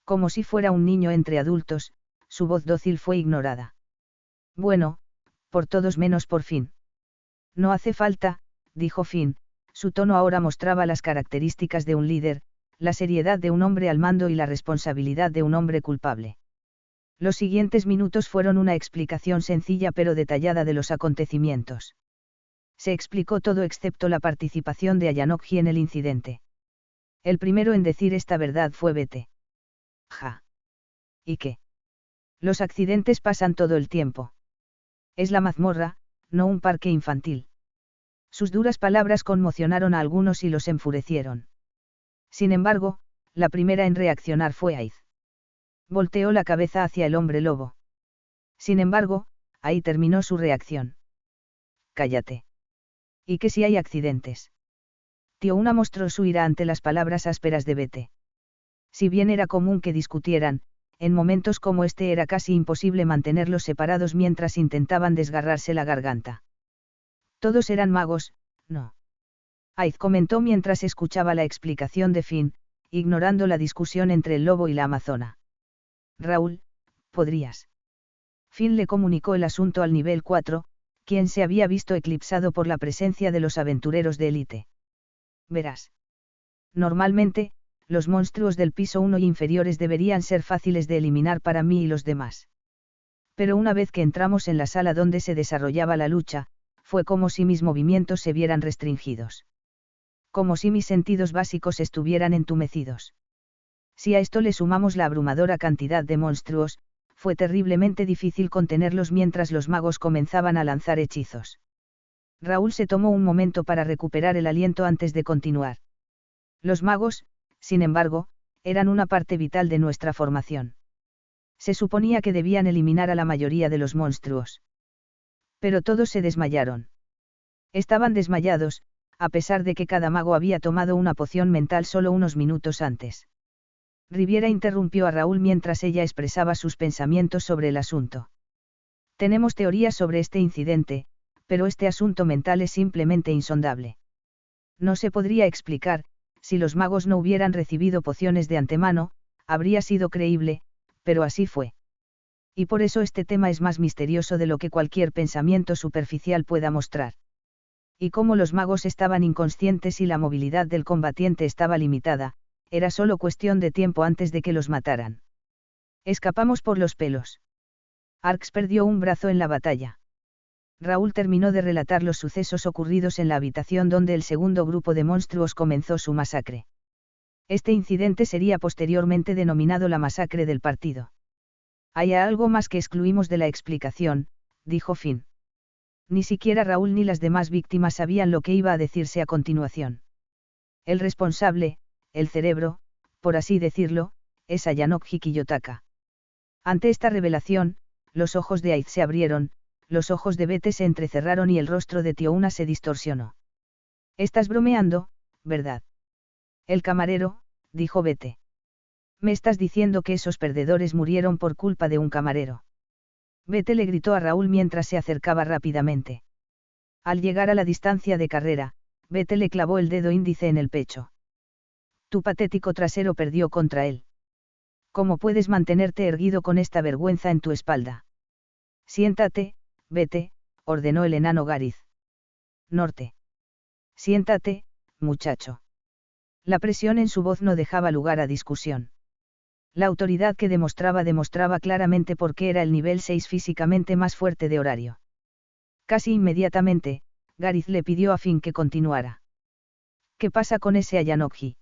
Como si fuera un niño entre adultos, su voz dócil fue ignorada. Bueno, por todos menos por Finn. No hace falta, dijo Finn, su tono ahora mostraba las características de un líder, la seriedad de un hombre al mando y la responsabilidad de un hombre culpable. Los siguientes minutos fueron una explicación sencilla pero detallada de los acontecimientos. Se explicó todo excepto la participación de Ayanokji en el incidente. El primero en decir esta verdad fue Bete. Ja. ¿Y qué? Los accidentes pasan todo el tiempo. Es la mazmorra, no un parque infantil. Sus duras palabras conmocionaron a algunos y los enfurecieron. Sin embargo, la primera en reaccionar fue Aiz. Volteó la cabeza hacia el hombre lobo. Sin embargo, ahí terminó su reacción. Cállate. ¿Y qué si hay accidentes? Tiouna mostró su ira ante las palabras ásperas de Bete. Si bien era común que discutieran, en momentos como este era casi imposible mantenerlos separados mientras intentaban desgarrarse la garganta. Todos eran magos, ¿no? Aiz comentó mientras escuchaba la explicación de Finn, ignorando la discusión entre el lobo y la amazona. Raúl, podrías. Finn le comunicó el asunto al nivel 4, quien se había visto eclipsado por la presencia de los aventureros de élite. Verás. Normalmente, los monstruos del piso 1 y inferiores deberían ser fáciles de eliminar para mí y los demás. Pero una vez que entramos en la sala donde se desarrollaba la lucha, fue como si mis movimientos se vieran restringidos. Como si mis sentidos básicos estuvieran entumecidos. Si a esto le sumamos la abrumadora cantidad de monstruos, fue terriblemente difícil contenerlos mientras los magos comenzaban a lanzar hechizos. Raúl se tomó un momento para recuperar el aliento antes de continuar. Los magos, sin embargo, eran una parte vital de nuestra formación. Se suponía que debían eliminar a la mayoría de los monstruos. Pero todos se desmayaron. Estaban desmayados, a pesar de que cada mago había tomado una poción mental solo unos minutos antes. Riviera interrumpió a Raúl mientras ella expresaba sus pensamientos sobre el asunto. Tenemos teorías sobre este incidente, pero este asunto mental es simplemente insondable. No se podría explicar, si los magos no hubieran recibido pociones de antemano, habría sido creíble, pero así fue. Y por eso este tema es más misterioso de lo que cualquier pensamiento superficial pueda mostrar. Y como los magos estaban inconscientes y la movilidad del combatiente estaba limitada, era solo cuestión de tiempo antes de que los mataran. Escapamos por los pelos. Arx perdió un brazo en la batalla. Raúl terminó de relatar los sucesos ocurridos en la habitación donde el segundo grupo de monstruos comenzó su masacre. Este incidente sería posteriormente denominado la masacre del partido. Hay algo más que excluimos de la explicación, dijo Finn. Ni siquiera Raúl ni las demás víctimas sabían lo que iba a decirse a continuación. El responsable, el cerebro, por así decirlo, es Ayanokji Kiyotaka. Ante esta revelación, los ojos de Aiz se abrieron, los ojos de Bete se entrecerraron y el rostro de Tiouna se distorsionó. Estás bromeando, ¿verdad? El camarero, dijo Bete. Me estás diciendo que esos perdedores murieron por culpa de un camarero. Bete le gritó a Raúl mientras se acercaba rápidamente. Al llegar a la distancia de carrera, Bete le clavó el dedo índice en el pecho. Tu patético trasero perdió contra él. ¿Cómo puedes mantenerte erguido con esta vergüenza en tu espalda? Siéntate, Bete, ordenó el enano Gariz. Norte. Siéntate, muchacho. La presión en su voz no dejaba lugar a discusión. La autoridad que demostraba claramente por qué era el nivel 6 físicamente más fuerte de horario. Casi inmediatamente, Gariz le pidió a Finn que continuara. ¿Qué pasa con ese Ayanokji?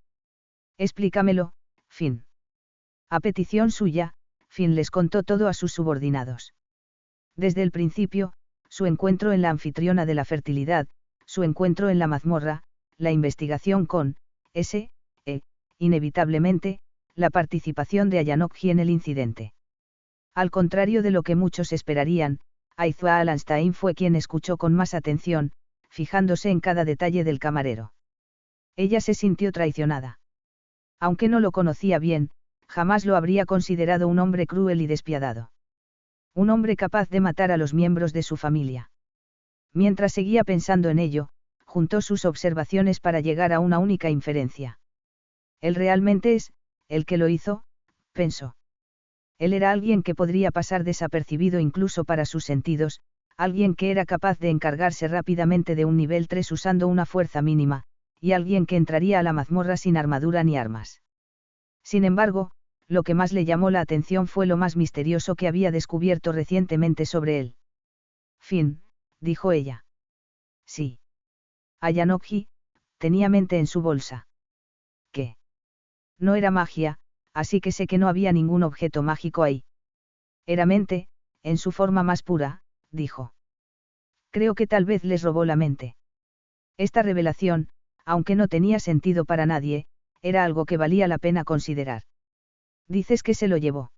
Explícamelo, Finn. A petición suya, Finn les contó todo a sus subordinados. Desde el principio, su encuentro en la anfitriona de la fertilidad, su encuentro en la mazmorra, la investigación con inevitablemente, la participación de Ayanokji en el incidente. Al contrario de lo que muchos esperarían, Aizua Alanstein fue quien escuchó con más atención, fijándose en cada detalle del camarero. Ella se sintió traicionada. Aunque no lo conocía bien, jamás lo habría considerado un hombre cruel y despiadado. Un hombre capaz de matar a los miembros de su familia. Mientras seguía pensando en ello, juntó sus observaciones para llegar a una única inferencia. Él realmente es, el que lo hizo, pensó. Él era alguien que podría pasar desapercibido incluso para sus sentidos, alguien que era capaz de encargarse rápidamente de un nivel 3 usando una fuerza mínima, y alguien que entraría a la mazmorra sin armadura ni armas. Sin embargo, lo que más le llamó la atención fue lo más misterioso que había descubierto recientemente sobre él. Finn, dijo ella. Sí. Ayanokji, tenía mente en su bolsa. ¿Qué? No era magia, así que sé que no había ningún objeto mágico ahí. Era mente, en su forma más pura, dijo. Creo que tal vez les robó la mente. Esta revelación, aunque no tenía sentido para nadie, era algo que valía la pena considerar. Dices que se lo llevó.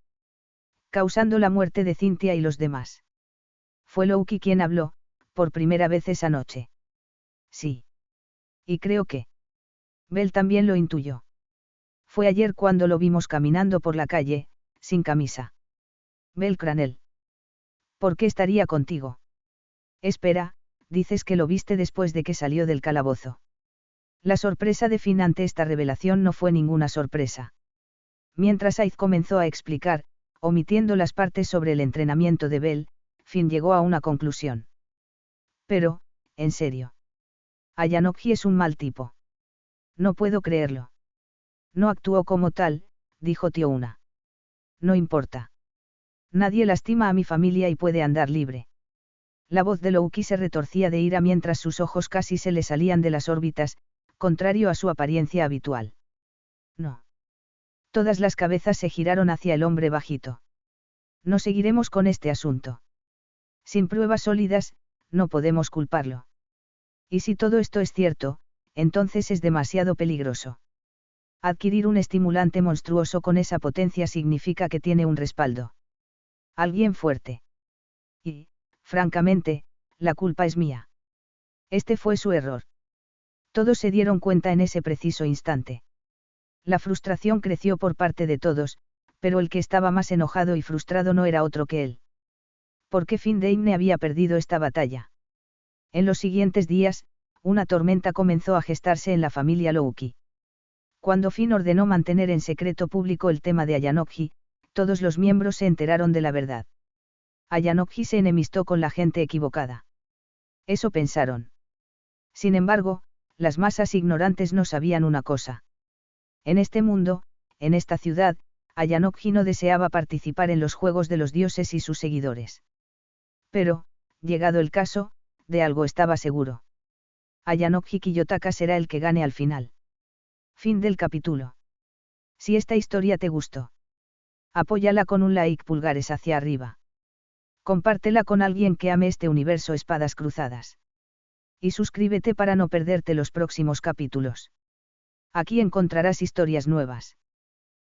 Causando la muerte de Cynthia y los demás. Fue Loki quien habló, por primera vez esa noche. Sí. Y creo que Bell también lo intuyó. Fue ayer cuando lo vimos caminando por la calle, sin camisa. Bell Cranel. ¿Por qué estaría contigo? Espera, dices que lo viste después de que salió del calabozo. La sorpresa de Finn ante esta revelación no fue ninguna sorpresa. Mientras Aiz comenzó a explicar, omitiendo las partes sobre el entrenamiento de Bell, Finn llegó a una conclusión. Pero, en serio. Ayanokji es un mal tipo. No puedo creerlo. No actuó como tal, dijo Tiouna. No importa. Nadie lastima a mi familia y puede andar libre. La voz de Louki se retorcía de ira mientras sus ojos casi se le salían de las órbitas, contrario a su apariencia habitual. No. Todas las cabezas se giraron hacia el hombre bajito. No seguiremos con este asunto. Sin pruebas sólidas, no podemos culparlo. Y si todo esto es cierto, entonces es demasiado peligroso. Adquirir un estimulante monstruoso con esa potencia significa que tiene un respaldo. Alguien fuerte. Y, francamente, la culpa es mía. Este fue su error. Todos se dieron cuenta en ese preciso instante. La frustración creció por parte de todos, pero el que estaba más enojado y frustrado no era otro que él. ¿Por qué Findeimne había perdido esta batalla? En los siguientes días, una tormenta comenzó a gestarse en la familia Louki. Cuando Finn ordenó mantener en secreto público el tema de Ayanokji, todos los miembros se enteraron de la verdad. Ayanokji se enemistó con la gente equivocada. Eso pensaron. Sin embargo, las masas ignorantes no sabían una cosa. En este mundo, en esta ciudad, Ayanokji no deseaba participar en los juegos de los dioses y sus seguidores. Pero, llegado el caso, de algo estaba seguro. Ayanokji Kiyotaka será el que gane al final. Fin del capítulo. Si esta historia te gustó, apóyala con un like pulgares hacia arriba. Compártela con alguien que ame este universo espadas cruzadas. Y suscríbete para no perderte los próximos capítulos. Aquí encontrarás historias nuevas.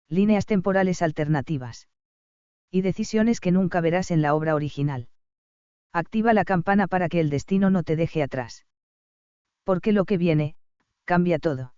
Líneas temporales alternativas. Y decisiones que nunca verás en la obra original. Activa la campana para que el destino no te deje atrás. Porque lo que viene, cambia todo.